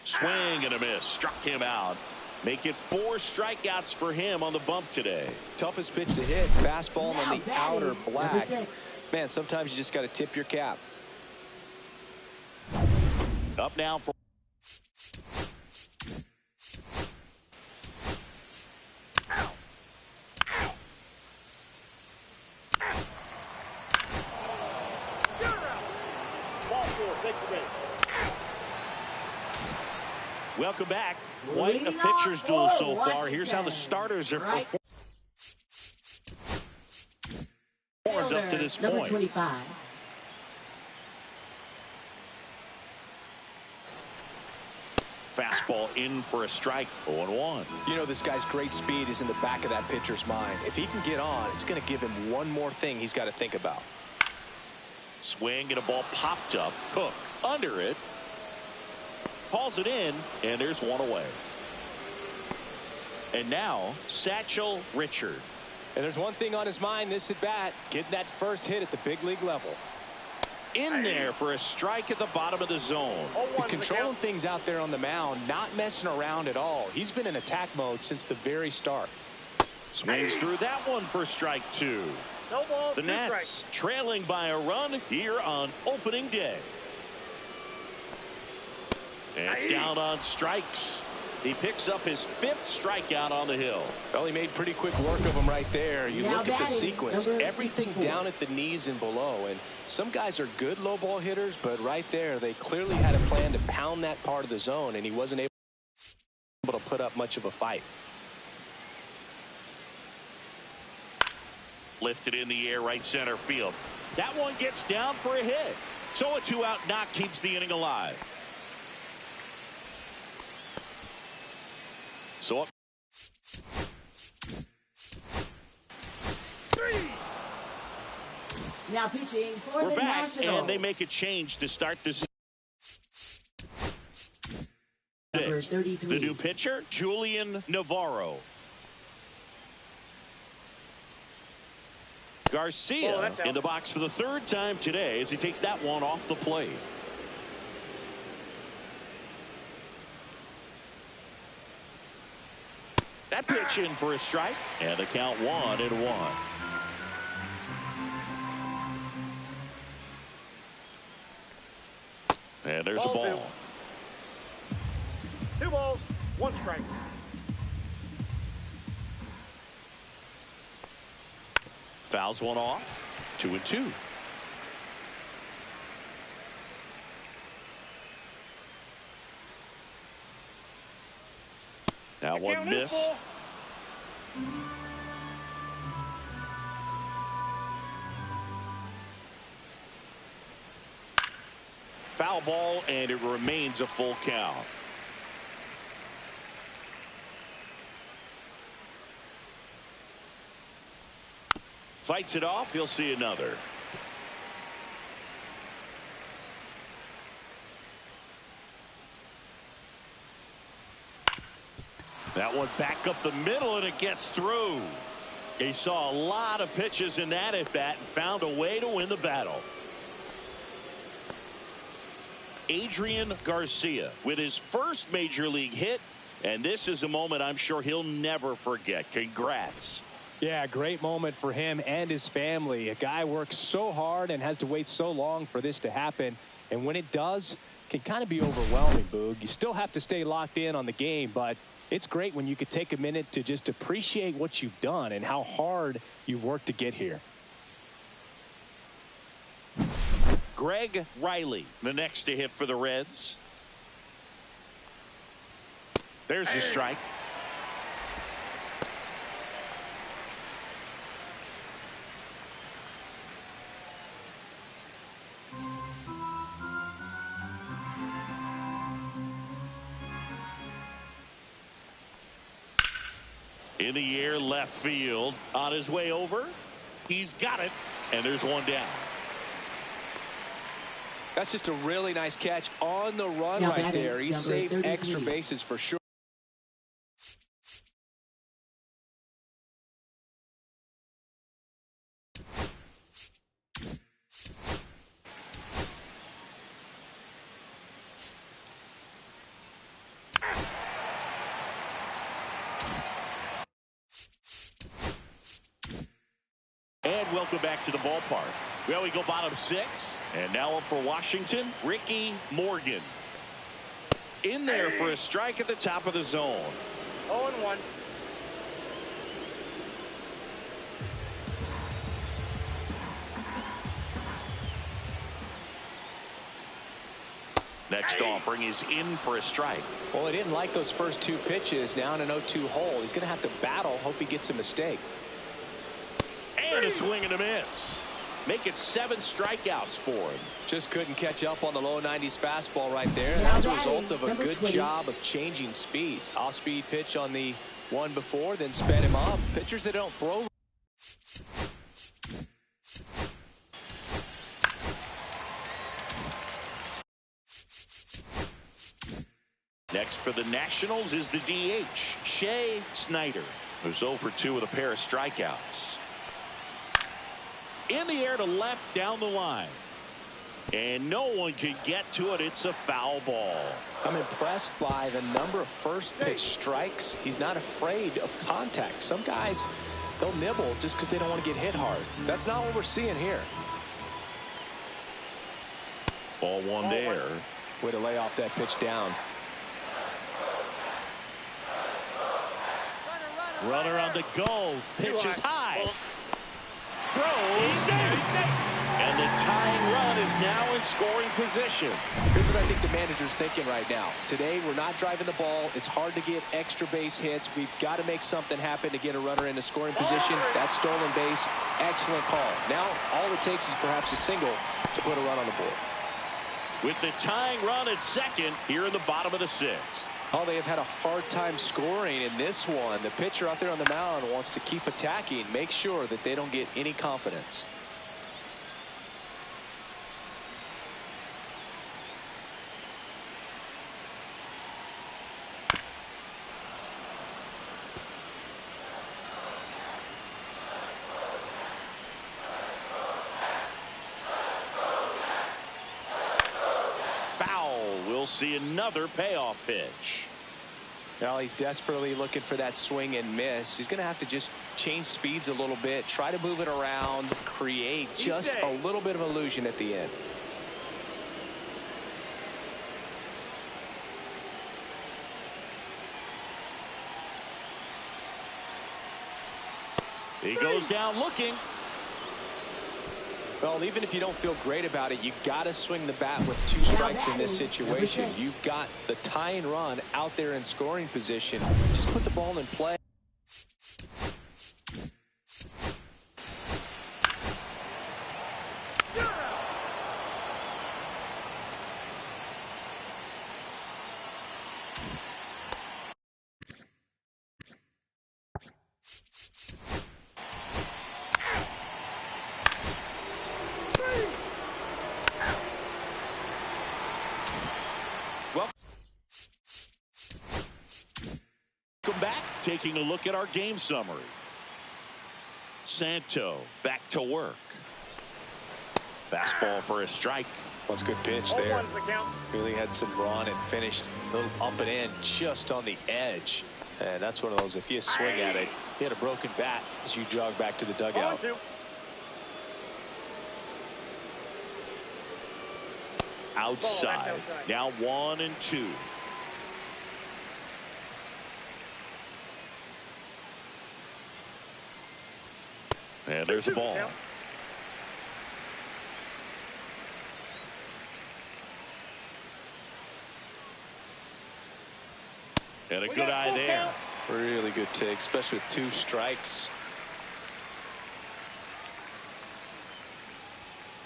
A: Swing and a miss. Struck him out. Make it 4 strikeouts for him on the bump today.
B: Toughest pitch to hit. Fastball on the outer black. Man, sometimes you just got to tip your cap.
A: Up now for
C: Ball 4, take the base.
A: welcome back. Quite a pitcher's duel so far. Here's how the starters are performed up to this
D: Number
A: point.
D: 25.
A: Fastball in for a strike. 0-1.
B: You know, this guy's great speed is in the back of that pitcher's mind. If he can get on, it's going to give him one more thing he's got to think about.
A: Swing and a ball popped up. Cook under it. Hauls it in, and there's one away. And now, Satchel Richard.
B: And there's one thing on his mind this at bat, getting that first hit at the big league level.
A: In there for a strike at the bottom of the zone.
B: He's controlling things out there on the mound, not messing around at all. He's been in attack mode since the very start.
A: Swings through that one for strike 2.
C: No ball,
A: The
C: 2
A: Nats
C: strikes.
A: trailing by a run here on opening day. And down on strikes. He picks up his 5th strikeout on the hill.
B: Well, he made pretty quick work of him right there. You
D: Now
B: look at the
D: batting,
B: sequence,
D: number
B: everything
D: 54.
B: down at the knees and below. And some guys are good low ball hitters, but right there, they clearly had a plan to pound that part of the zone, and he wasn't able to put up much of a fight.
A: Lifted in the air, right center field. That one gets down for a hit. So a 2-out knock keeps the inning alive. So up.
C: 3.
D: Now pitching for
A: We're
D: the
A: back,
D: Nationals.
A: and they make a change to start this.
D: Number
A: The
D: 33.
A: new pitcher, Julian Navarro. Garcia in the box for the 3rd time today as he takes that one off the plate. That pitch in for a strike, and the count 1-1. And there's a
C: Ball
A: ball.
C: 2 balls, 1 strike.
A: Fouls one off. 2-2. Now one
C: count is
A: missed.
C: full.
A: Foul ball, and it remains a full count. Fights it off. He'll see another. That one back up the middle, and it gets through. He saw a lot of pitches in that at bat and found a way to win the battle. Adrian Garcia with his first major league hit, and this is a moment I'm sure he'll never forget. Congrats.
B: Yeah, great moment for him and his family. A guy works so hard and has to wait so long for this to happen, and when it does, it can kind of be overwhelming, Boog. You still have to stay locked in on the game, but it's great when you could take a minute to just appreciate what you've done and how hard you've worked to get here.
A: Greg Riley, the next to hit for the Reds. There's the strike. In the air, left field. On his way over. He's got it. And there's one down.
B: That's just a really nice catch on the run right there. He saved extra bases for sure.
A: And welcome back to the ballpark. Well, we go bottom six. And now up for Washington, Ricky Morgan. In there for a strike at the top of the zone.
C: 0-1.
A: Next offering is in for a strike.
B: Well, he didn't like those first two pitches. Now in an 0-2 hole. He's going to have to battle. Hope he gets a mistake.
A: And a swing and a miss. Make it 7 strikeouts for him.
B: Just couldn't catch up on the low 90s fastball right there. And as a result of a good job of changing speeds. Off-speed pitch on the one before, then sped him up. Pitchers that don't throw.
A: Next for the Nationals is the DH, Shea Snyder, who's 0 for 2 with a pair of strikeouts. In the air to left down the line. And no one can get to it. It's a foul ball.
B: I'm impressed by the number of first pitch strikes. He's not afraid of contact. Some guys, they'll nibble just because they don't want to get hit hard. That's not what we're seeing here.
A: Ball one there.
B: Way to lay off that pitch down.
A: Runner on the go. Pitch is high. Throws. And the tying run is now in scoring position.
B: Here's what I think the manager's thinking right now. Today, we're not driving the ball. It's hard to get extra base hits. We've got to make something happen to get a runner into scoring position. That stolen base, excellent call. Now, all it takes is perhaps a single to put a run on the board.
A: With the tying run at second here in the bottom of the 6th.
B: Oh, they have had a hard time scoring in this one. The pitcher out there on the mound wants to keep attacking, make sure that they don't get any confidence.
A: We'll see another payoff pitch.
B: Well, he's desperately looking for that swing and miss. He's going to have to just change speeds a little bit, try to move it around, create just a little bit of illusion at the end.
A: He goes down looking.
B: Well, even if you don't feel great about it, you got to swing the bat with 2 strikes in this situation. You've got the tying run out there in scoring position. Just put the ball in play.
A: Welcome back. Taking a look at our game summary. Santo back to work. Fastball for a strike.
B: That's a good pitch there. Really had some run and finished a little up and in just on the edge. And that's one of those, if you swing at it, you had a broken bat as you jog back to the dugout.
A: Outside. Now 1-2. And there's the ball. And a good eye there.
B: Really good take, especially with 2 strikes.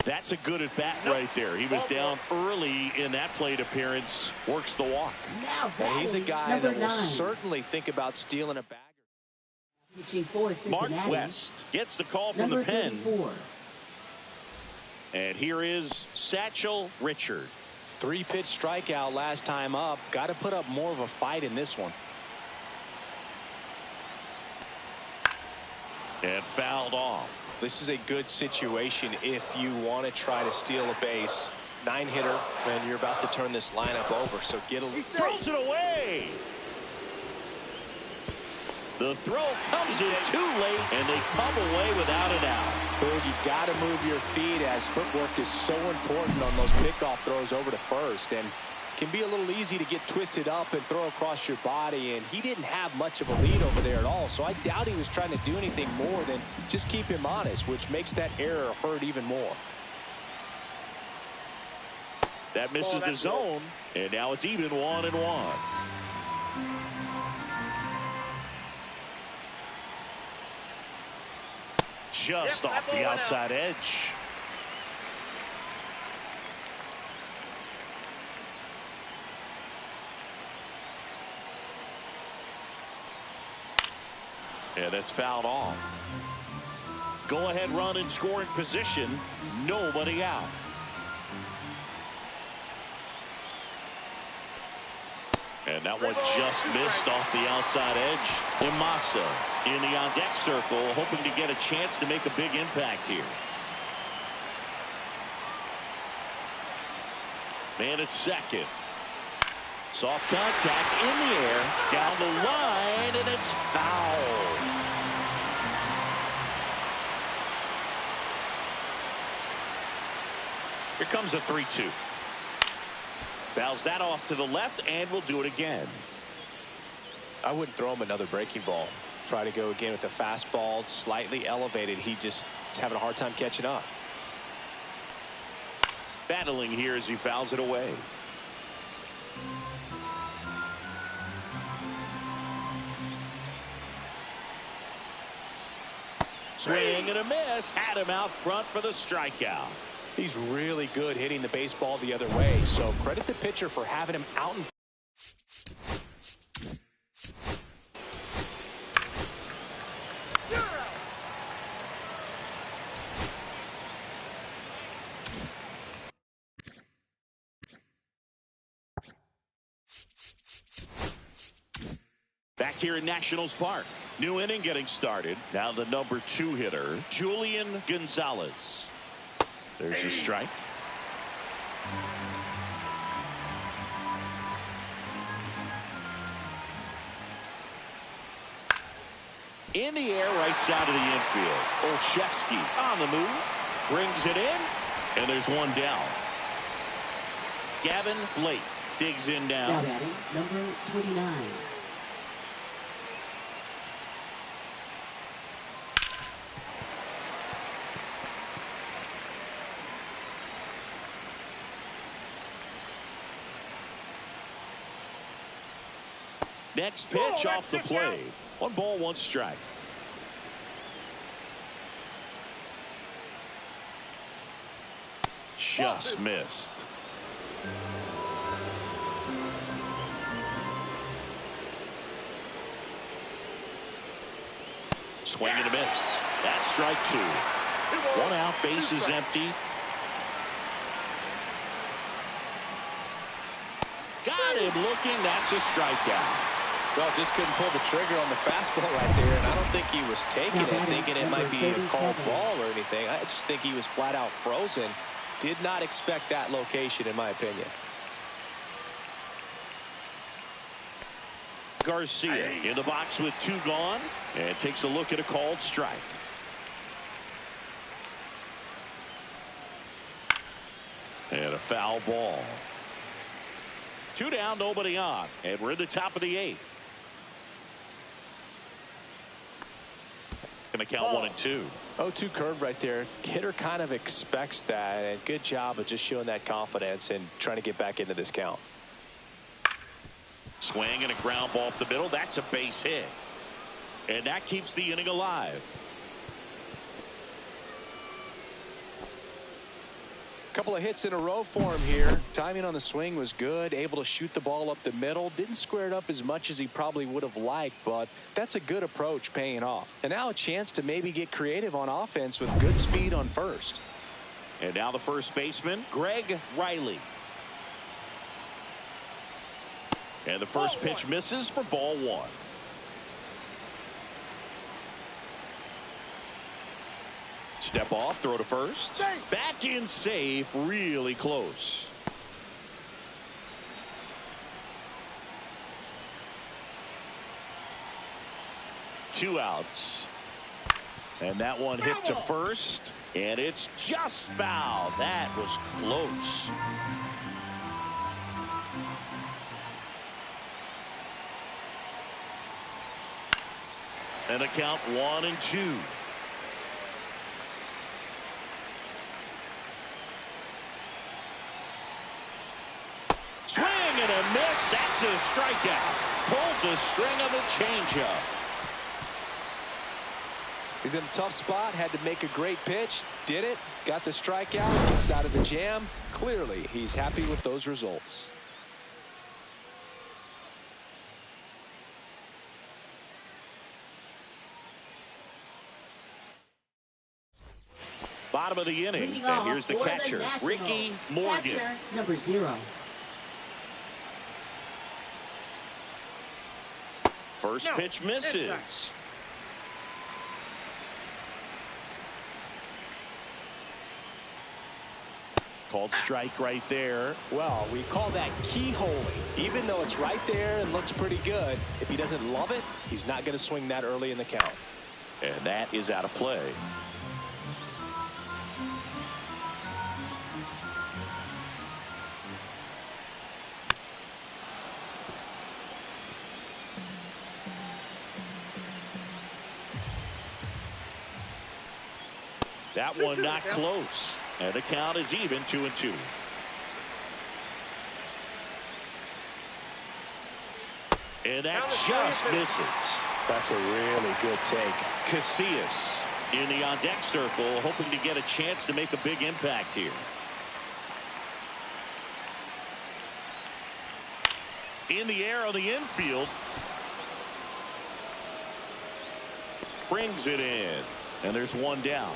A: That's a good at bat right there. He was down early in that plate appearance. Works the walk.
B: And he's a guy that will certainly think about stealing a bag.
A: Mark West gets the call from the pen.
D: 34.
A: And here is Satchel Richard.
B: 3-pitch strikeout last time up. Got to put up more of a fight in this one.
A: And fouled off.
B: This is a good situation if you want to try to steal a base. 9-hitter, and you're about to turn this lineup over. So get a little.
A: Throws it away. The throw comes in too late, and they come away without an out.
B: Boog, you got to move your feet as footwork is so important on those pickoff throws over to first, and can be a little easy to get twisted up and throw across your body, and he didn't have much of a lead over there at all, so I doubt he was trying to do anything more than just keep him honest, which makes that error hurt even more.
A: That misses the zone, and now it's even 1-1. Just off the outside edge. And it's fouled off. Go ahead run in scoring position. Nobody out. And that one just missed off the outside edge. Imasa in the on-deck circle, hoping to get a chance to make a big impact here. Man at second. Soft contact in the air, down the line, and it's foul. Here comes a 3-2. Fouls that off to the left, and we'll do it again.
B: I wouldn't throw him another breaking ball. Try to go again with the fastball, slightly elevated. He just is having a hard time catching up.
A: Battling here as he fouls it away. Swing and a miss. Had him out front for the strikeout.
B: He's really good hitting the baseball the other way, so credit the pitcher for having him out in.
A: Back here in Nationals Park. New inning getting started. Now the number 2 hitter, Julian Gonzalez. There's a strike. In the air, right side of the infield. Olszewski on the move. Brings it in. And there's one down. Gavin Blake digs in
D: Now
A: down.
D: batting, number 29.
A: Next pitch off the plate. 1 ball, 1 strike. Just missed. Swing and a miss. That's strike 2. 1 out, base is empty. Got him looking. That's a strikeout.
B: Well, just couldn't pull the trigger on the fastball right there, and I don't think he was taking it, thinking it might be a called ball or anything. I just think he was flat out frozen. Did not expect that location, in my opinion.
A: Garcia in the box with 2 gone, and takes a look at a called strike. And a foul ball. 2 down, nobody on, and we're in the top of the 8th. Going to count 1 and 2.
B: 0-2 curve right there. Hitter kind of expects that, and good job of just showing that confidence and trying to get back into this count.
A: Swing and a ground ball up the middle. That's a base hit, and that keeps the inning alive.
B: Couple of hits in a row for him here. Timing on the swing was good, able to shoot the ball up the middle. Didn't square it up as much as he probably would have liked, but that's a good approach, paying off. And now a chance to maybe get creative on offense with good speed on first.
A: And now the first baseman, Greg Riley. And the first pitch misses for ball 1. Step off, throw to first. Back in safe, really close. Two outs. And that one hit to first. And it's just foul. That was close. And a count 1 and 2. Swing and a miss. That's a strikeout. Pulled the string of the changeup.
B: He's in a tough spot. Had to make a great pitch. Did it. Got the strikeout. Gets out of the jam. Clearly, he's happy with those results.
A: Bottom of the inning, and here's the catcher, Ricky Morgan.
D: Catcher, number 0.
A: First pitch misses. Called strike right there.
B: Well, we call that keyholing. Even though it's right there and looks pretty good, if he doesn't love it, he's not going to swing that early in the count.
A: And that is out of play. That one not close. And the count is even 2 and 2. And that just misses.
B: That's a really good take.
A: Casillas in the on-deck circle, hoping to get a chance to make a big impact here. In the air on the infield. Brings it in. And there's one down.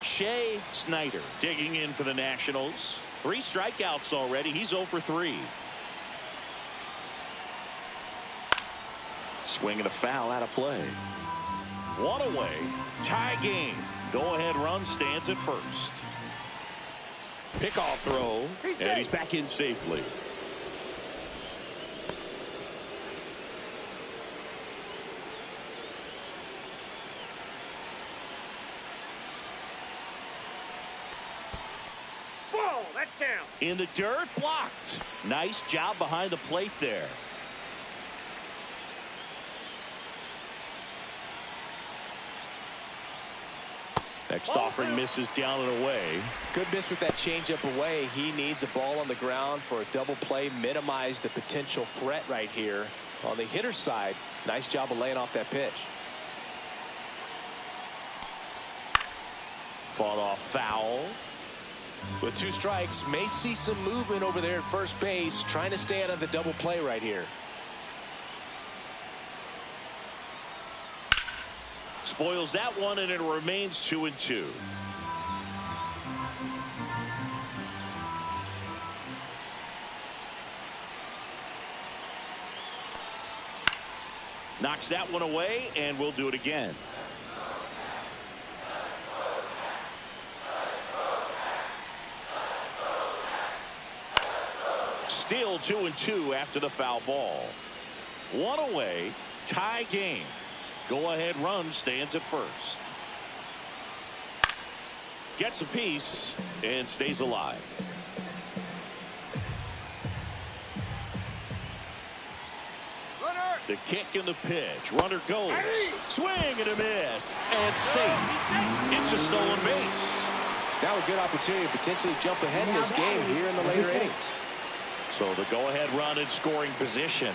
A: Shea Snyder digging in for the Nationals. 3 strikeouts already. He's 0 for 3. Swing and a foul out of play. 1 away. Tie game. Go ahead run stands at first. Pickoff throw. And he's back in safely. In the dirt, blocked. Nice job behind the plate there. Next offering misses down and away.
B: Good miss with that changeup away. He needs a ball on the ground for a double play. Minimize the potential threat right here. On the hitter side, nice job of laying off that pitch.
A: Fought off foul.
B: With 2 strikes, may see some movement over there at first base, trying to stay out of the double play right here.
A: Spoils that one, and it remains 2-2. Knocks that one away, and we'll do it again. Still 2-2 after the foul ball. One away, tie game. Go-ahead run stands at first. Gets a piece and stays alive. The kick and the pitch. Runner goes. Swing and a miss. And safe. It's a stolen base.
B: Now a good opportunity to potentially jump ahead in this game here in the later innings.
A: So the go-ahead run in scoring position.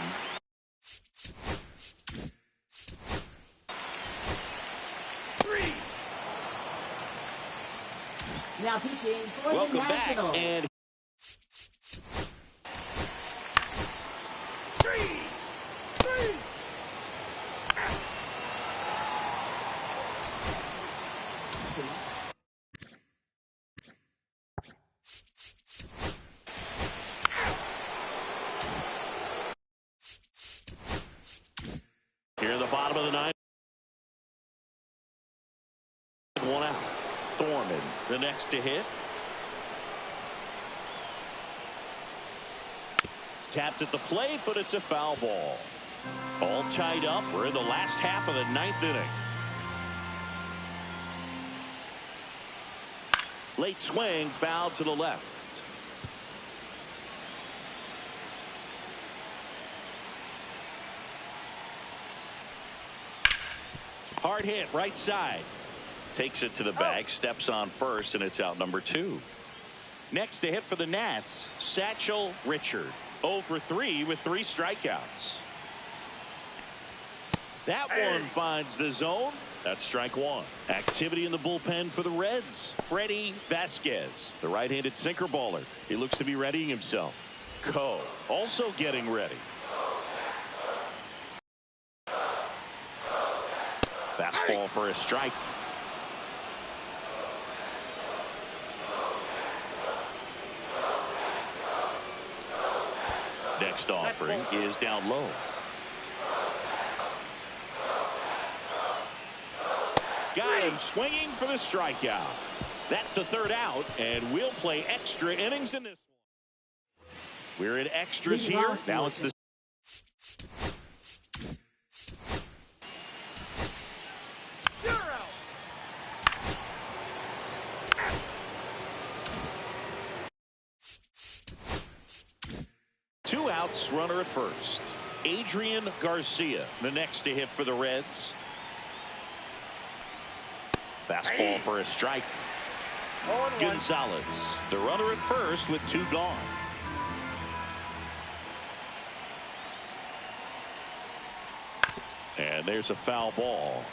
D: Now pitching for
A: Welcome
D: the
A: back.
D: Nationals.
A: And here in the bottom of the ninth. One out. Thorman, the next to hit. Tapped at the plate, but it's a foul ball. All tied up. We're in the last half of the ninth inning. Late swing, foul to the left. Hard hit, right side. Takes it to the bag, steps on first, and it's out number 2. Next to hit for the Nats, Satchel Richard. 0 for 3 with 3 strikeouts. That one finds the zone. That's strike 1. Activity in the bullpen for the Reds. Freddie Vasquez, the right-handed sinker baller. He looks to be readying himself. Coe also getting ready. Fastball for a strike. Next offering is down low. Got him swinging for the strikeout. That's the 3rd out, and we'll play extra innings in this one. We're in extras here. Now it's the 2 outs, runner at first. Adrian Garcia, the next to hit for the Reds. Fastball for a strike. Gonzalez, the runner at first with 2 gone. And there's a foul ball.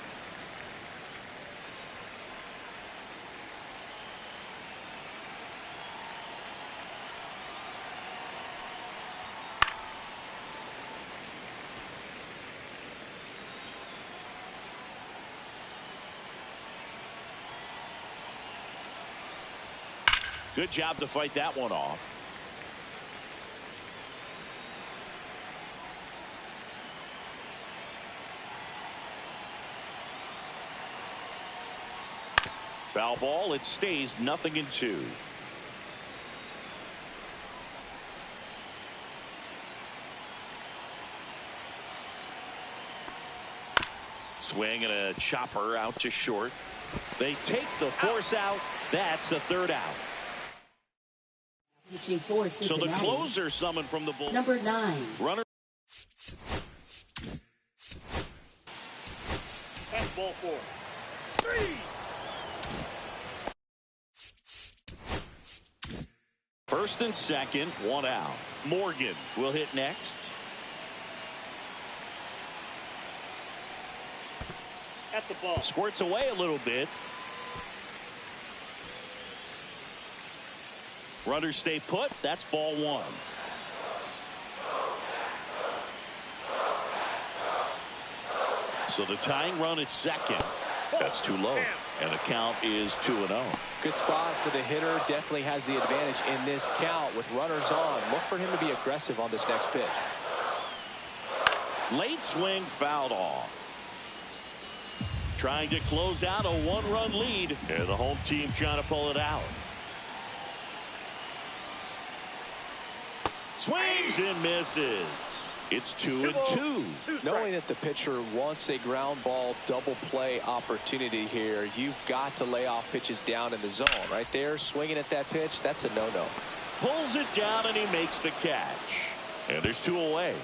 A: Good job to fight that one off. Foul ball. It stays 0-2. Swing and a chopper out to short. They take the force out. That's the 3rd out. So the closer summoned from the bull.
D: Number 9.
A: Runner.
C: That's ball 4. 3.
A: First and second, 1 out. Morgan will hit next.
C: That's a ball.
A: Squirts away a little bit. Runners stay put. That's ball 1. So the tying run at second. That's too low. And the count is 2-0.
B: Good spot for the hitter. Definitely has the advantage in this count with runners on. Look for him to be aggressive on this next pitch.
A: Late swing fouled off. Trying to close out a one-run lead. And the home team trying to pull it out. Swings and misses. It's 2-2.
B: Knowing that the pitcher wants a ground ball double play opportunity here, you've got to lay off pitches down in the zone. Right there, swinging at that pitch, that's a no-no.
A: Pulls it down and he makes the catch. And there's 2 away.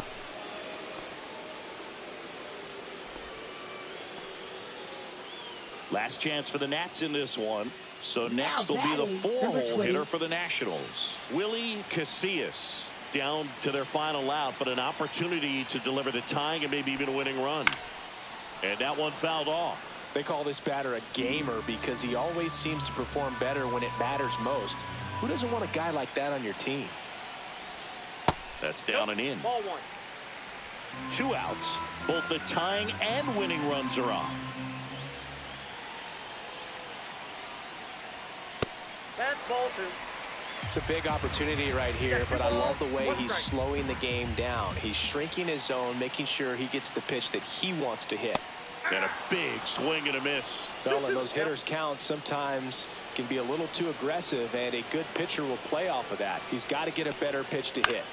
A: Last chance for the Nats in this one. So next will be the 4-hole hitter for the Nationals. Willie Casillas. Down to their final out, but an opportunity to deliver the tying and maybe even a winning run. And that one fouled off.
B: They call this batter a gamer because he always seems to perform better when it matters most. Who doesn't want a guy like that on your team?
A: That's down and in.
C: Ball 1.
A: 2 outs. Both the tying and winning runs are on.
C: That's ball 2.
B: It's a big opportunity right here, but I love the way he's slowing the game down. He's shrinking his zone, making sure he gets the pitch that he wants to hit.
A: And a big swing and a miss.
B: Well, and those hitters count sometimes can be a little too aggressive, and a good pitcher will play off of that. He's got to get a better pitch to hit.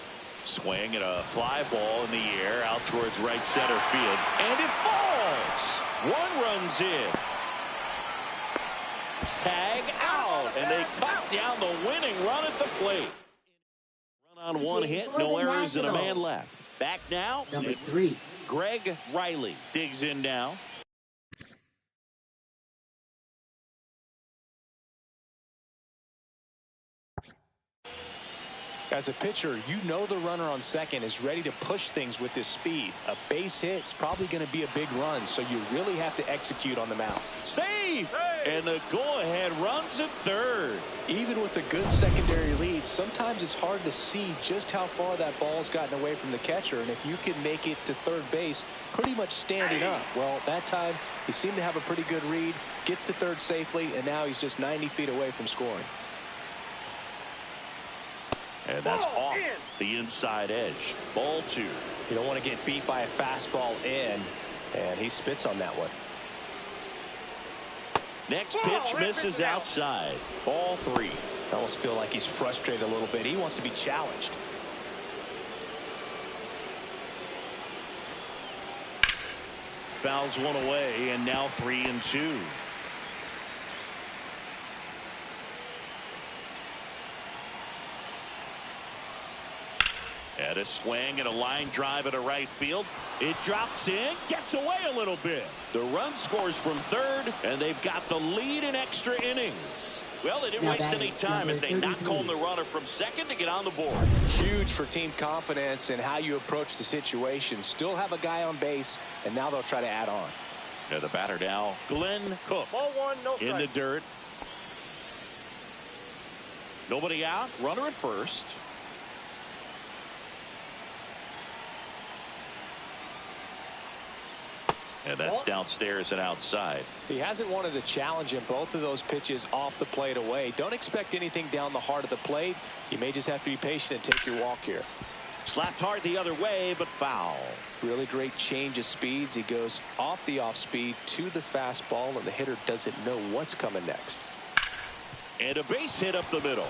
A: Swing and a fly ball in the air out towards right center field. And it falls. 1 runs in. Tag out, and they cut down the winning run at the plate. Run on 1 hit, no errors, and a man left. Back now,
D: Number 3.
A: Greg Riley digs in now.
B: As a pitcher, you know the runner on second is ready to push things with his speed. A base hit's probably going to be a big run, so you really have to execute on the mound.
A: Save! And the go-ahead runs at third.
B: Even with a good secondary lead, sometimes it's hard to see just how far that ball's gotten away from the catcher, and if you can make it to third base pretty much standing up, well, that time he seemed to have a pretty good read, gets to third safely, and now he's just 90 feet away from scoring.
A: And that's off the inside edge. Ball 2.
B: You don't want to get beat by a fastball in, and he spits on that one.
A: Next pitch misses outside. Ball 3.
B: I almost feel like he's frustrated a little bit. He wants to be challenged.
A: Fouls 1 away, and now 3-2. And a swing and a line drive at a right field. It drops in, gets away a little bit. The run scores from third, and they've got the lead in extra innings. Well, they didn't waste any time as they knock home the runner from second to get on the board.
B: Huge for team confidence and how you approach the situation. Still have a guy on base, and now they'll try to add on.
A: And the batter now, Glenn Cook.
C: Ball 1, no strike.
A: In the dirt. Nobody out, runner at first. And that's downstairs and outside.
B: He hasn't wanted to challenge him both of those pitches off the plate away. Don't expect anything down the heart of the plate. You may just have to be patient and take your walk here.
A: Slapped hard the other way, but foul.
B: Really great change of speeds. He goes off the off speed to the fastball, and the hitter doesn't know what's coming next.
A: And a base hit up the middle.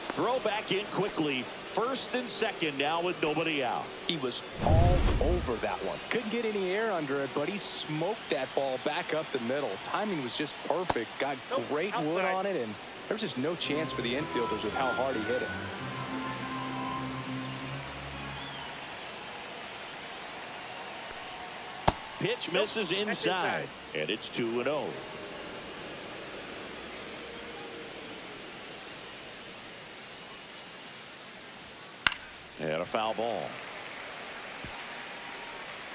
A: Throw back in quickly. First and second now with nobody out.
B: He was all over that one. Couldn't get any air under it, but he smoked that ball back up the middle. Timing was just perfect. Got great wood on it, and there was just no chance for the infielders with how hard he hit it.
A: Pitch misses inside, and it's 2-0. And a foul ball.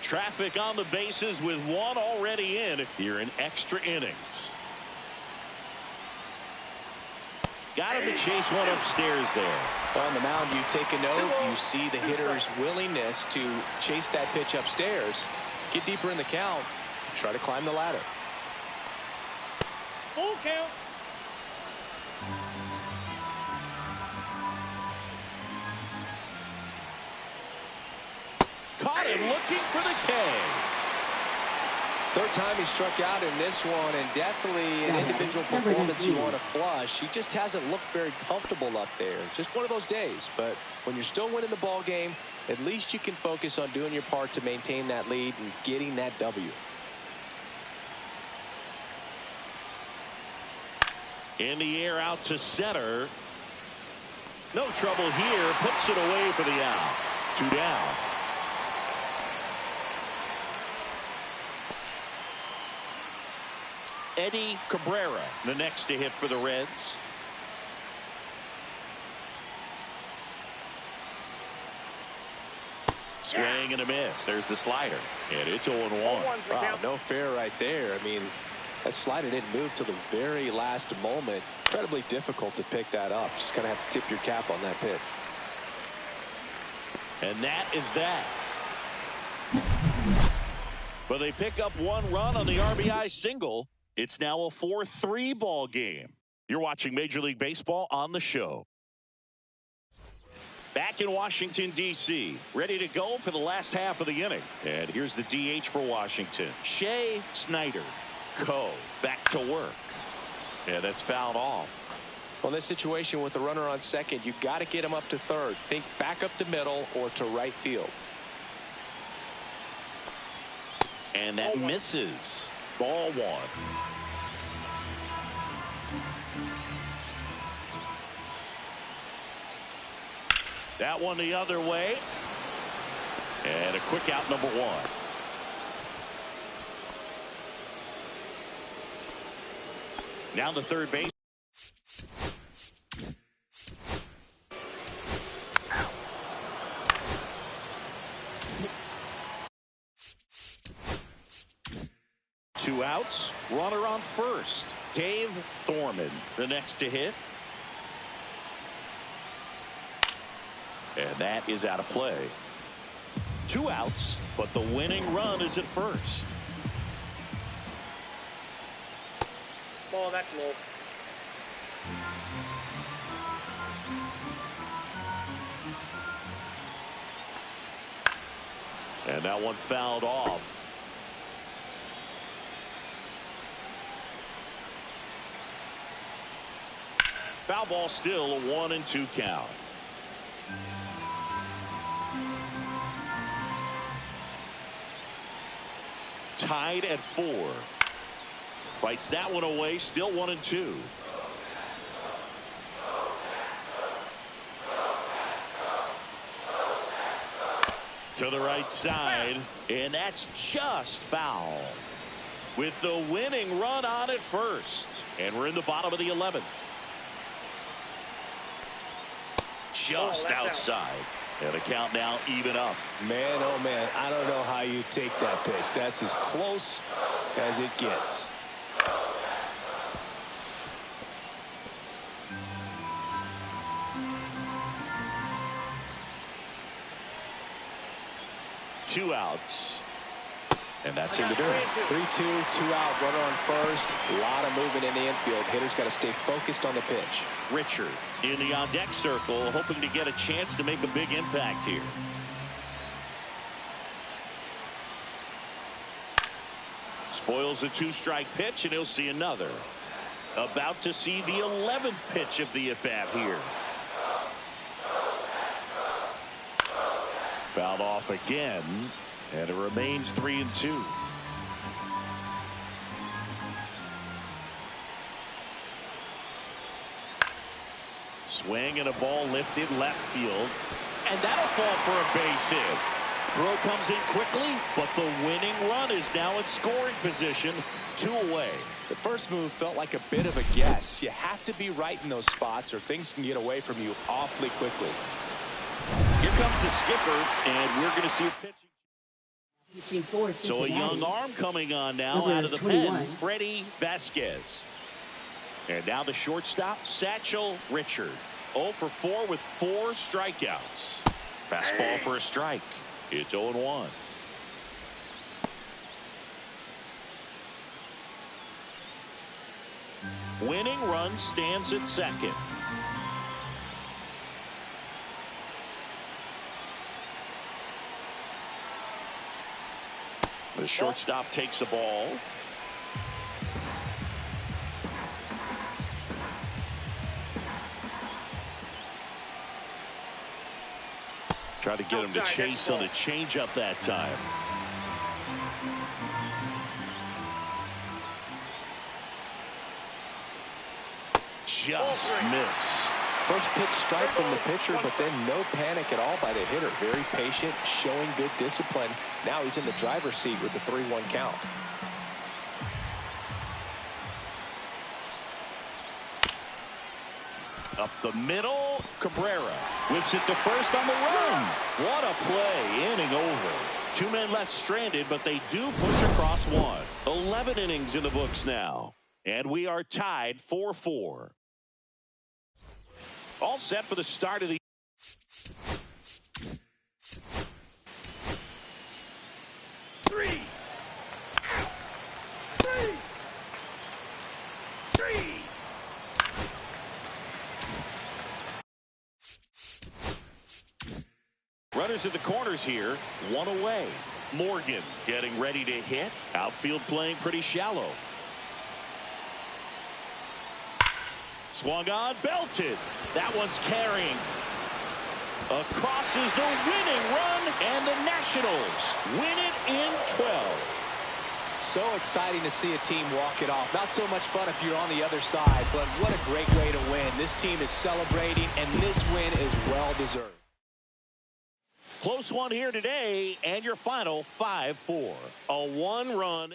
A: Traffic on the bases with 1 already in here in extra innings. Got him to chase one upstairs there.
B: On the mound, you take a note. You see the hitter's willingness to chase that pitch upstairs. get deeper in the count, try to climb the ladder.
C: Full count.
A: Caught him looking for the K.
B: Third time he struck out in this one, and definitely an individual performance you want to flush. He just hasn't looked very comfortable up there. Just one of those days. But when you're still winning the ball game, at least you can focus on doing your part to maintain that lead and getting that W.
A: In the air out to center. No trouble here. Puts it away for the out. 2 down. Eddie Cabrera, the next to hit for the Reds. Swing and a miss. There's the slider. And it's 0-1.
B: Wow, no fair right there. I mean, that slider didn't move till the very last moment. Incredibly difficult to pick that up. Just kind of have to tip your cap on that pitch.
A: And that is that. But they pick up 1 run on the RBI single. It's now a 4-3 ball game. You're watching Major League Baseball on the show. Back in Washington, D.C., ready to go for the last half of the inning. And here's the DH for Washington. Shea Snyder. Back to work. And that's fouled off.
B: Well, in this situation with the runner on second, you've got to get him up to third. Think back up the middle or to right field.
A: And that misses. Ball 1. That one the other way. And a quick out, number 1. Down to third base. Two outs. Runner on first. Dave Thorman, the next to hit. And that is out of play. 2 outs, but the winning run is at first.
C: Ball, that's low.
A: And that one fouled off. Foul ball, still a 1-2 count. Tied at 4. Fights that one away, still 1-2. To the right side, and that's just foul. With the winning run on at first. And we're in the bottom of the 11th. Just outside. And the count now even up.
B: Man, oh man, I don't know how you take that pitch. That's as close as it gets.
A: Two outs. And that's in the dirt.
B: 3-2, 2 out, runner on first. A lot of movement in the infield. Hitters got to stay focused on the pitch.
A: Richard in the on-deck circle, hoping to get a chance to make a big impact here. Spoils a 2-strike pitch, and he'll see another. About to see the 11th pitch of the at-bat here. Fouled off again, and it remains 3-2. Swing and a ball lifted left field, and that'll fall for a base hit. Throw comes in quickly, but the winning run is now in scoring position, 2 away.
B: The first move felt like a bit of a guess. You have to be right in those spots or things can get away from you awfully quickly.
A: Here comes the skipper, and we're going to see a pitching.
D: Pitching for
A: So a young arm coming on now
D: Number
A: out of the
D: 21.
A: pen, Freddie Vasquez. And now the shortstop, Satchel Richard. 0 for 4 with 4 strikeouts. Fastball for a strike. It's 0-1. Winning run stands at second. The shortstop takes the ball. Try to get him to chase on a changeup that time. Just missed.
B: First pitch strike from the pitcher, but then no panic at all by the hitter. Very patient, showing good discipline. Now he's in the driver's seat with the 3-1 count.
A: Up the middle, Cabrera whips it to first on the run. What a play, inning over. 2 men left stranded, but they do push across one. 11 innings in the books now, and we are tied 4-4. All set for the start of the three. Runners at the corners here, one away. Morgan getting ready to hit. Outfield playing pretty shallow. Swung on, belted. That one's carrying. Across is the winning run, and the Nationals win it in 12.
B: So exciting to see a team walk it off. Not so much fun if you're on the other side, but what a great way to win. This team is celebrating, and this win is well-deserved.
A: Close one here today, and your final 5-4. A one-run.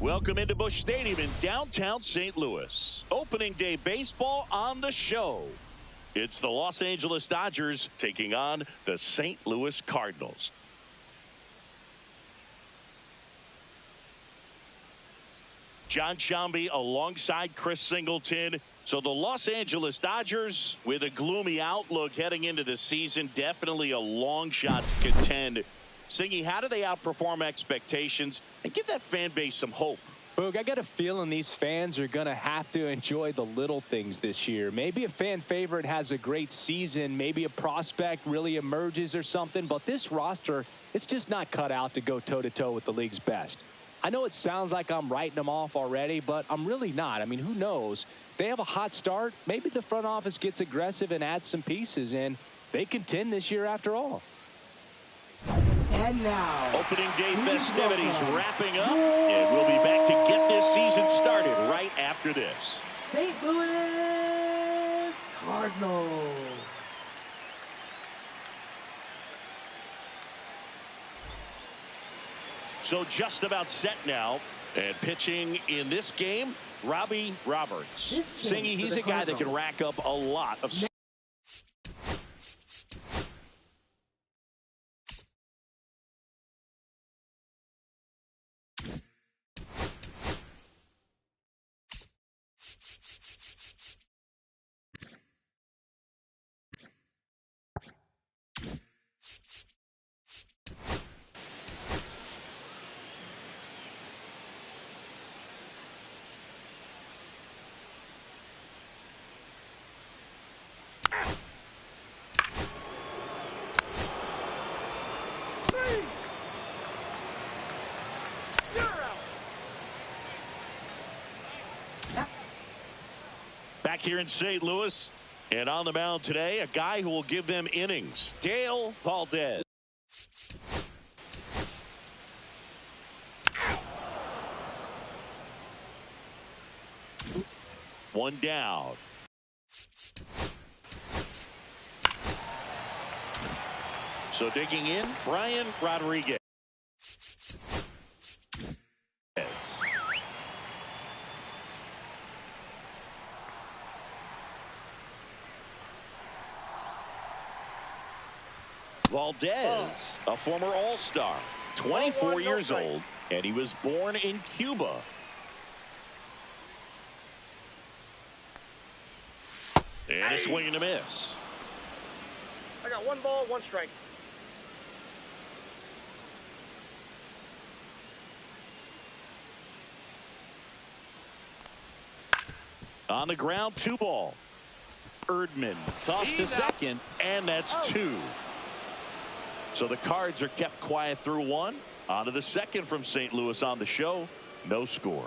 A: Welcome into Busch Stadium in downtown St. Louis. Opening day baseball on the show. It's the Los Angeles Dodgers taking on the St. Louis Cardinals. John Sciambi alongside Chris Singleton. So the Los Angeles Dodgers with a gloomy outlook heading into the season. Definitely a long shot to contend. Singy, how do they outperform expectations and give that fan base some hope?
B: Boog, I got a feeling these fans are going to have to enjoy the little things this year. Maybe a fan favorite has a great season. Maybe a prospect really emerges or something. But this roster, it's just not cut out to go toe-to-toe with the league's best. I know it sounds like I'm writing them off already, but I'm really not. I mean, who knows? They have a hot start. Maybe the front office gets aggressive and adds some pieces, and they contend this year after all.
D: And now,
A: Opening day
D: please
A: festivities
D: welcome
A: wrapping up, and we'll be back to get this season started right after this.
D: St. Louis Cardinals.
A: So just about set now, and pitching in this game, Robbie Roberts.
B: Singy, he's a guy that can rack up a lot of...
A: Back here in St. Louis, and on the mound today, a guy who will give them innings, Dale Valdez. One down. So digging in, Brian Rodriguez. Valdez, a former All-Star, 24 years old, and he was born in Cuba. And a swing and a miss.
C: I got 1 ball, 1 strike.
A: On the ground, 2 ball. Erdman tossed to second, and that's 2. So the Cards are kept quiet through 1. On to the second from St. Louis on the show. No score.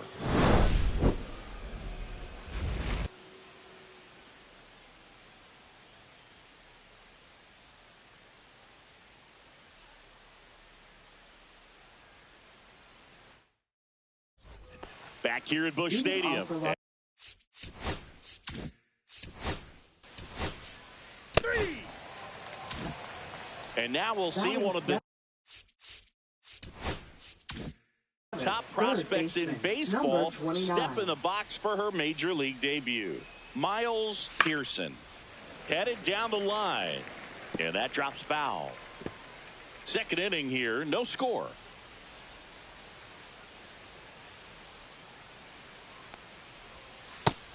A: Back here at Busch Stadium. And now we'll see one of the top prospects in baseball step in the box for her major league debut. Miles Pearson headed down the line, and that drops foul. Second inning here, no score.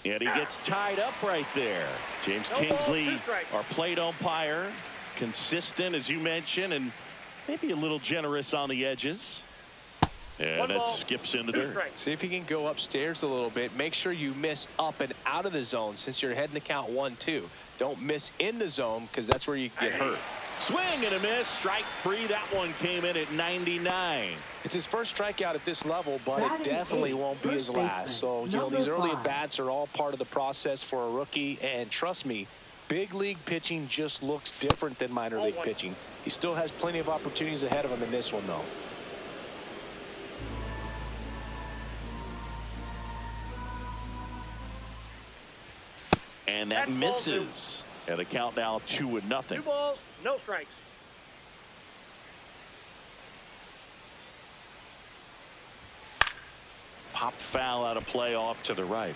A: And he gets tied up right there. James Kingsley, our plate umpire, consistent, as you mentioned, and maybe a little generous on the edges. And that skips into dirt.
B: See if you can go upstairs a little bit. Make sure you miss up and out of the zone since you're heading to count 1-2. Don't miss in the zone because that's where you get hurt.
A: Swing and a miss. Strike 3. That one came in at 99.
B: It's his first strikeout at this level, but it definitely won't be his last. So, you know, these early at-bats are all part of the process for a rookie. And trust me, big league pitching just looks different than minor league pitching. He still has plenty of opportunities ahead of him in this one, though.
A: And that misses. And the count now 2-0.
C: 2 balls, no strikes.
A: Pop foul out of play off to the right.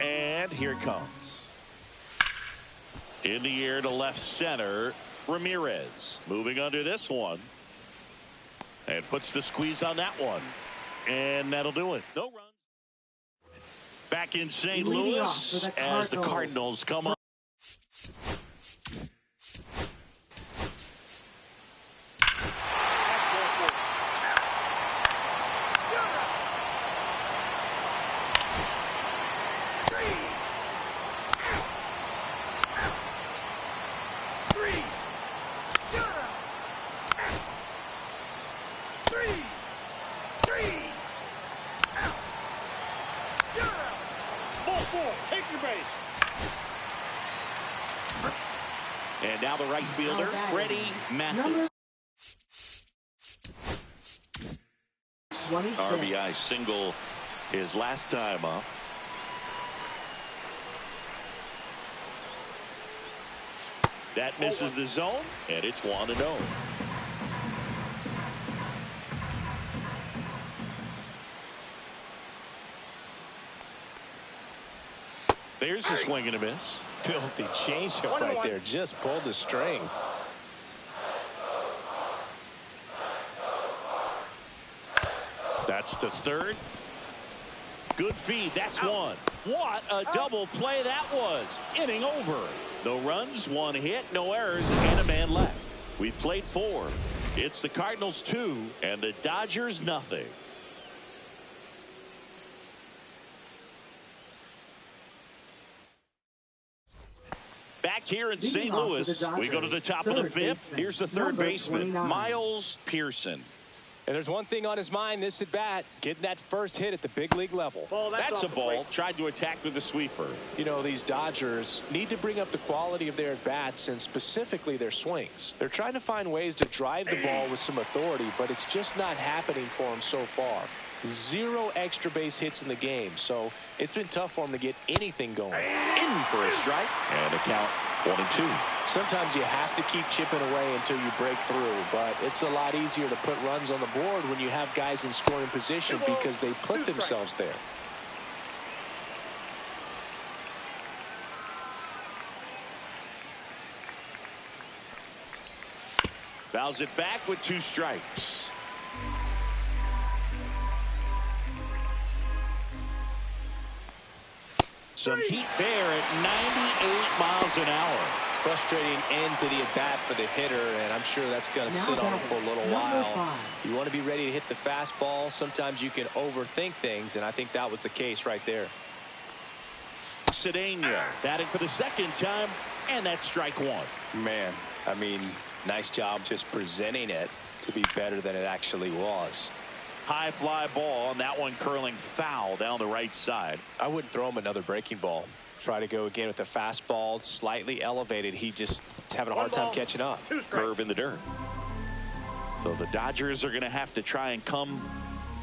A: And here it comes. In the air to left center, Ramirez moving under this one. And puts the squeeze on that one. And that'll do it. No runs. Back in St. Louis as the Cardinals come on.
C: Take your base.
A: And now the right fielder, Freddie Mathis. RBI single his last time up. That misses the zone, and it's 1-0. There's a swing and a miss.
B: Filthy changeup right there. Just pulled the string.
A: That's to third. Good feed. That's one. What a double play that was. Inning over. No runs, one hit, no errors, and a man left. We've played 4. It's the Cardinals 2 and the Dodgers nothing. Back here in St. Louis, we go to the top of the 5th. Here's the third baseman, Miles Pearson.
B: And there's one thing on his mind this at bat, getting that first hit at the big league level.
A: That's a ball. Tried to attack with the sweeper.
B: You know, these Dodgers need to bring up the quality of their at bats and specifically their swings. They're trying to find ways to drive the ball with some authority, but it's just not happening for them so far. 0 extra base hits in the game, so it's been tough for them to get anything going.
A: In for a strike, and a count 1-2.
B: Sometimes you have to keep chipping away until you break through, but it's a lot easier to put runs on the board when you have guys in scoring position because they put themselves there.
A: Fouls it back with 2 strikes. Some heat there at 98 miles an hour.
B: Frustrating end to the at-bat for the hitter, and I'm sure that's going to sit on him for a little while. You want to be ready to hit the fastball. Sometimes you can overthink things, and I think that was the case right there.
A: Cedeno batting for the second time, and that's strike 1.
B: Man, I mean, nice job just presenting it to be better than it actually was.
A: High fly ball, and that one curling foul down the right side.
B: I wouldn't throw him another breaking ball. Try to go again with the fastball, slightly elevated. He just is having a hard time catching up.
A: Curve in the dirt. So the Dodgers are going to have to try and come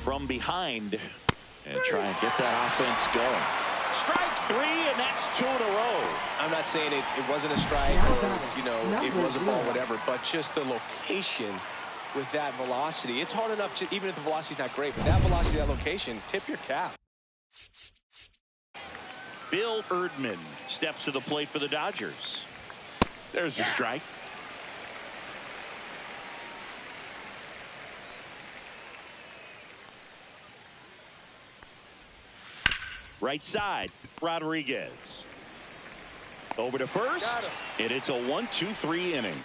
A: from behind and try and get that offense going. Strike 3, and that's 2 in a row.
B: I'm not saying it wasn't a strike or, you know, it was a ball, whatever, but just the location with that velocity. It's hard enough to, even if the velocity's not great, but that velocity, that location, tip your cap.
A: Bill Erdman steps to the plate for the Dodgers. There's a strike. Right side, Rodriguez. Over to first, and it's a 1-2-3 inning.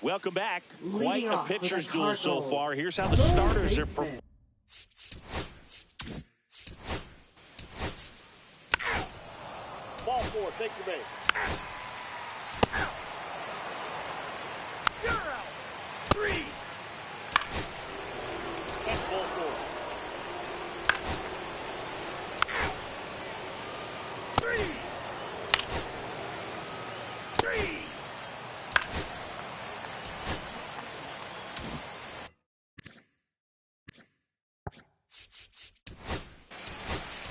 A: Welcome back. Quite a pitcher's duel so far. Here's how the starters are performing.
C: Ball 4, take your base. You're out. 3. That's ball 4. 3. 3.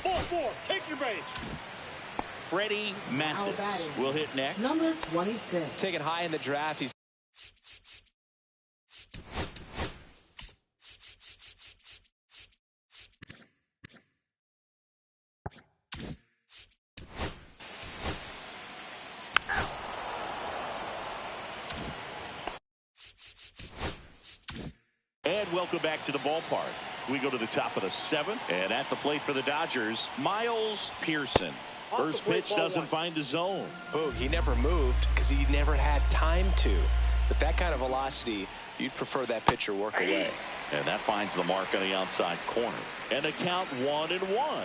C: Ball 4, take your base.
A: Freddie Mathis will hit next.
D: Number 26.
B: Taken high in the draft. He's
A: And welcome back to the ballpark. We go to the top of the 7th, and at the plate for the Dodgers, Miles Pearson. First pitch doesn't find the zone.
B: Boog, he never moved because he never had time to. But that kind of velocity, you'd prefer that pitcher work away.
A: And that finds the mark on the outside corner. And the count 1-1.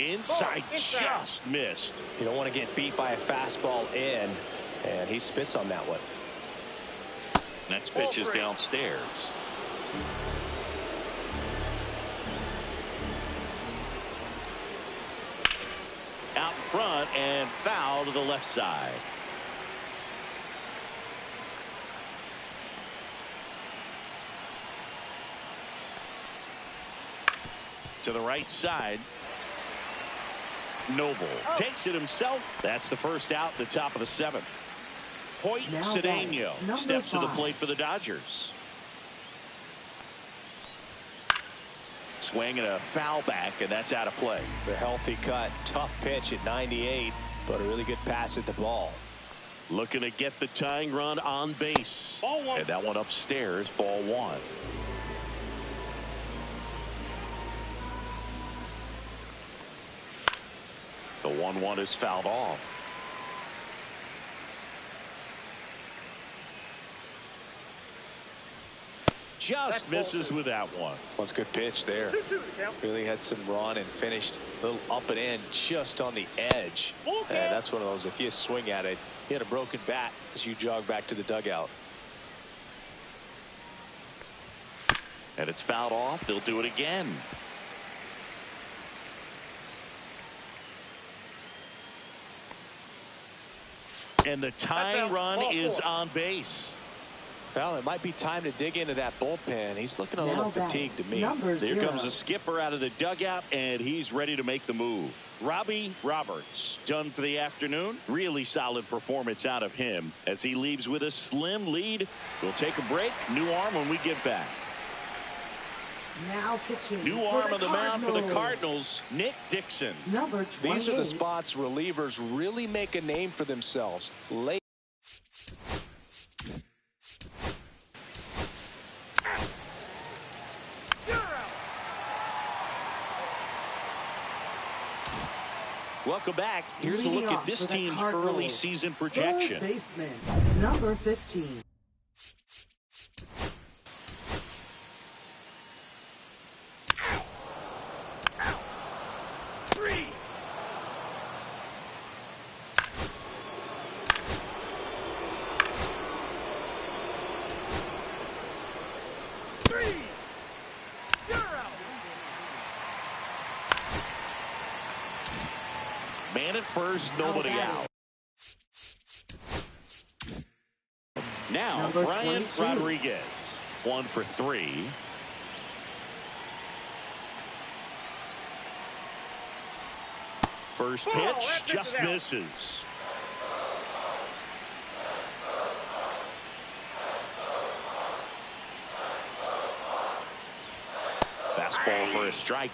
A: Inside just missed.
B: You don't want to get beat by a fastball in, and he spits on that one.
A: Next pitch is downstairs. out in front and foul to the left side. To the right side. Noble takes it himself. That's the first out at the top of the 7th. Hoyt Cedeno steps to the plate for the Dodgers. Swing and a foul back, and that's out of play.
B: The healthy cut. Tough pitch at 98, but a really good pass at the ball.
A: Looking to get the tying run on base.
C: Ball 1.
A: And that one upstairs, ball 1. The 1-1 is fouled off. Just misses with that one.
B: That's a good pitch there.
C: 2-2 the count.
B: Really had some run and finished a little up and in just on the edge.
C: Okay.
B: And that's one of those, if you swing at it, you had a broken bat as you jog back to the dugout.
A: And it's fouled off. They'll do it again. And the tying run is on base.
B: Well, it might be time to dig into that bullpen. He's looking a little fatigued to me.
A: Here comes the skipper out of the dugout, and he's ready to make the move. Robbie Roberts done for the afternoon. Really solid performance out of him as he leaves with a slim lead. We'll take a break. New arm when we get back.
D: Now pitching.
A: New arm on the mound for the Cardinals, Nick Dixon.
D: Number 28.
B: These are the spots relievers really make a name for themselves. Late.
A: Welcome back. Here's a look at this team's early season projection.
D: Third baseman, number 15.
A: Man at first, nobody out. Now,
D: Number
A: Brian
D: 22.
A: Rodriguez, 1 for 3. First pitch just misses. Fastball for a strike.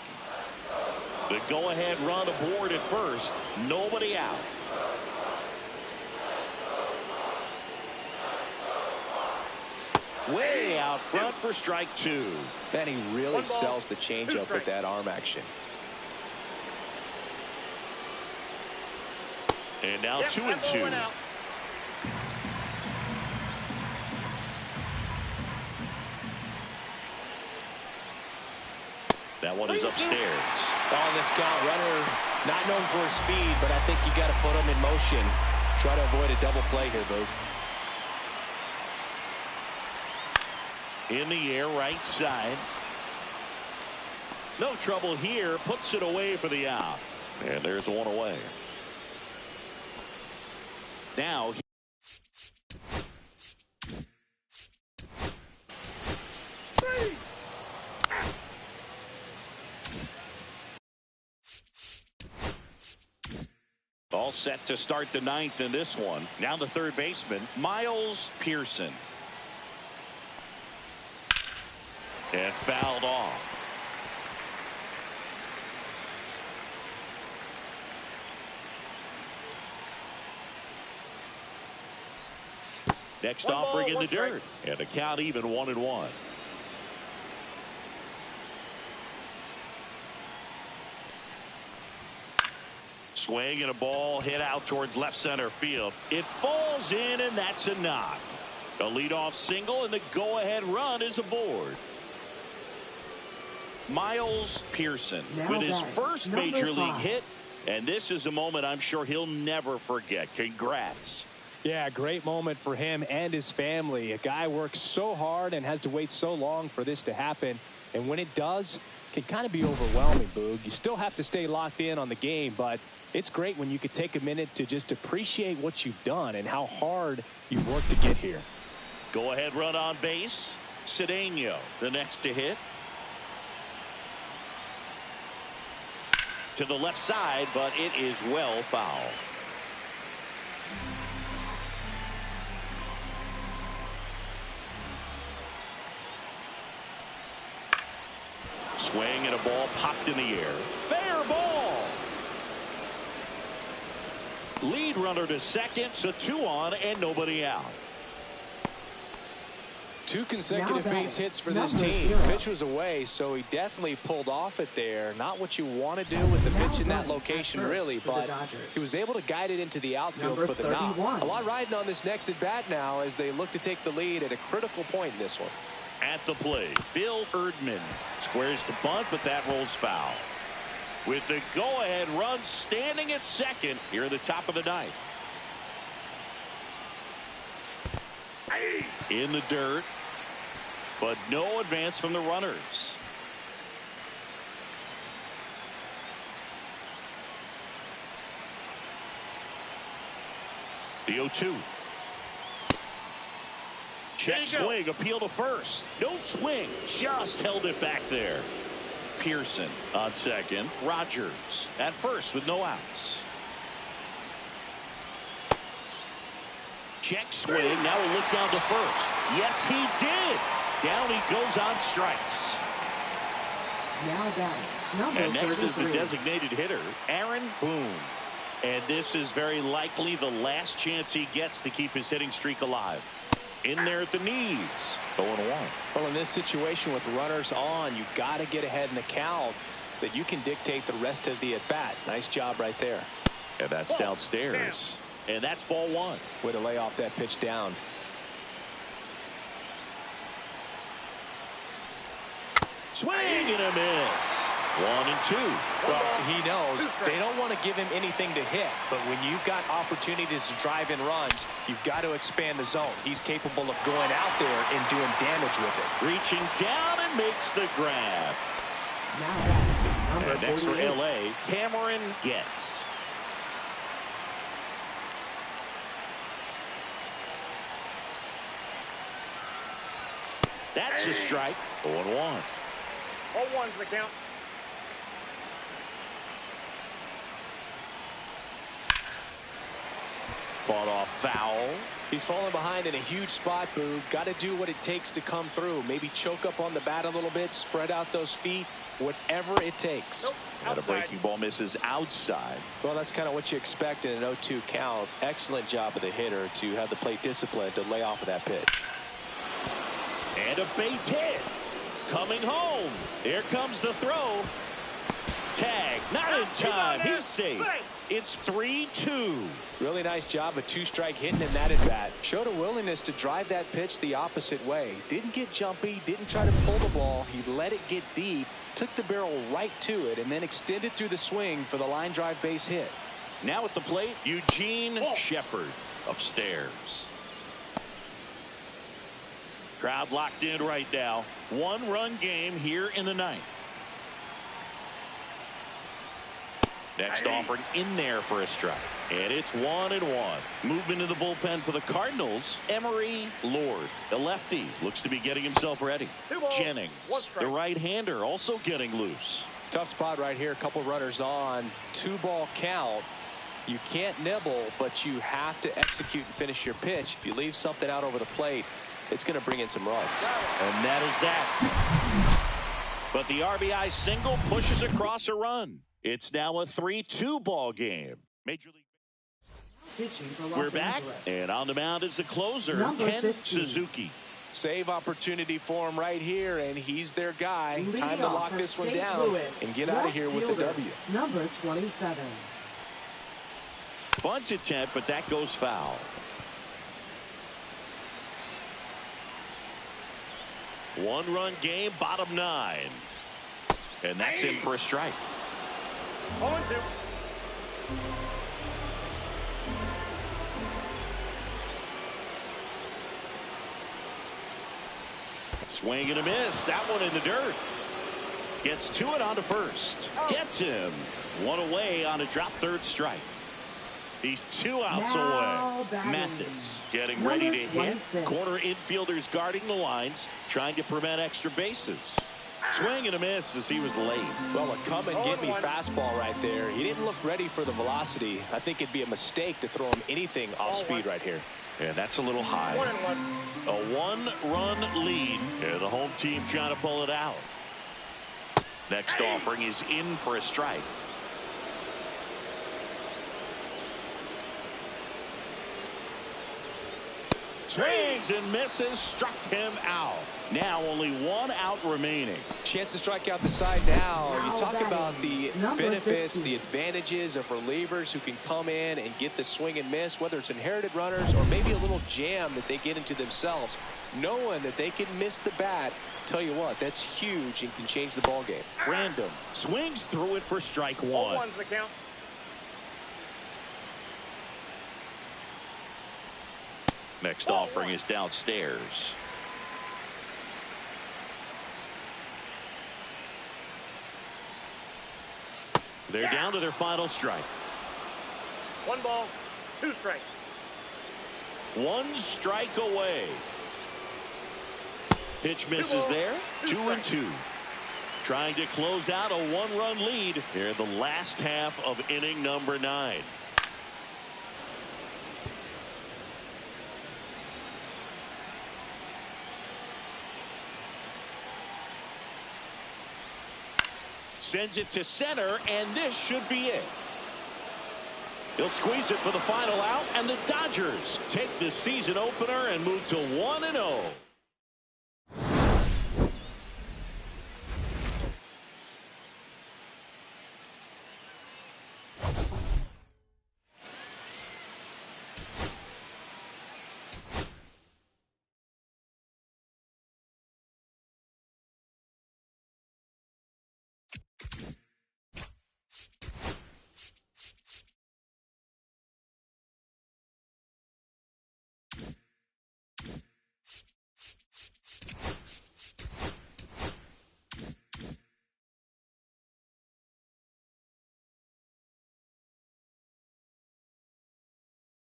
A: The go-ahead run aboard at first. Nobody out. Way out front for strike 2.
B: Man, he really sells the changeup with that arm action.
A: And now 2-2. That one is upstairs.
B: On this count, runner not known for his speed, but I think you got to put him in motion. Try to avoid a double play here, Boo.
A: In the air, right side. No trouble here. Puts it away for the out. And there's one away. Now. All set to start the 9th in this one. Now the third baseman, Miles Pearson. And fouled off. Next offering in the dirt. And a count even 1-1. Swing and a ball hit out towards left center field. It falls in, and that's a knock. A leadoff single, and the go-ahead run is aboard. Miles Pearson with his first major league hit, and this is a moment I'm sure he'll never forget. Congrats.
B: Yeah, great moment for him and his family. A guy works so hard and has to wait so long for this to happen. And when it does, it can kind of be overwhelming, Boog. You still have to stay locked in on the game, but it's great when you could take a minute to just appreciate what you've done and how hard you've worked to get here.
A: Go ahead run on base. Cedeno, the next to hit. To the left side, but it is well foul. Swing and a ball popped in the air. Fair ball. Lead runner to second, so 2 on and nobody out.
B: 2 consecutive base hits for this team. Pitch was away, so he definitely pulled off it there. Not what you want to do with the pitch in that location, really, but he was able to guide it into the outfield for the knock. A lot riding on this next at bat now as they look to take the lead at a critical point in this one.
A: At the plate, Bill Erdman squares the bunt, but that rolls foul. With the go-ahead run standing at second here at the top of the ninth. In the dirt, but no advance from the runners. The 0-2. Check swing, appeal to first. No swing, just held it back there. Pearson on second. Rogers at first with no outs. Check swing. Now a look down to first. Yes, he did. Down he goes on strikes.
D: Now down.
A: And next
D: 33.
A: is the designated hitter, Aaron Boone. And this is very likely the last chance he gets to keep his hitting streak alive. In there at the knees. 0-1.
B: Well, in this situation with runners on, you've got to get ahead in the count so that you can dictate the rest of the at-bat. Nice job right there.
A: And that's downstairs. And that's ball 1.
B: Way to lay off that pitch down.
A: Swing and a miss. 1-2.
B: Well, he knows they don't want to give him anything to hit, but when you've got opportunities to drive in runs, you've got to expand the zone. He's capable of going out there and doing damage with it.
A: Reaching down and makes the grab. And next for LA, Cameron Getz. That's a strike. 0-1.
C: 0-1's the count.
A: Fought off foul.
B: He's falling behind in a huge spot, Boo. Got to do what it takes to come through. Maybe choke up on the bat a little bit, spread out those feet, whatever it takes.
C: Nope.
A: And a breaking ball misses outside.
B: Well, that's kind of what you expect in an 0-2 count. Excellent job of the hitter to have the plate discipline to lay off of that pitch.
A: And a base hit. Coming home. Here comes the throw. Tag. Not in time. He's safe. It's 3-2.
B: Really nice job of 2-strike hitting in that at bat. Showed a willingness to drive that pitch the opposite way. Didn't get jumpy, didn't try to pull the ball. He let it get deep, took the barrel right to it, and then extended through the swing for the line drive base hit.
A: Now at the plate, Eugene Shepard upstairs. Crowd locked in right now. 1-run game here in the ninth. Next offering in there for a strike. And it's 1-1. Movement in the bullpen for the Cardinals. Emery Lord, the lefty, looks to be getting himself ready. Jennings, the right-hander, also getting loose.
B: Tough spot right here. A couple runners on. 2-ball count. You can't nibble, but you have to execute and finish your pitch. If you leave something out over the plate, it's going to bring in some runs.
A: And that is that. But the RBI single pushes across a run. It's now a 3-2 ball game. Major League. We're back, and on the mound is the closer, Ken
D: 15.
A: Suzuki.
B: Save opportunity for him right here, and he's their guy. Time to lock this one down and get out of here with the W.
D: Number 27.
A: Bunt attempt, but that goes foul. 1-run game, bottom 9. And that's in for a strike.
C: 0-2.
A: Swing and a miss. That one in the dirt. Gets to it onto first. Gets him. One away on a drop third strike. He's 2 outs
D: Now
A: away.
D: batting.
A: Mathis getting
D: Number
A: ready to hit.
D: 26.
A: Corner infielders guarding the lines, trying to prevent extra bases. Swing and a miss as he was late.
B: Well, a come and get me
C: 0-1.
B: fastball right there. He didn't look ready for the velocity. I think it'd be a mistake to throw him anything off
C: 0-1.
B: speed right here.
A: And that's a little high.
C: 1-1.
A: A 1-run lead. And the home team trying to pull it out. Next offering is in for a strike. Swings and misses, struck him out. Now only 1 out remaining.
B: Chance to strike out the side now.
D: Now
B: You talk
D: batting,
B: about the
D: number
B: benefits,
D: 15.
B: the advantages of relievers who can come in and get the swing and miss, whether it's inherited runners or maybe a little jam that they get into themselves. Knowing that they can miss the bat, tell you what, that's huge and can change the ball game.
A: Random swings through it for strike 1.
C: 0-1's the count.
A: Next offering is downstairs. They're down to their final strike.
C: 1 ball, 2 strikes.
A: 1 strike away. Pitch misses
C: balls,
A: there.
C: 2
A: 2-2. Trying to close out a 1-run lead here in the last half of inning number 9. Sends it to center, and this should be it. He'll squeeze it for the final out, and the Dodgers take the season opener and move to 1-0.